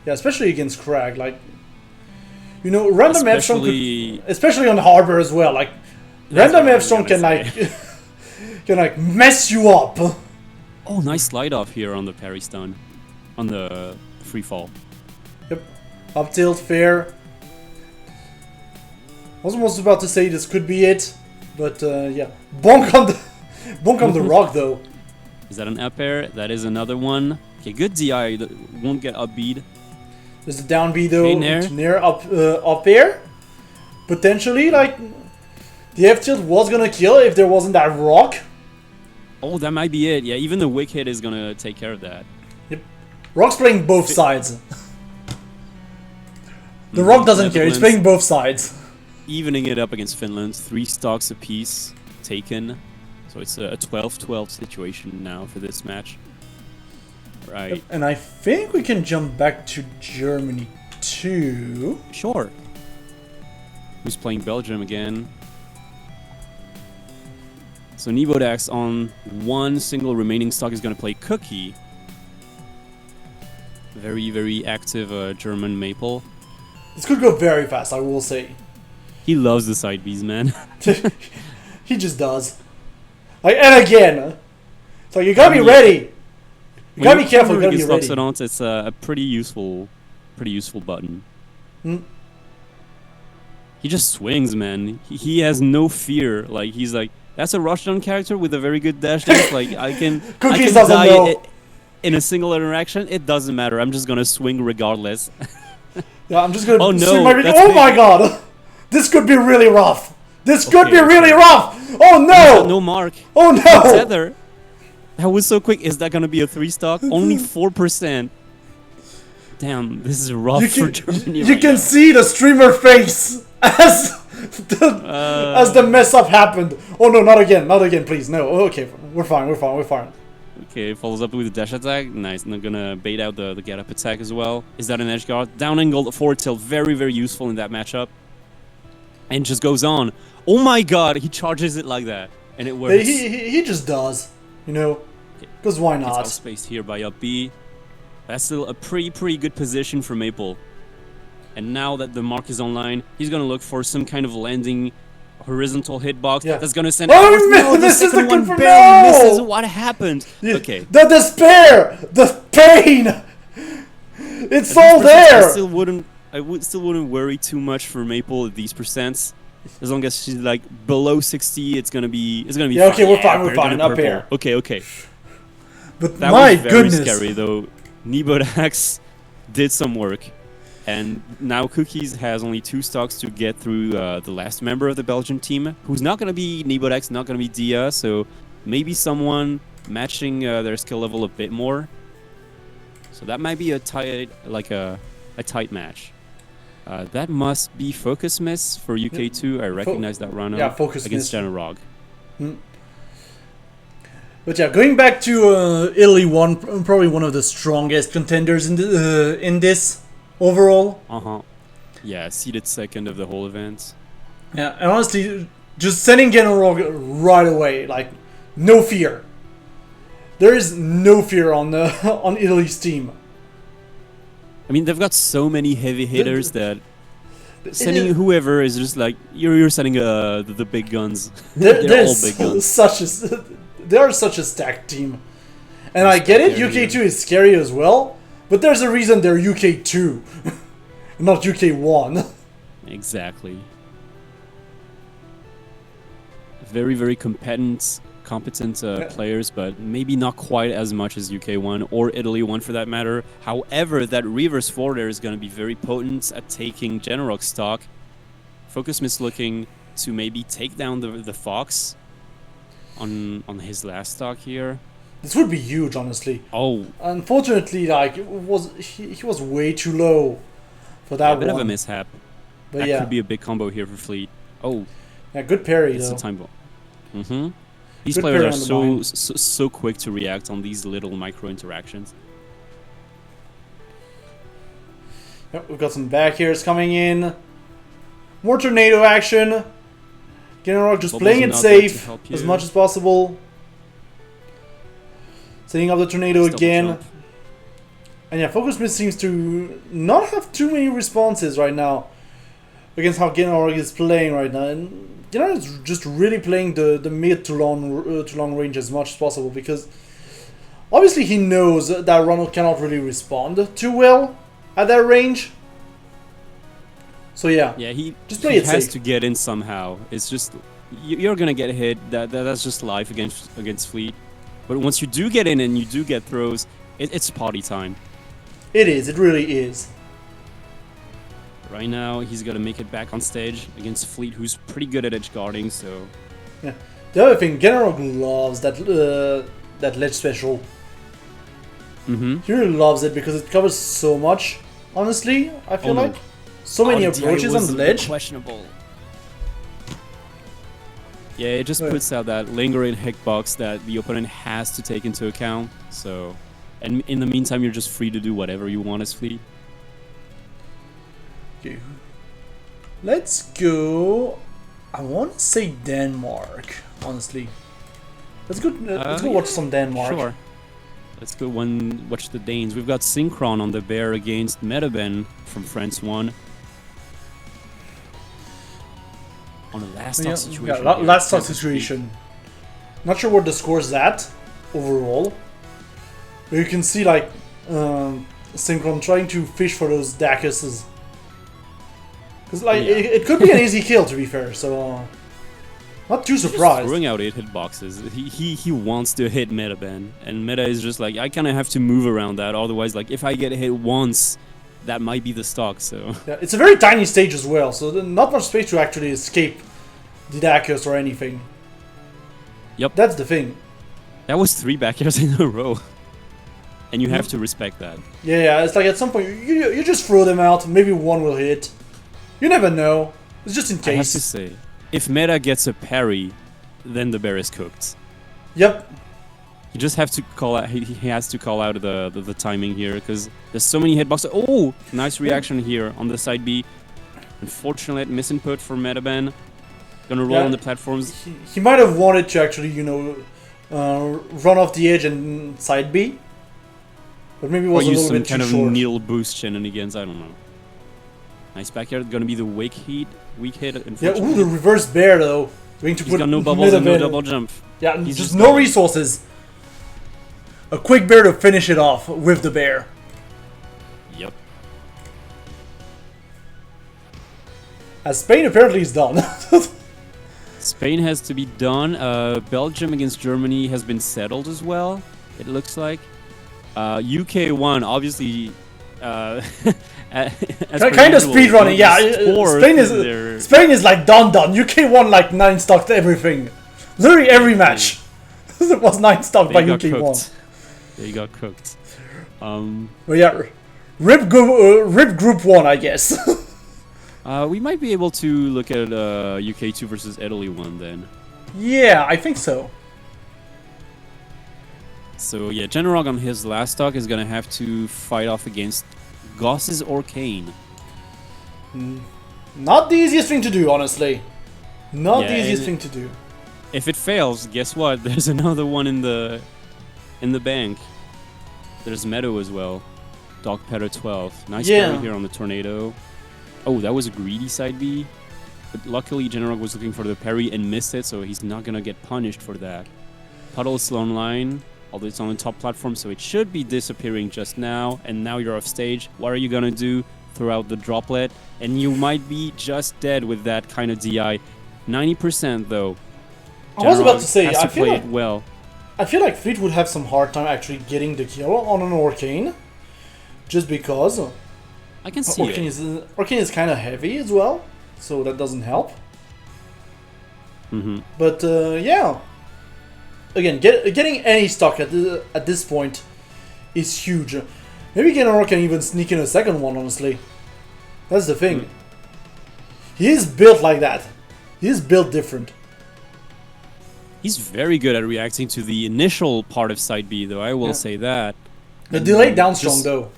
Yeah, especially against Crag. Like, you know, random F strong, especially on the harbor as well. Like, random F strong can like mess you up. Oh, nice slide off here on the parry stun. On the free fall. Yep. Up tilt, fair. I was almost about to say this could be it, but yeah. Bonk on the rock though. Is that an up air? That is another one. Okay, good DI. Won't get up bead. There's the down B though. Near up air. Potentially, like the F tilt was gonna kill if there wasn't that rock. Oh, that might be it. Yeah, even the wick hit is gonna take care of that. Yep. Rock's playing both sides. The Rock doesn't care. He's playing both sides. Evening it up against Finland. 3 stocks apiece taken. So it's a 12-12 situation now for this match. Right. And I think we can jump back to Germany too. Sure. Who's playing Belgium again? So Nibodax on 1 single remaining stock is going to play Cookie. Very, very active German Maple. This could go very fast, I will say. He loves the side Bs, man. He just does. Like, and again, so you gotta be ready. You gotta be careful. You gotta be ready. It's a pretty useful button. He just swings, man. He has no fear. Like he's like, that's a rushdown character with a very good dash dance. Like I can die in a single interaction. It doesn't matter. I'm just gonna swing regardless. Yeah, I'm just gonna. Oh no! Oh my god! This could be really rough. This could be really rough. Oh no! No mark. Oh no! Aether. That was so quick. Is that gonna be a 3 stock? Only 4%. Damn, this is rough for Germany. You can see the streamer face as the mess up happened. Oh no, not again, please, no. Okay, we're fine. Okay, follows up with a dash attack. Nice, and I'm gonna bait out the get up attack as well. Is that an edge guard? Down angle, forward tilt, very, very useful in that matchup. And just goes on. Oh my god, he charges it like that. And it works. He just does, you know, because why not? It's outspaced here by up B. That's still a pretty good position for Maple. And now that the mark is online, he's gonna look for some kind of landing horizontal hitbox that's gonna send. Oh no, this is the one confirm. barely misses. What happened? Okay. The despair, the pain. It's all there. I still wouldn't worry too much for Maple at these percents. As long as she's like below 60, it's gonna be. Yeah. Okay, we're fine. Up here. Okay. But that my was very goodness, scary though. Nibodax did some work, and now Cookies has only 2 stocks to get through the last member of the Belgian team, who's not going to be Nibodax, not going to be Dia, so maybe someone matching their skill level a bit more. So that might be a tight, a tight match. That must be Focus Miss for UK2. I recognize that run Focus against Miss. Generog. But yeah, going back to Italy 1, probably one of the strongest contenders in this overall. Yeah, seeded second of the whole event. Yeah, and honestly, just sending Generog right away, like no fear. There is no fear on on Italy's team. I mean, they've got so many heavy hitters that sending whoever is just like you're sending the big guns. They're all big guns. They are such a stacked team, and I get it. UK2 is scary as well, but there's a reason they're UK2, not UK1. Exactly. Very, very competent players, but maybe not quite as much as UK1 or Italy 1 for that matter. However, that reverse forwarder is going to be very potent at taking Generog stock. Focus Miss looking to maybe take down the Fox on his last stock here. This would be huge, honestly. Oh, unfortunately, like he was way too low for that one. A bit of a mishap. But that could be a big combo here for Fleet. Oh, yeah, good parry it's though. a time bomb. These Good players are so quick to react on these little micro interactions. Yep, we've got some back airs coming in. More tornado action. Generog just playing it safe as much as possible. Setting up the tornado again. And yeah, Focus Miss seems to not have too many responses right now against how Generog is playing right now. And Generog is just really playing the mid to long range as much as possible, because obviously he knows that Ronald cannot really respond too well at that range. So yeah, he just play it has safe. to get in somehow. It's just you're gonna get hit. That's just life against Fleet. But once you do get in and you do get throws, it's party time. It is. It really is. Right now, he's got to make it back on stage against Fleet, who's pretty good at edge guarding. So yeah, the other thing, Generog loves that ledge special. He really loves it because it covers so much. Honestly, I feel like. So many Oh, the DI approaches on was the ledge. Questionable. Yeah, it just Right. puts out that lingering hitbox that the opponent has to take into account. So, and in the meantime, you're just free to do whatever you want as Fleet. Okay. Let's go. I want to say Denmark, honestly. Let's go. Let's go watch some Denmark. Sure. Let's go watch the Danes. We've got Synchron on the bear against Metaben from France 1. On a last stock situation. Yeah, here, last stock so to speak. situation. Not sure what the score's at overall. But you can see like Synchron trying to fish for those Dacuses. Because like Yeah. it could be an easy kill to be fair. So not too He's just surprised. throwing out 8 hitboxes. He wants to hit Metaben, and Meta is just like, I kind of have to move around that. Otherwise, like if I get hit once, that might be the stock. So Yeah, it's a very tiny stage as well, so not much space to actually escape the Dacus or anything. Yep. That's the thing. that was 3 back airs in a row, and you have to respect that. Yeah, it's like at some point you just throw them out. Maybe one will hit. You never know. It's just in I have to case. say, if Meta gets a parry, then the bear is cooked. Yep. You just have to call out. He has to call out the timing here because there's so many hitboxes. Oh, nice reaction here on the side B. Unfortunate misinput for Metaben. Gonna roll Yeah. on the platforms. He might have wanted to actually, run off the edge and side B, but maybe it Or was a use little some bit kind too of short. kneel boost shenanigans. I don't know. Nice back air. Gonna be the weak hit. Yeah, Unfortunately. ooh, the reverse bear though. Going to He's put got no bubbles and no Metaben- double jump. Yeah, He's just just no going. resources. A quick bear to finish it off with the bear. Yep. As Spain apparently is done. Spain has to be done. Belgium against Germany has been settled as well. It looks like. UK won, obviously. Kind of speed running, yeah. Spain is like done. UK won like 9 stock to everything. Literally every match. It was 9 stock by UK won. They got cooked. But yeah, rip group 1, I guess. We might be able to look at UK 2 versus Italy 1 then. Yeah, I think so. So yeah, Generog on his last stock is gonna have to fight off against Goss's Arcane. Not the easiest thing to do, honestly. Not Yeah, the easiest and- thing to do. If it fails, guess what? There's another one in the bank. There's Meadow as well. Dog Petter 12. Nice Yeah. parry here on the Tornado. Oh, that was a greedy side B. But luckily, Generog was looking for the parry and missed it, so he's not gonna get punished for that. Puddle is still online, although it's on the top platform, so it should be disappearing just now. And now you're off stage. What are you gonna do? Throw out the droplet, and you might be just dead with that kind of DI. 90% though. I was about Generog to say, has I to feel play like it well. I feel like Fleet would have some hard time actually getting the kill on an Arcane, just because I can see Arcane it. is kind of heavy as well, so that doesn't help. Mm-hmm. But yeah, again, getting any stock at this point is huge. Maybe Genaro can even sneak in a second one. Honestly, that's the thing. He is built like that. He is built different. He's very good at reacting to the initial part of side B, though. I will Yeah. say that. The And, delayed down strong just- though,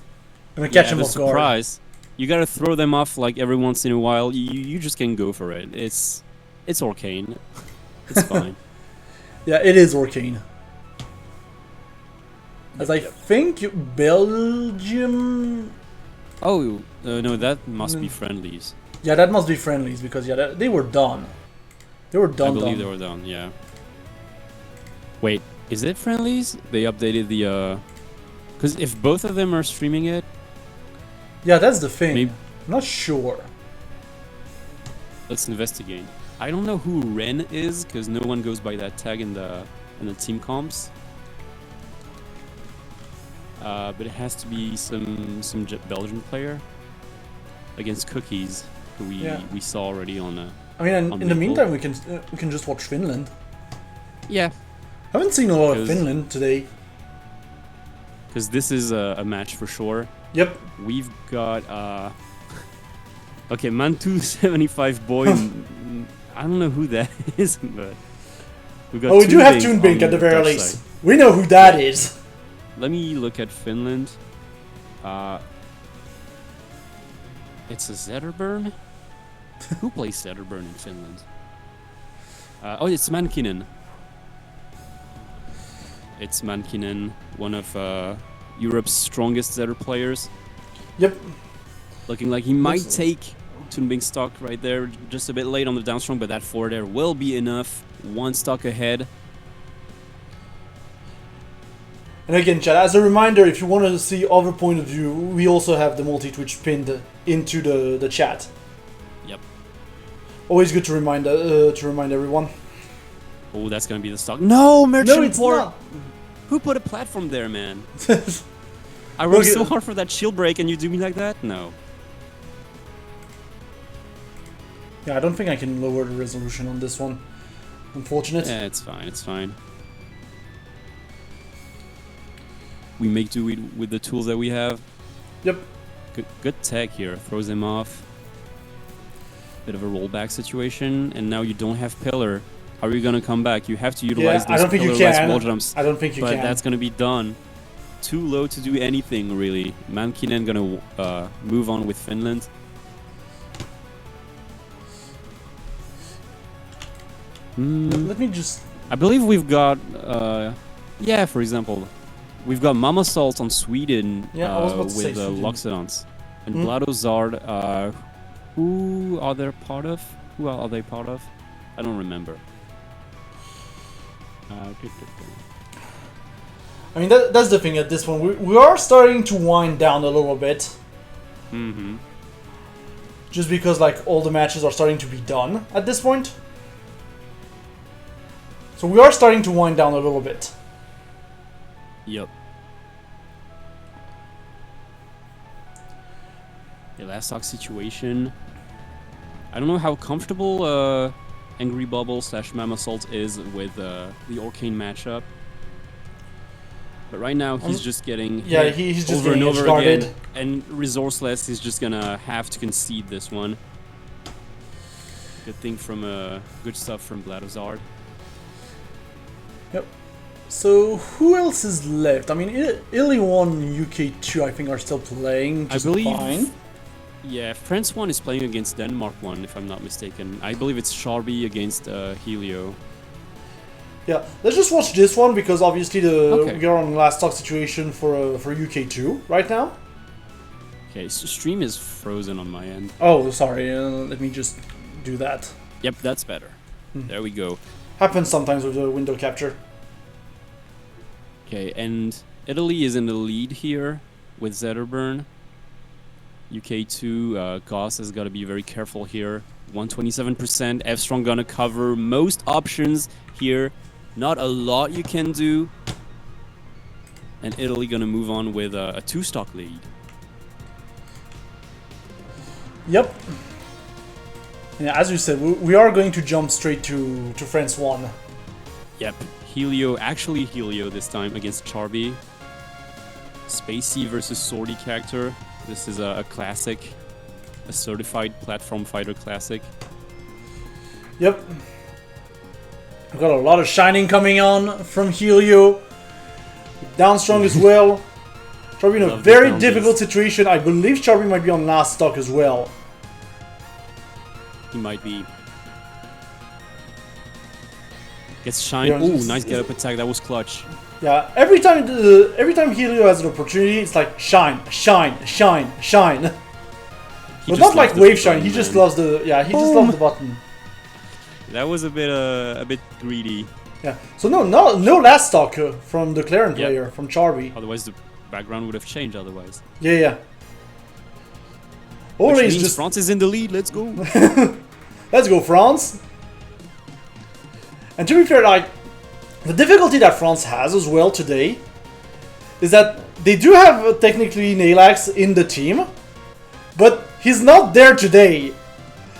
and catch him the off guard. surprise. You gotta throw them off like every once in a while. You just can go for it. It's Arcane. It's fine. Yeah, it is Arcane. As I think Belgium. Oh no, that must be friendlies. Yeah, that must be friendlies because yeah, they were done. They were done. I believe done. they were done. Yeah. Wait, is it friendlies? They updated the. Because if both of them are streaming it, Yeah, that's the thing. maybe I'm not sure. let's investigate. I don't know who Ren is because no one goes by that tag in the team comps. But it has to be some Belgian player against Cookies, who we saw already on. I mean, On in the Maple. meantime, we can just watch Finland. Yeah, Haven't seen a lot of 'Cause- Finland today. because this is a match for sure. Yep. We've got Okay, man 275 boy. I don't know who that is, but we got. Oh, we do have Toonbink Toonbink on at the very Dutch least. side. We know who that is. Let me look at Finland. It's a Zetterburn? Who plays Zetterburn in Finland? Oh, it's Mankinen. It's Mankinen, one of Europe's strongest Zetter players. Yep. Looking like he might take Toonbink stock right there, just a bit late on the downstrong, but that 4 there will be enough. 1 stock ahead. And again, chat, as a reminder, if you want to see other point of view, we also have the multi-twitch pinned into the chat. Yep. Always good to remind everyone. Oh, that's gonna be the stock. No, Merchant No, it's Port! not. Who put a platform there, man? I worked so hard for that shield break and you do me like that? No. Yeah, I don't think I can lower the resolution on this one. Unfortunate. Yeah, it's fine, it's fine. We make do with the tools that we have. Yep. Good tech here. Throws him off. Bit of a rollback situation, and now you don't have pillar. How are you gonna come back? You have to utilize those pillar-less wall jumps. I don't think you can. But that's gonna be done. Too low to do anything, really. Mankinen gonna move on with Finland. Let me just... I believe we've got... yeah, for example. We've got Mama Salt on Sweden Yeah, I was about to say with Sweden. Loxodons. And Bladozard, who are they part of? Who are they part of? I don't remember. I mean, that's the thing at this point. We are starting to wind down a little bit. Mm-hmm. Just because, like, all the matches are starting to be done at this point. So we are starting to wind down a little bit. Yep. The last stock situation. I don't know how comfortable Angry Bubble / Mama Salt is with the Orcane matchup. But right now he's just getting hit he's just over and getting over guarded. again. And resourceless, he's just gonna have to concede this one. Good thing from good stuff from Bladozard. Yep. So who else is left? I mean, Ilion and UK2 I think are still playing just I believe, fine. Yeah, France 1 is playing against Denmark 1 if I'm not mistaken. I believe it's Sharby against Helio. Yeah, let's just watch this one because obviously Okay. we are on last stock situation for UK2 right now. Okay, so stream is frozen on my end. Oh, sorry. Let me just do that. Yep, that's better. There we go. Happens sometimes with the window capture. Okay, and Italy is in the lead here with Zetterburn. UK2, Goss has got to be very careful here. 127%. F-Strong gonna cover most options here. Not a lot you can do. And Italy gonna move on with a 2-stock lead. Yep. Yeah, as you said, we are going to jump straight to France 1. Yep. Helio, actually Helio this time against Charby. Spacey versus Swordy character. This is a classic. A certified platform fighter classic. Yep. We've got a lot of shining coming on from Helio. Downstrong as well. Charby in a Love very the difficult situation. I believe Charby might be on last stock as well. He might be. Gets shine. Yeah, Ooh, nice get up attack. That was clutch. Yeah, every time Helio has an opportunity, it's like shine, shine, shine, shine. He But just not like loves the wave shine. button, He just man. loves the he just loves the button. That was a bit greedy. Yeah. So no last stock from the Claren player from Charby. Otherwise, the background would have changed. Otherwise. Yeah. Which Always means just France is in the lead. Let's go. let's go France. And to be fair, like the difficulty that France has as well today is that they do have technically Nailax in the team, but he's not there today.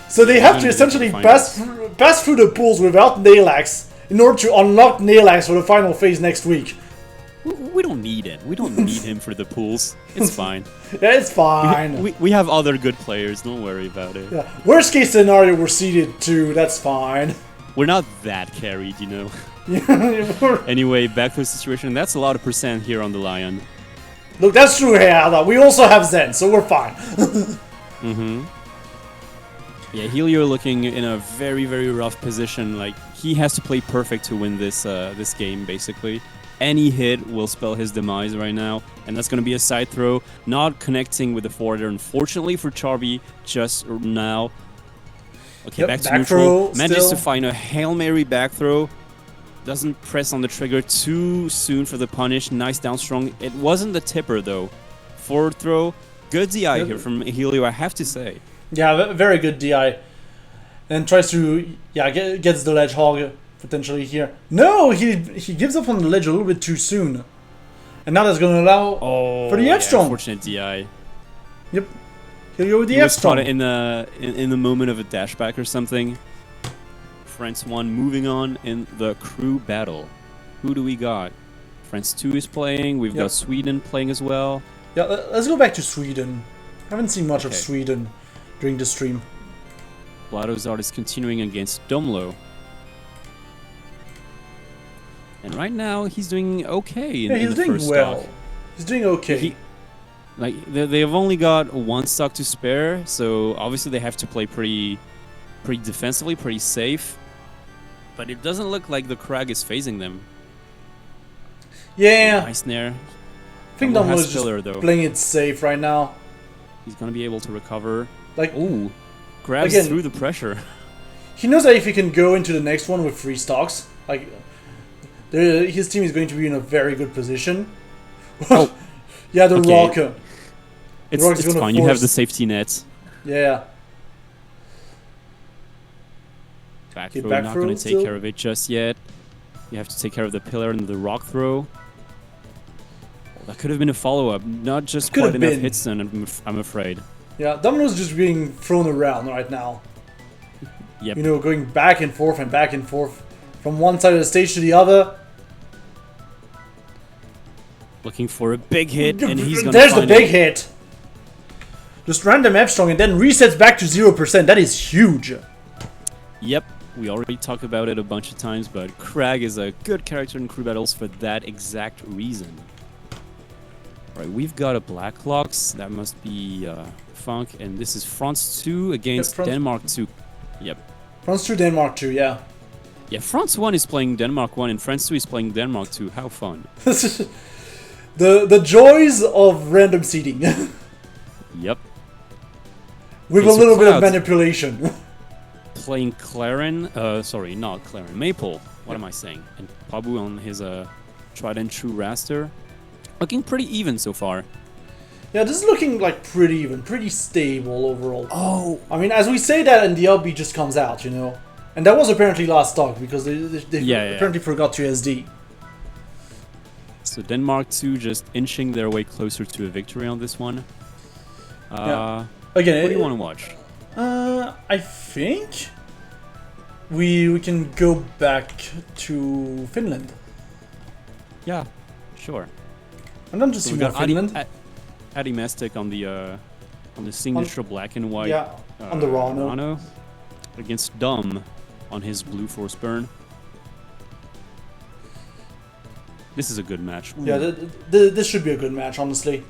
So they have to essentially pass through the pools without Nailax in order to unlock Nailax for the final phase next week. we don't need it. We don't need him for the pools. It's fine. Yeah, it's fine. We have other good players. Don't worry about it. Yeah. Worst case scenario, we're seeded 2. That's fine. We're not that carried, you know. Yeah, Anyway, back to the situation. That's a lot of percent here on the Lion. look, that's true, yeah. We also have Zen, so we're fine. Mm-hmm. Yeah, Helio looking in a very, very rough position. Like, he has to play perfect to win this this game, basically. Any hit will spell his demise right now, and that's going to be a side throw. Not connecting with the forwarder, unfortunately for Charby, just now. Okay, Yep, back to back neutral. throw, Manages to still. find a Hail Mary back throw. Doesn't press on the trigger too soon for the punish. Nice down strong. It wasn't the tipper, though. Forward throw. Good DI here from Helio, I have to say. Yeah, very good DI. And tries to, yeah, gets the ledge hog potentially here. No, he gives up on the ledge a little bit too soon. And now that's going to allow for the F strong. Unfortunate DI. Yep. Helio with the He F was strong. caught in the moment of a dashback or something. France 1 moving on in the crew battle. Who do we got? France 2 is playing. We've got Sweden playing as well. Yeah, let's go back to Sweden. Haven't seen much of Okay. Sweden during the stream. Bladozard is continuing against Domlo. And right now, he's doing okay in, Yeah, in he's the doing first well. stock. He's doing okay. They have only got 1 stock to spare, so obviously they have to play pretty defensively, pretty safe. But it doesn't look like the Krag is phasing them. Yeah, Nice snare. I think Domlo Domlo has is just filler, though. playing it safe right now. He's gonna be able to recover. Like, Ooh, grabs Again- through the pressure. he knows that if he can go into the next one with 3 stocks, like, his team is going to be in a very good position. Oh. Yeah, the Okay. rock. It's Rock's gonna fine. You have force- the safety net. Yeah. Back Okay, throw, back not throw gonna take still. care of it just yet. You have to take care of the pillar and the rock throw. That could have been a follow-up. Not just Could quite have enough been. hits, then I'm afraid. Yeah, Domino's just being thrown around right now. Yep. You know, going back and forth from one side of the stage to the other. Looking for a big hit, and he's gonna There's the find big it. hit. Just random F strong and then resets back to 0%. That is huge. Yep. We already talked about it a bunch of times, but Krag is a good character in crew battles for that exact reason. Alright, we've got a Black Locks. That must be Funk, and this is France 2 against France- Denmark 2. Yep. France to Denmark too, yeah. Yeah, France 1 is playing Denmark 1, and France 2 is playing Denmark 2. How fun. the joys of random seeding. Yep. With Okay, a so little bit of Cloud. manipulation. Playing Claren, sorry, not Claren, Maple. What am I saying? And Pabu on his tried and true raster. Looking pretty even so far. Yeah, this is looking like pretty even, pretty stable overall. Oh, I mean, as we say that and the LB just comes out, you know. And that was apparently last stock because they Yeah. apparently forgot to SD. so Denmark 2 just inching their way closer to a victory on this one. Yeah. Again, What do you want to watch? I think we can go back to Finland. Yeah, sure. I don't just So see we more got Finland. Adi Mestic on the signature black and white. Yeah, on the Rano. Against Dom on his blue force burn. This is a good match. Yeah, this should be a good match, honestly.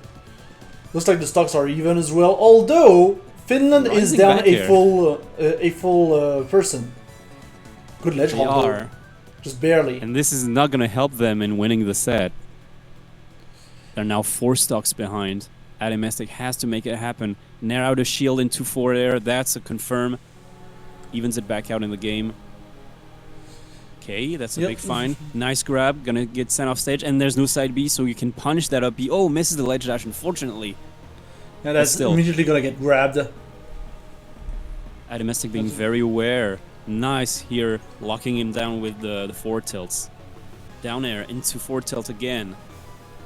Looks like the stocks are even as well. Although Finland is Rising down back a here. full person. Good ledge They hold, though. are. Just barely. And this is not going to help them in winning the set. They're now 4 stocks behind. Adamestic has to make it happen. Nair out a shield into 4 there. That's a confirm. Evens it back out in the game. Okay, that's a Yep. big find. Nice grab. Gonna get sent off stage. And there's no side B, so you can punish that up B. Oh, misses the ledge dash, unfortunately. Yeah, that's still. immediately gonna get grabbed. Adamestic being very aware. Nice here, locking him down with the 4 tilts. Down air into 4 tilt again.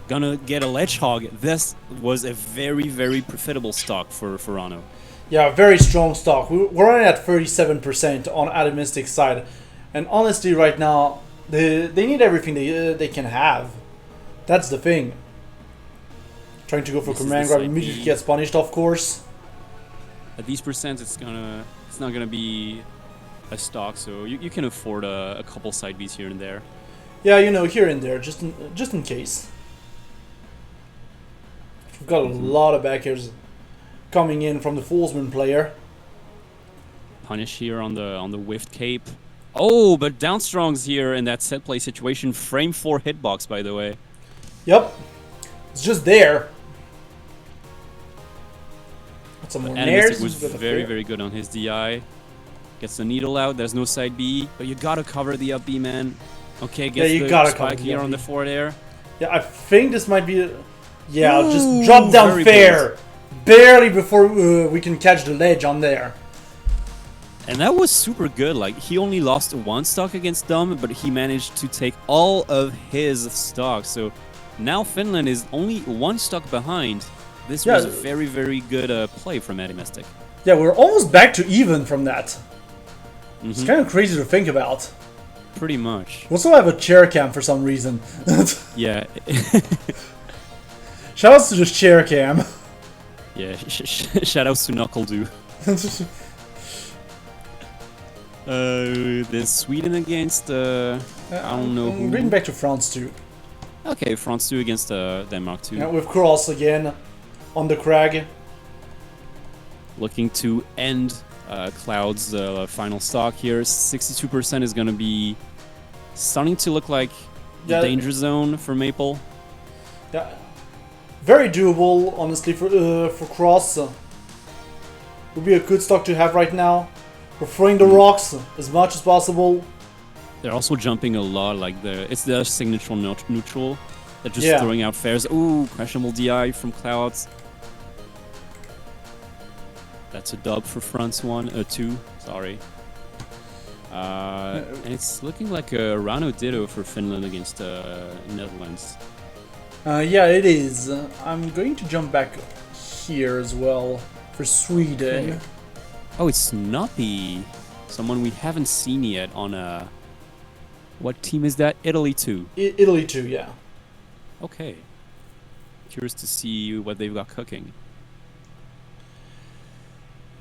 Gonna get a ledge hog. This was a very, very profitable stock for Rano. Yeah, very strong stock. We're only at 37% on Atomistic's side. And honestly, right now, they need everything they can have. That's the thing. Trying to go for This is command the grab side immediately B. gets punished, of course. At these percents, it's not gonna be a stock, so you can afford a couple side Bs here and there. Yeah, you know, here and there, just in case. We've got a lot of backers coming in from the Foolsman player. Punish here on the whiffed cape. Oh, but Downstrong's here in that set play situation. Frame 4 hitbox, by the way. Yep, it's just there. Got some more Animistic nairs. was very good on his DI. Gets the needle out. There's no side B, but you gotta cover the up B, man. Okay, gets you the gotta spike cover the here up on B. the forward air. Yeah, I think this might be. Yeah, Ooh, just drop down very fair, barely before we can catch the ledge on there. And that was super good. Like, he only lost one stock against Dom, but he managed to take all of his stock. So now Finland is only one stock behind. This was a very good play from Animistic. Yeah, we're almost back to even from that. It's kind of crazy to think about. Pretty much. We also have a chair cam for some reason. Yeah. Shoutouts to the chair cam. Yeah, shoutouts to Knuckledoo. There's Sweden against, I don't know who. Bring back to France too. Okay, France 2 against Denmark 2. Yeah, with Cross again on the crag. Looking to end Cloud's final stock here. 62% is going to be starting to look like the danger zone for Maple. Yeah, very doable, honestly, for Cross. Would be a good stock to have right now. We're throwing the rocks as much as possible. They're also jumping a lot, like it's their signature neutral. They're just throwing out fares. Ooh, questionable DI from Clouds. That's a dub for France 2, sorry. And it's looking like a Rano Ditto for Finland against Netherlands. Yeah, it is. I'm going to jump back here as well for Sweden. Okay. Oh, it's Snuppy. Someone we haven't seen yet on a... What team is that? Italy 2. Italy 2, yeah. Okay. Curious to see what they've got cooking.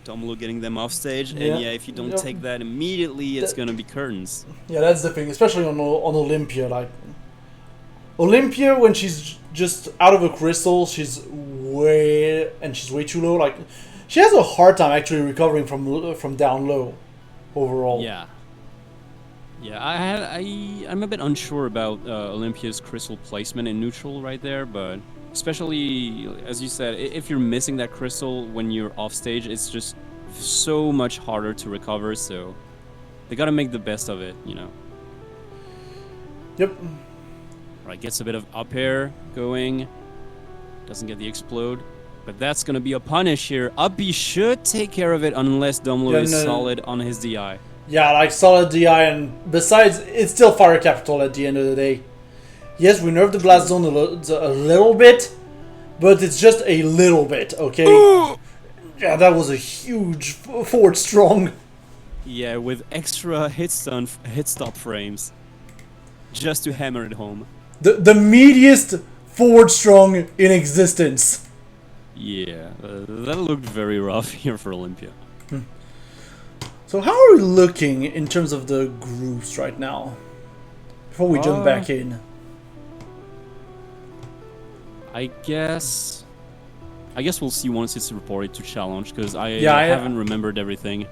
Domlo getting them off stage, and yeah, if you don't take that immediately, it's gonna be curtains. Yeah, that's the thing, especially on Olympia. Like Olympia, when she's just out of a crystal, she's way too low. Like she has a hard time actually recovering from down low, overall. Yeah. Yeah, I'm a bit unsure about Olympia's crystal placement in neutral right there, but especially, as you said, if you're missing that crystal when you're off stage, it's just so much harder to recover, so they gotta make the best of it, you know. Yep. Right, gets a bit of up air going, doesn't get the explode, but that's gonna be a punish here. Uppy should take care of it unless Domlo is solid on his DI. Yeah, like solid DI, and besides, it's still fire capital at the end of the day. Yes, we nerfed the blast zone a little bit, but it's just a little bit, okay? Yeah, that was a huge forward strong. Yeah, with extra hit stop frames, just to hammer it home. The meatiest forward strong in existence. Yeah, that looked very rough here for Olympia. So how are we looking in terms of the groups right now? Before we jump back in. I guess we'll see once it's reported to challenge, because I haven't remembered everything.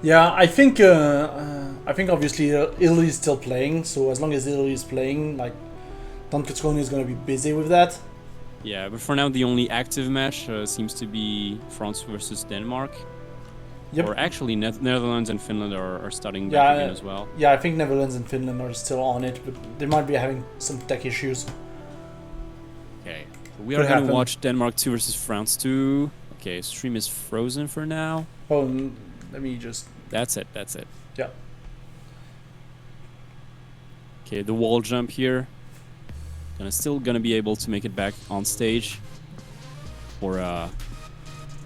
Yeah, I think obviously Italy is still playing, so as long as Italy is playing, like Don Cozzoni is gonna be busy with that. Yeah, but for now the only active match seems to be France versus Denmark. Yep. Or actually Netherlands and Finland are starting back again as well. Yeah, I think Netherlands and Finland are still on it, but they might be having some tech issues. Okay, so we are going to watch Denmark 2 versus France 2. Okay, stream is frozen for now. Oh, let me just... That's it. Yeah. Okay, the wall jump here. Still gonna be able to make it back on stage. Or,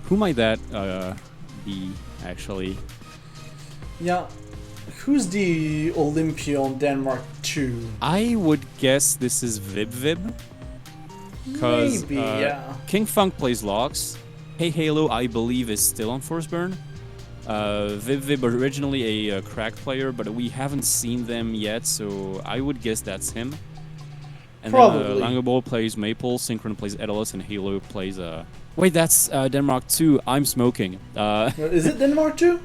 who might that be, actually? Yeah. Who's the Olympia on Denmark 2? I would guess this is Vib. Because Maybe, yeah. King Funk plays Logs. Hey Halo, I believe, is still on Forceburn. Viv originally a crack player, but we haven't seen them yet, so I would guess that's him. And Probably. then Langobol plays Maple, Synchron plays Edelus, and Halo plays Wait, that's Denmark 2. I'm smoking. Is it Denmark too?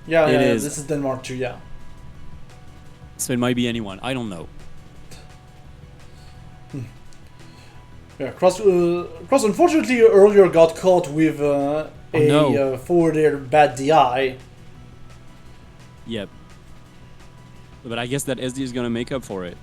Yeah, It yeah, is. this is Denmark too, yeah. So it might be anyone. I don't know. Yeah, Cross unfortunately earlier got caught with forward air bad DI. Yep. But I guess that SD is gonna make up for it.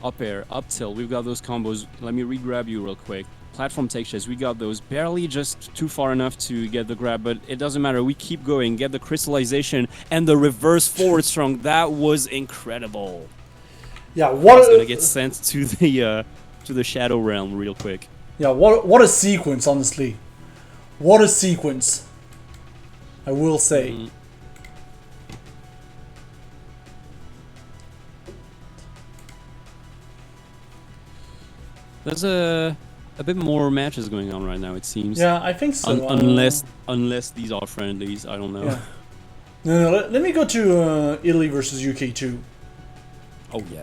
Up air, up tilt, we've got those combos. Let me re-grab you real quick. Platform take shots, we got those. Barely just too far enough to get the grab, but it doesn't matter. We keep going, get the crystallization, and the reverse forward strong. That was incredible. Yeah, It's what gonna get sent to the Shadow Realm real quick. yeah, what a sequence, honestly. What a sequence. I will say. Mm. There's a bit more matches going on right now, it seems. Yeah, I think so. Unless these are friendlies, I don't know. Yeah. No, let me go to Italy versus UK too. Oh yeah.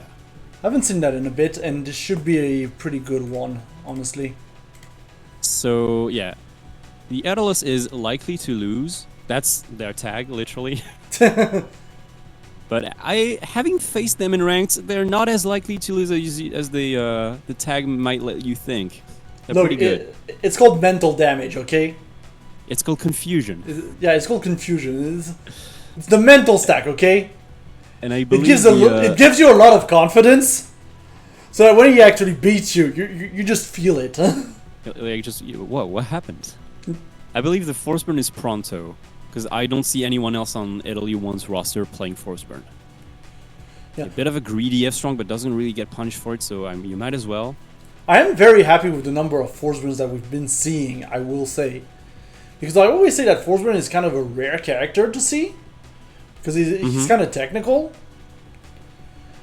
I haven't seen that in a bit, and this should be a pretty good one, honestly. So yeah, the Aether is likely to lose. That's their tag, literally. But having faced them in ranked, they're not as likely to lose as the tag might let you think. They're Look, pretty good. It's called mental damage, okay? It's called confusion, Yeah, it's called confusion. It's the mental stack, okay? and I It believe gives the, it gives you a lot of confidence, so that when he actually beats you, you just feel it. like just whoa, what happened? I believe the Forceburn is Pronto, because I don't see anyone else on Italy 1's roster playing Forceburn. Yeah. A bit of a greedy F strong, but doesn't really get punished for it, so you might as well. I am very happy with the number of Forceburns that we've been seeing, I will say. Because I always say that Forceburn is kind of a rare character to see. Because he's kind of technical.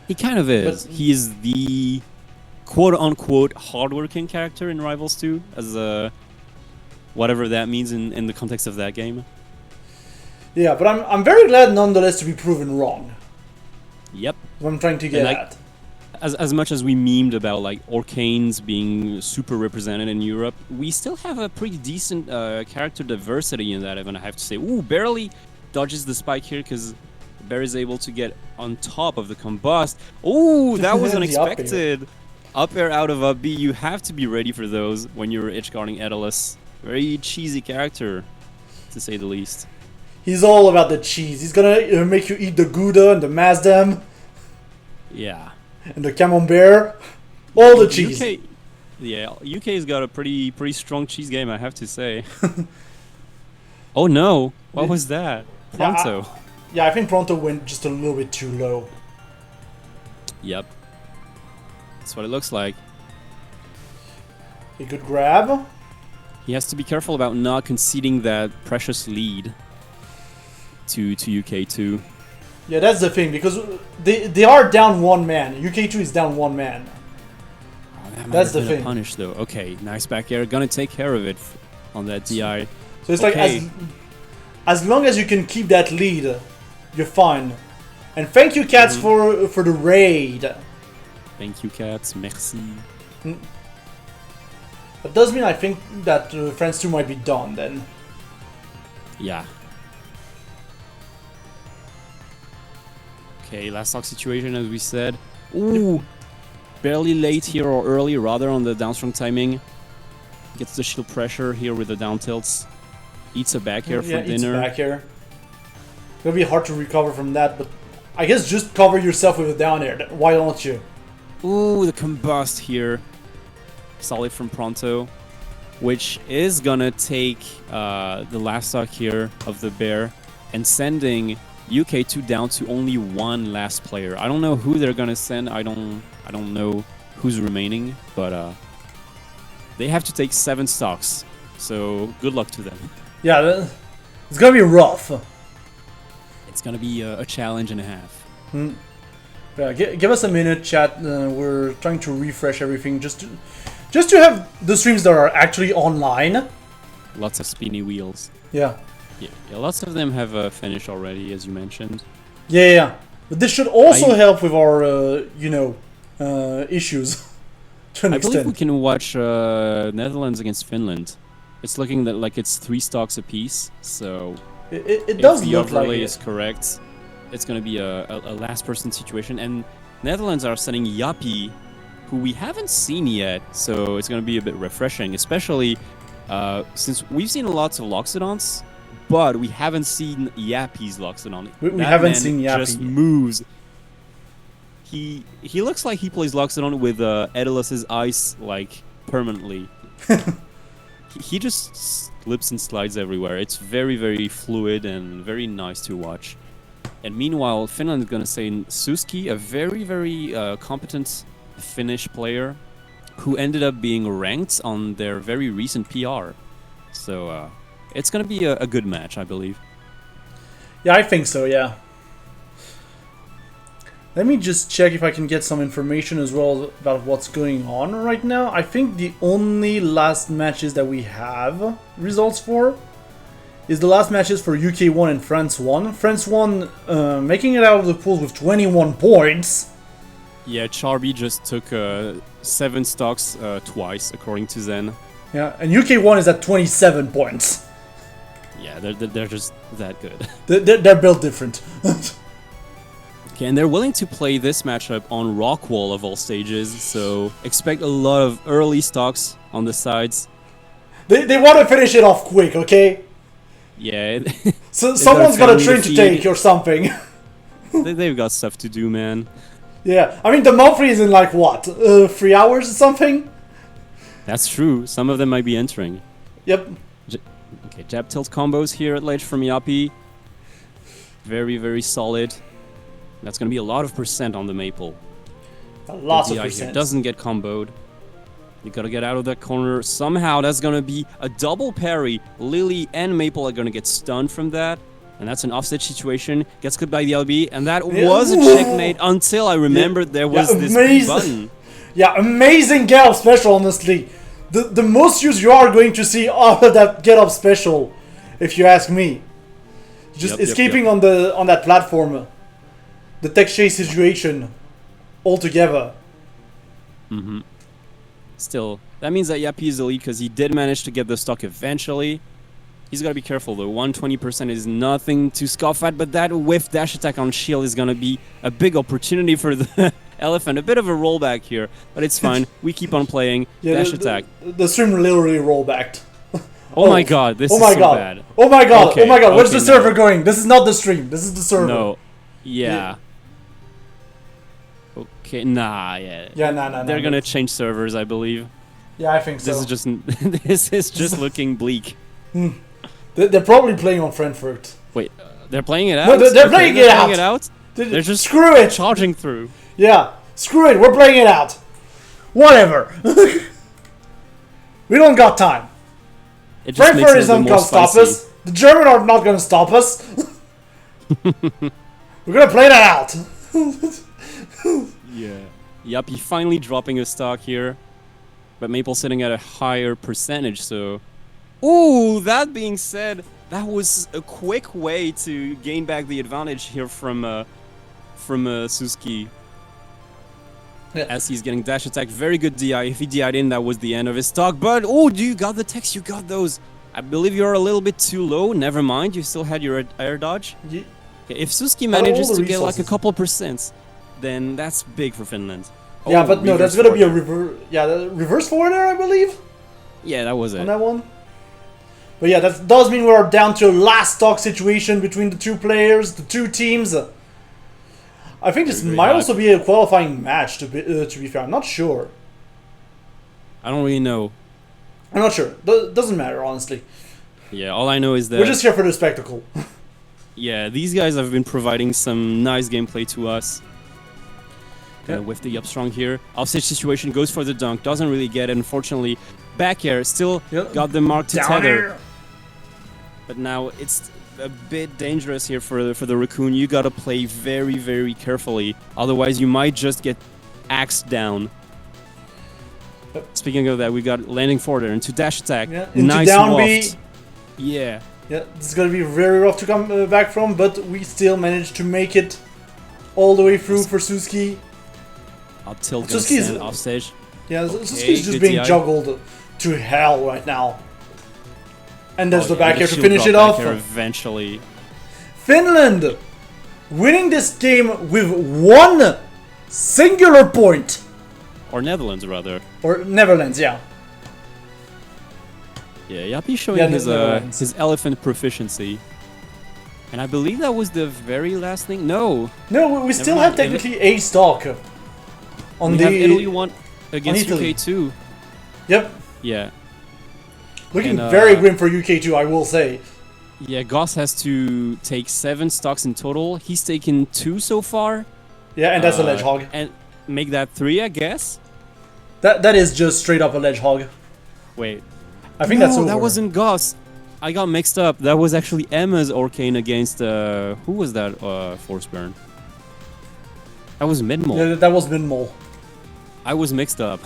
He kind of is. He is the quote-unquote hardworking character in Rivals 2, as whatever that means in the context of that game. Yeah, but I'm very glad nonetheless to be proven wrong. Yep. What I'm trying to get at. As much as we memed about like Orcanes being super represented in Europe, we still have a pretty decent character diversity in that event, I have to say. Ooh, barely dodges the spike here because Bear is able to get on top of the combust. Ooh, that was unexpected. Up air out of up B, you have to be ready for those when you're edge guarding Edelus. Very cheesy character, to say the least. He's all about the cheese. He's gonna make you eat the Gouda and the Mazdam Yeah. and the Camembert. All the cheese. UK's got a pretty strong cheese game, I have to say. Oh no, what was that? Pronto. Yeah, I think Pronto went just a little bit too low. Yep. That's what it looks like. A good grab. He has to be careful about not conceding that precious lead to UK2. Yeah, that's the thing, because they are down one man. UK2 is down one man. Oh, that's the been a thing. Punish though. Okay, nice back air. Gonna take care of it on that DI. So it's Okay. like as long as you can keep that lead, you're fine. And thank you, Cats, for the raid. Thank you, Cats. Merci. That does mean I think that France 2 might be done then. Yeah. Okay, last stock situation as we said. Ooh! Barely late here or early, rather on the downstrong timing. Gets the shield pressure here with the down tilts. Eats a back air for Eats dinner. back air. It'll be hard to recover from that, but I guess just cover yourself with a down air. Why don't you? Ooh, the combust here. Solid from Pronto. Which is gonna take the last stock here of the bear and sending UK2 down to only one last player. I don't know who they're gonna send. I don't know who's remaining, but they have to take 7 stocks. So good luck to them. Yeah, it's gonna be rough. It's gonna be a challenge and a half. Yeah, give us a minute, chat. We're trying to refresh everything just just to have the streams that are actually online. Lots of spinny wheels. Yeah. Yeah, lots of them have finished already, as you mentioned. Yeah. But this should also help with our, issues. To an I extent. believe we can watch Netherlands against Finland. It's looking like it's 3 stocks apiece, so It does if the look like overlay it. is correct, it's going to be a last person situation. And Netherlands are sending Yappy, who we haven't seen yet, so it's going to be a bit refreshing, especially since we've seen lots of Loxodons, but we haven't seen Yappy's Loxodon. We haven't seen Yappy. Just moves. He looks like he plays Loxodon with Edelus's ice like permanently. He just slips and slides everywhere. It's very, very fluid and very nice to watch. And meanwhile, Finland is gonna say Suski, a very, very competent Finnish player who ended up being ranked on their very recent PR. So it's gonna be a good match, I believe. Yeah, I think so, yeah. Let me just check if I can get some information as well about what's going on right now. I think the only last matches that we have results for is the last matches for UK 1 and France 1. France 1 making it out of the pool with 21 points. Yeah, Charby just took 7 stocks twice, according to Zen. Yeah, and UK 1 is at 27 points. Yeah, they're just that good. They're built different. Okay, and they're willing to play this matchup on Rockwall of all stages, so expect a lot of early stocks on the sides. They want to finish it off quick, okay? Yeah. So someone's got a train to take or something. They've got stuff to do, man. Yeah, I mean the monthly is in like what, 3 hours or something? That's true. Some of them might be entering. Yep. Okay, jab tilt combos here at ledge from Yappy. Very, very solid. That's going to be a lot of percent on the maple. Lots of DI here percent. doesn't get comboed. You gotta get out of that corner. Somehow that's gonna be a double parry. Lily and Maple are gonna get stunned from that. And that's an offset situation. Gets cut by the LB. And that was a checkmate until I remembered there was this B button. Yeah, amazing get up special, honestly. The most use you are going to see out of that get up special, if you ask me. Just escaping on that platform. The tech chase situation altogether. Mm-hmm. Still, that means that Yappy is the lead because he did manage to get the stock eventually. He's got to be careful though. 120% is nothing to scoff at, but that whiff dash attack on shield is going to be a big opportunity for the elephant. A bit of a rollback here, but it's fine. We keep on playing. Yeah, dash attack. The stream literally rollbacked. Oh my god, this is so bad. Oh my god, okay, oh my god, where's the no. server going? This is not the stream, this is the server. No. Yeah. Okay, nah, yeah. Yeah, nah. They're gonna change servers, I believe. Yeah, I think so. This is just looking bleak. They're probably playing on Frankfurt. Wait, they're playing it out? No, they're playing it out. They're just screw it. charging through. Yeah, screw it. We're playing it out. Whatever. We don't got time. Frankfurt is not gonna stop us. The German are not gonna stop us. We're gonna play that out. Yeah. Yappy finally dropping a stock here, but Maple sitting at a higher percentage. So, ooh. That being said, that was a quick way to gain back the advantage here from Suski. Yeah. As he's getting dash attack, very good DI. If he DI'd in, that was the end of his stock. But oh, you got the text. You got those. I believe you're a little bit too low. Never mind. You still had your air dodge. Yeah. Okay, if Suski manages to get like a couple percent, then that's big for Finland. Yeah, Oh, but no, that's reverse gonna be a forward. reverse forwarder, I believe. Yeah, that was it. On that one. But yeah, that does mean we're down to a last stock situation between the two players, the two teams. I think this might also be a qualifying match. To be fair, I'm not sure. I don't really know. I'm not sure. Doesn't matter, honestly. Yeah, all I know is that We're just here for the spectacle. yeah, these guys have been providing some nice gameplay to us. Yeah. With the up strong here. Offset situation goes for the dunk. Doesn't really get it, unfortunately. Back air still got the mark to Down tether. air. But now it's a bit dangerous here for the Raccoon. You gotta play very, very carefully. Otherwise, you might just get axed down. Speaking of that, we got landing forward into dash attack. Yeah, into Nice down waft. B. Yeah. Yeah, this is gonna be very rough to come back from, but we still managed to make it all the way through for Suzuki. Up tilt Suzuki is off stage. Yeah, Okay, Suzuki is just good being DI. juggled to hell right now. And there's the yeah, back air to shield finish drop it back off. air eventually. Finland winning this game with one singular point. Or Netherlands, rather. Or Netherlands, yeah. Yeah, Yapi showing Yeah, his Netherlands. his elephant proficiency. And I believe that was the very last thing. No. No, we still mind. have technically a stock on We the have Italy 1 against Italy. UK 2. Yep, Yeah. looking And, very grim for UK2, I will say. Yeah, Goss has to take 7 stocks in total. He's taken 2 so far. Yeah, and that's a ledge hog. And make that 3, I guess. That is just straight up a ledge hog. Wait. I think no, that's over. that wasn't Goss. I got mixed up. That was actually Emma's Arcane against who was that Force Burn? That was Midmol. Yeah, that was minimal. I was mixed up.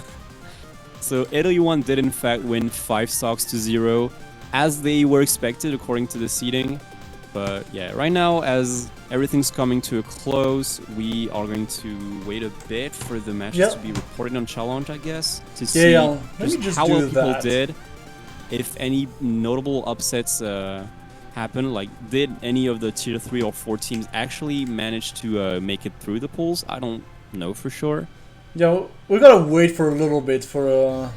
So Italy 1 did in fact win 5 stocks to 0, as they were expected according to the seeding. But yeah, right now as everything's coming to a close, we are going to wait a bit for the matches Yeah. to be reported on challenge, I guess, to see Yeah, let me just how do well people that. did. If any notable upsets happen, like did any of the tier 3 or 4 teams actually manage to make it through the pools? I don't know for sure. Yeah, we gotta wait for a little bit for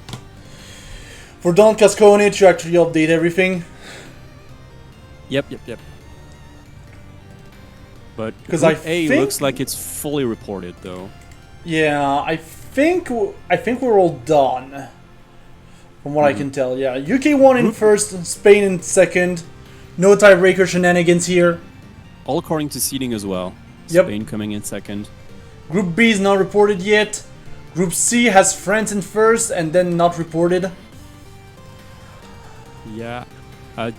Don Cascone to actually update everything. Yep. But 'Cause Group I A think- looks like it's fully reported though. Yeah, I think we're all done. From what I can tell, yeah. UK won in first, Spain in second. No tiebreaker shenanigans here. All according to seeding as well. Yep. Spain coming in second. Group B is not reported yet. Group C has France in first and then not reported. Yeah.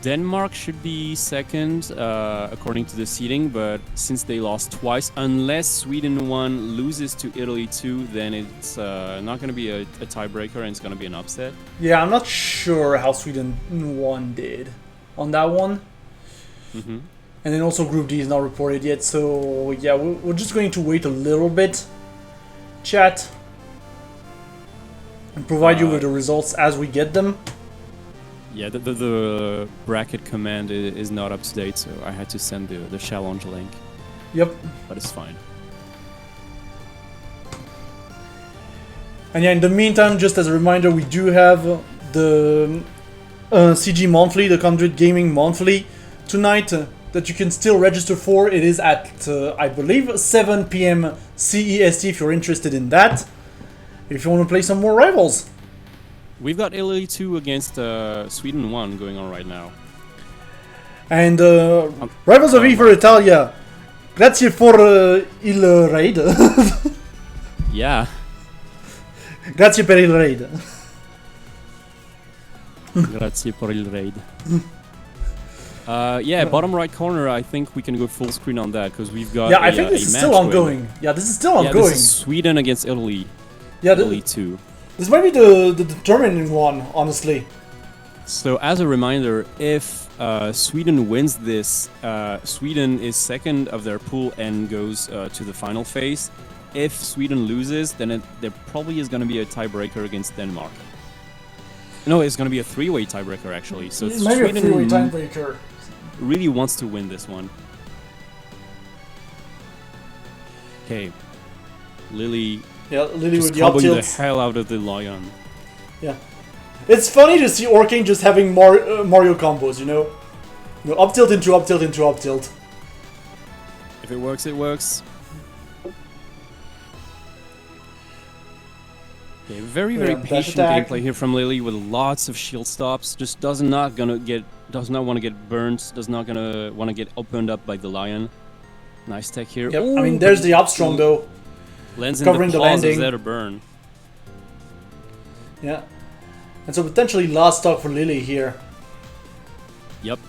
Denmark should be second according to the seeding, but since they lost twice, unless Sweden 1 loses to Italy 2, then it's not going to be a tiebreaker and it's going to be an upset. Yeah, I'm not sure how Sweden 1 did on that one. Mm-hmm. And then also Group D is not reported yet, so yeah, we're just going to wait a little bit, chat, and provide you with the results as we get them. Yeah, the bracket command is not up to date, so I had to send the challenge link, Yep. but it's fine. And yeah, in the meantime, just as a reminder, we do have the CG Monthly, the Conduit Gaming Monthly, tonight that you can still register for. It is at, I believe, 7 p.m. CEST if you're interested in that. If you want to play some more Rivals. We've got Italy 2 against Sweden 1 going on right now. And Rivals of Aether Italia, grazie for il raid. Yeah. Grazie per il raid. Grazie per il raid. Yeah, bottom right corner, I think we can go full screen on that, because we've got Yeah, I think this is still match ongoing. Yeah, this is still Yeah, ongoing. this is Sweden against Italy. Yeah, Italy 2. this might be the determining one, honestly. So as a reminder, if Sweden wins this, Sweden is second of their pool and goes to the final phase. If Sweden loses, then there probably is going to be a tiebreaker against Denmark. No, it's going to be a three-way tiebreaker actually. So It might be a Sweden three-way tiebreaker. really wants to win this one. Okay, Lily Yeah, Lily just with the up comboing the tilt. hell out of the lion. Yeah. It's funny to see Orkane just having Mario combos, you know? You know, up tilt into up tilt into up tilt. If it works, it works. Okay, very Yeah, dash patient attack. gameplay here from Lily with lots of shield stops. Just does not want to get burned. Does not want to get opened up by the lion. Nice tech here. Yep. Ooh, I mean, there's the up strong though. Lands in covering the the claws landing. there to burn. Yeah. And so potentially last stock for Lily here. Yep.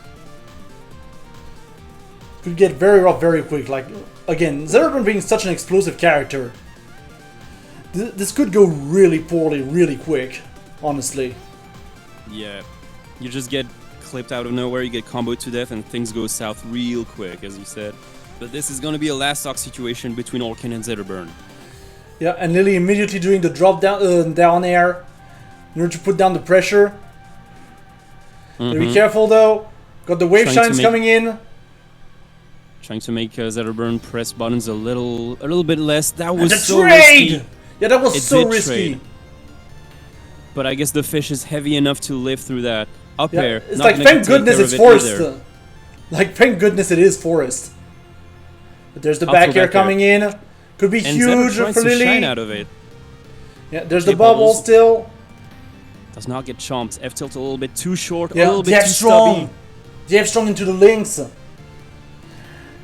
Could get very rough very quick. Like, again, Zeraban being such an explosive character. This could go really poorly, really quick. Honestly. Yeah, you just get clipped out of nowhere, you get comboed to death, and things go south real quick, as you said. But this is gonna be a last stock situation between Orkin and Zetterburn. Yeah, and Lily immediately doing the drop down air in order to put down the pressure. Be careful though. Got the wave shines coming in. Trying to make Zetterburn press buttons a little bit less. That was so trade! risky. Yeah, that was so risky. Trade. But I guess the fish is heavy enough to live through that. Up air. It's like, thank goodness it's forest. Like, thank goodness it is forest. But there's the back air coming in. Could be and huge for Lily. Shine out of it. Yeah, there's the bubble still. Does not get chomped. F tilt a little bit too short. Yeah, a little bit too stubby. DF strong into the links.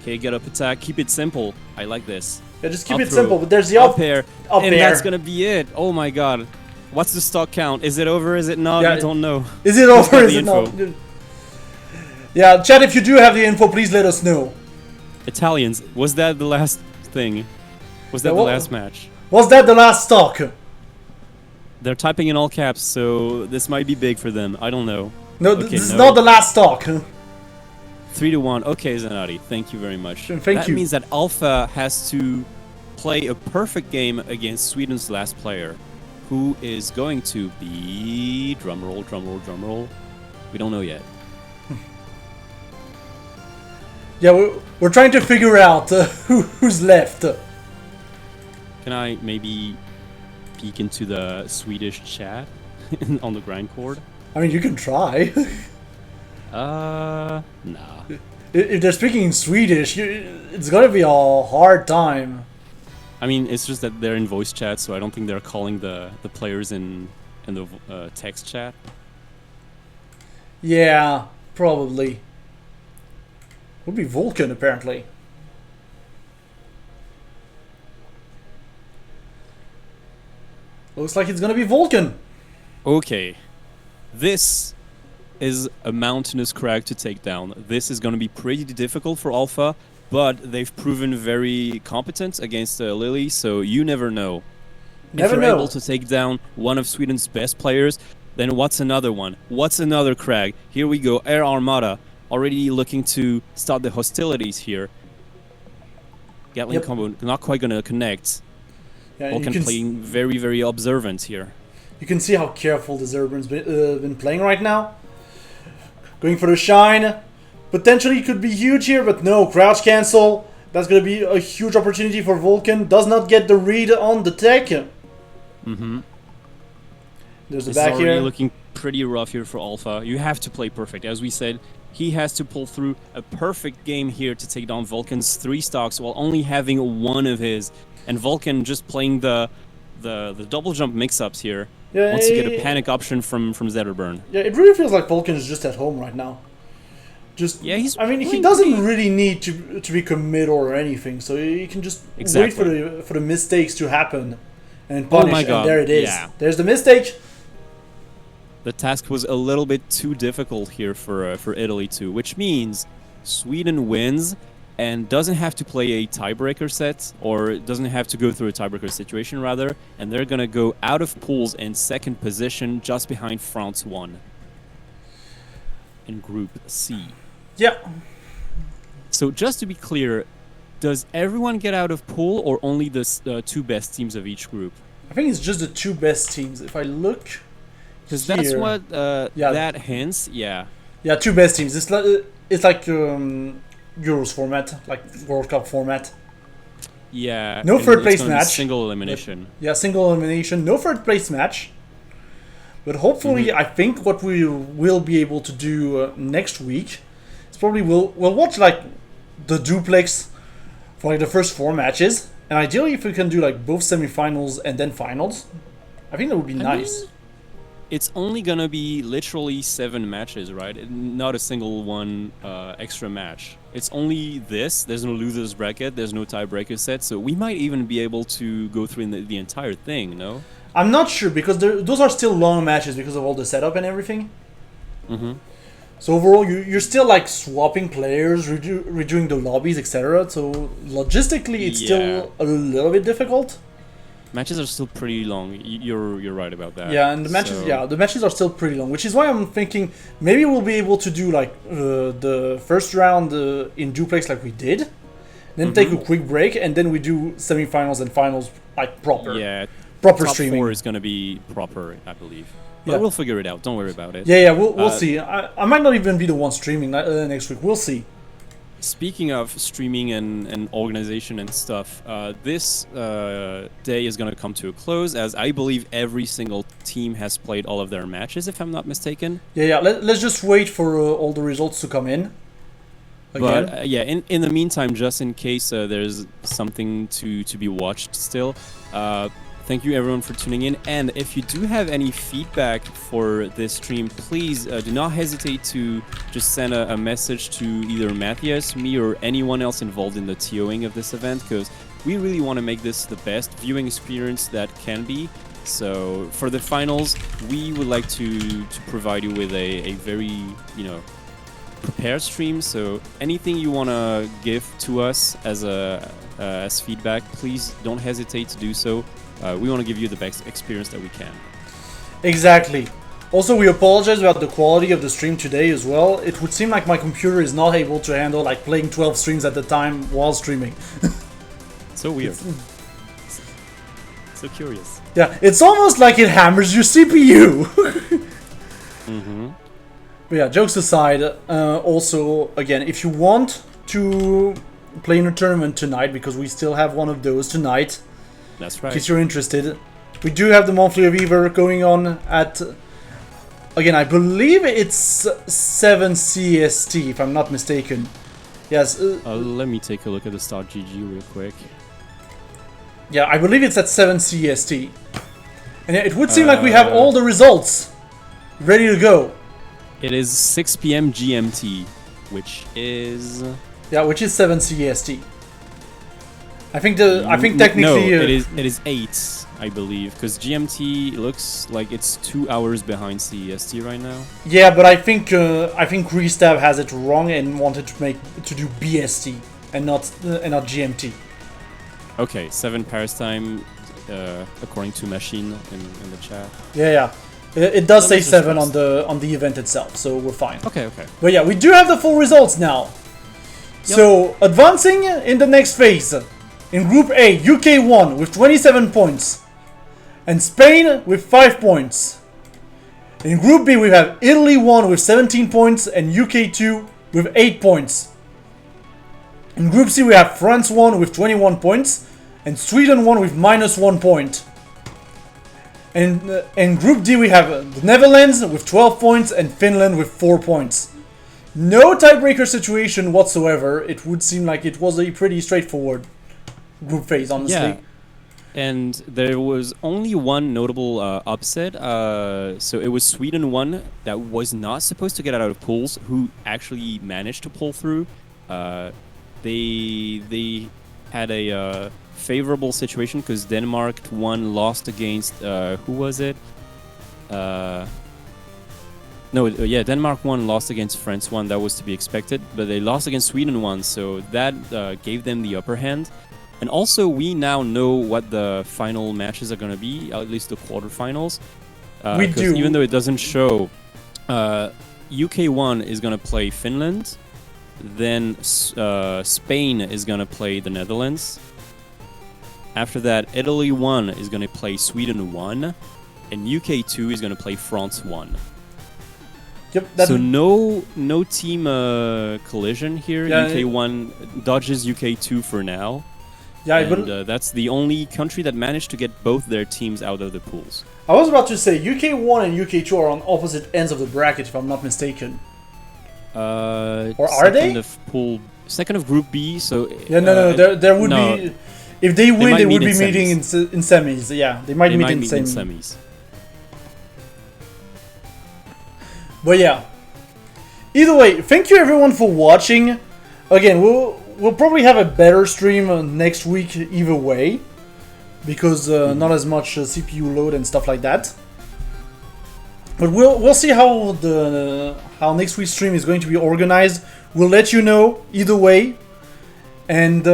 Okay, get up attack. Keep it simple. I like this. Yeah, just keep it simple. But there's the up air. And that's gonna be it. Oh my god. What's the stock count? Is it over? Is it not? I don't know. Is it over? Is it not? Yeah, chat, if you do have the info, please let us know. Italians, was that the last thing? Was that the last match? Was that the last stock? They're typing in all caps, so this might be big for them. I don't know. No, okay, this is not the last stock. 3-1. Okay, Zanati, thank you very much. Thank you. That you. means that Alpha has to play a perfect game against Sweden's last player, who is going to be... drumroll, drumroll, drumroll. We don't know yet. Yeah, we're trying to figure out who's left. Can I maybe peek into the Swedish chat on the grind cord? I mean, you can try. Nah. If they're speaking in Swedish, it's gonna be a hard time. I mean, it's just that they're in voice chat, so I don't think they're calling the players in the text chat. Yeah, probably. Would be Vulcan, apparently. Looks like it's gonna be Vulcan. Okay. This is a mountainous crag to take down. This is gonna be pretty difficult for Alpha, but they've proven very competent against Lily, so you never know. If you're able to take down one of Sweden's best players, then what's another one? What's another crag? Here we go, Air Armada. Already looking to start the hostilities here. Gatling combo not quite gonna connect. Yeah, Vulcan playing very, very observant here. You can see how careful the Zerber's been playing right now. Going for the shine. Potentially could be huge here, but no, crouch cancel. That's gonna be a huge opportunity for Vulcan. Does not get the read on the tech. There's the back here. Looking pretty rough here for Alpha. You have to play perfect, as we said. He has to pull through a perfect game here to take down Vulcan's 3 stocks while only having one of his. And Vulcan just playing the double jump mix-ups here. Yeah, wants to get a panic option from Zetterburn. Yeah, it really feels like Vulcan is just at home right now. I mean, he doesn't really need to be commit or anything, so he can just wait for the mistakes to happen and punish. Oh my God. And there it is. Yeah. There's the mistake. The task was a little bit too difficult here for Italy too, which means Sweden wins and doesn't have to play a tiebreaker set, or doesn't have to go through a tiebreaker situation rather, and they're gonna go out of pools in second position, just behind France 1 in Group C. Yeah. So just to be clear, does everyone get out of pool, or only the 2 best teams of each group? I think it's just the 2 best teams. If I look. Because that's what that hints, yeah. Yeah, 2 best teams. It's like Euros format, like World Cup format. Yeah. No third place match. Single elimination. Yeah, single elimination. No third place match. But hopefully, I think what we will be able to do next week is probably we'll watch like the duplex for like the first 4 matches, and ideally if we can do like both semifinals and then finals, I think that would be nice. It's only gonna be literally 7 matches, right? Not a single one extra match. It's only this. There's no losers bracket. There's no tiebreaker set. So we might even be able to go through the entire thing. No? I'm not sure because those are still long matches because of all the setup and everything. So overall, you're still like swapping players, redoing the lobbies, etc. So logistically, it's still a little bit difficult. Matches are still pretty long. You're right about that. Yeah, and the matches, So- the matches are still pretty long, which is why I'm thinking maybe we'll be able to do like the first round in duplex like we did, then take a quick break, and then we do semifinals and finals like proper. Yeah, Proper top streaming. 4 is gonna be proper, I believe. But Yeah. we'll figure it out. Don't worry about it. Yeah, we'll see. I might not even be the one streaming next week. We'll see. Speaking of streaming and organization and stuff, this day is going to come to a close as I believe every single team has played all of their matches, if I'm not mistaken. Yeah. Let's just wait for all the results to come in. Again. But yeah, in the meantime, just in case there's something to be watched still, thank you everyone for tuning in. And if you do have any feedback for this stream, please do not hesitate to just send a message to either Matthias, me, or anyone else involved in the TOing of this event, because we really want to make this the best viewing experience that can be. So for the finals, we would like to provide you with a very, prepared stream. So anything you want to give to us as feedback, please don't hesitate to do so. We want to give you the best experience that we can. Exactly. Also, we apologize about the quality of the stream today as well. It would seem like my computer is not able to handle like playing 12 streams at the time while streaming. So weird. So curious. Yeah, it's almost like it hammers your CPU. But yeah, jokes aside, also, again, if you want to play in a tournament tonight, because we still have one of those tonight, That's in right. case you're interested, we do have the monthly of Aether going on at, again, I believe it's 7 CST, if I'm not mistaken. Yes. Let me take a look at the Start GG real quick. Yeah, I believe it's at 7 CST. And it would seem like we have all the results ready to go. It is 6 p.m. GMT, which is... Yeah, which is 7 CST. I think technically No, it is 8, I believe, because GMT looks like it's 2 hours behind CEST right now. Yeah, but I think Restab has it wrong and wanted to do BST and not GMT. Okay, 7 Paris time, according to Machine in the chat. Yeah. It does say let's just 7 trust. on the event itself, so we're fine. Okay. But yeah, we do have the full results now. Yep. So, advancing in the next phase. In Group A, UK 1 with 27 points. And Spain with 5 points. In Group B, we have Italy 1 with 17 points and UK 2 with 8 points. In Group C, we have France 1 with 21 points and Sweden 1 with -1 point. And in Group D, we have the Netherlands with 12 points and Finland with 4 points. No tiebreaker situation whatsoever. It would seem like it was a pretty straightforward group phase, honestly. Yeah. And there was only one notable upset. So it was Sweden 1 that was not supposed to get out of pools, who actually managed to pull through. They had a favorable situation because Denmark 1 lost against who was it? Denmark 1 lost against France 1. That was to be expected, but they lost against Sweden 1, so that gave them the upper hand. And also, we now know what the final matches are going to be, at least the quarterfinals. We do. Even though it doesn't show, UK 1 is going to play Finland, then Spain is going to play the Netherlands. After that, Italy 1 is going to play Sweden 1, and UK 2 is going to play France 1. Yep. So no team collision here. Yeah, UK 1 dodges UK 2 for now. Yeah, And that's the only country that managed to get both their teams out of the pools. I was about to say UK 1 and UK 2 are on opposite ends of the bracket, if I'm not mistaken. Or are they? Second of Group B. So Yeah, no. There would be. If they win, they would be meeting in semis. Yeah, they might meet in semis. But yeah. Either way, thank you everyone for watching. Again, we'll probably have a better stream next week either way, because not as much CPU load and stuff like that. But we'll see how next week's stream is going to be organized. We'll let you know either way. And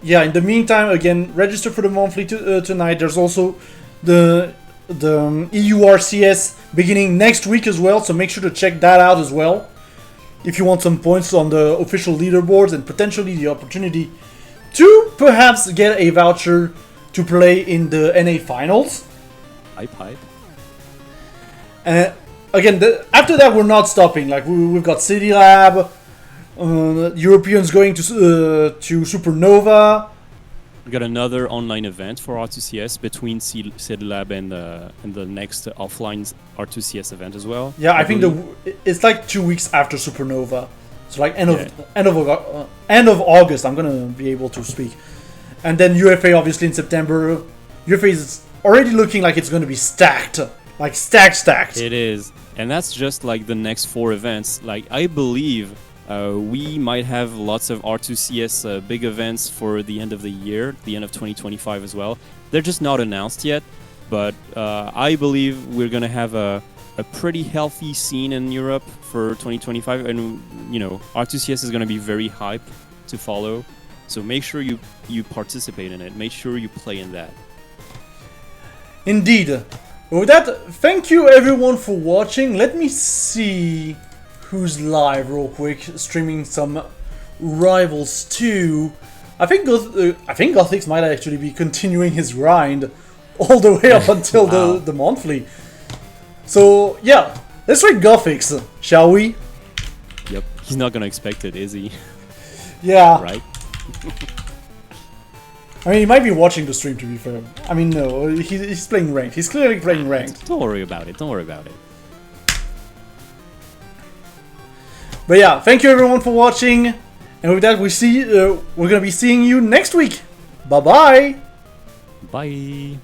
yeah, in the meantime, again, register for the monthly tonight. There's also the EURCS beginning next week as well, so make sure to check that out as well. If you want some points on the official leaderboards and potentially the opportunity to perhaps get a voucher to play in the NA finals. Pipe. Again, after that we're not stopping. Like we've got City Lab, Europeans going to Supernova. We got another online event for R2CS between City Lab and the next offline R2CS event as well. Yeah, I think it's like 2 weeks after Supernova. So like end of August, I'm gonna be able to speak. And then UFA obviously in September. UFA is already looking like it's gonna be stacked, like stacked. It is, and that's just like the next 4 events. Like I believe we might have lots of R2CS big events for the end of the year, the end of 2025 as well. They're just not announced yet, but I believe we're gonna have a pretty healthy scene in Europe for 2025, and you know, R2CS is gonna be very hype to follow. So make sure you participate in it. Make sure you play in that. Indeed. With that, thank you everyone for watching. Let me see who's live real quick, streaming some Rivals 2. I think Gothics might actually be continuing his grind all the way up until Wow. the monthly. So yeah, let's try Gothics, shall we? Yep. He's not gonna expect it, is he? Yeah. Right? I mean, he might be watching the stream, to be fair. I mean, no, he's playing ranked. He's clearly playing ranked. Don't worry about it. Don't worry about it. But yeah, thank you everyone for watching. And with that, we're gonna be seeing you next week. Bye bye. Bye.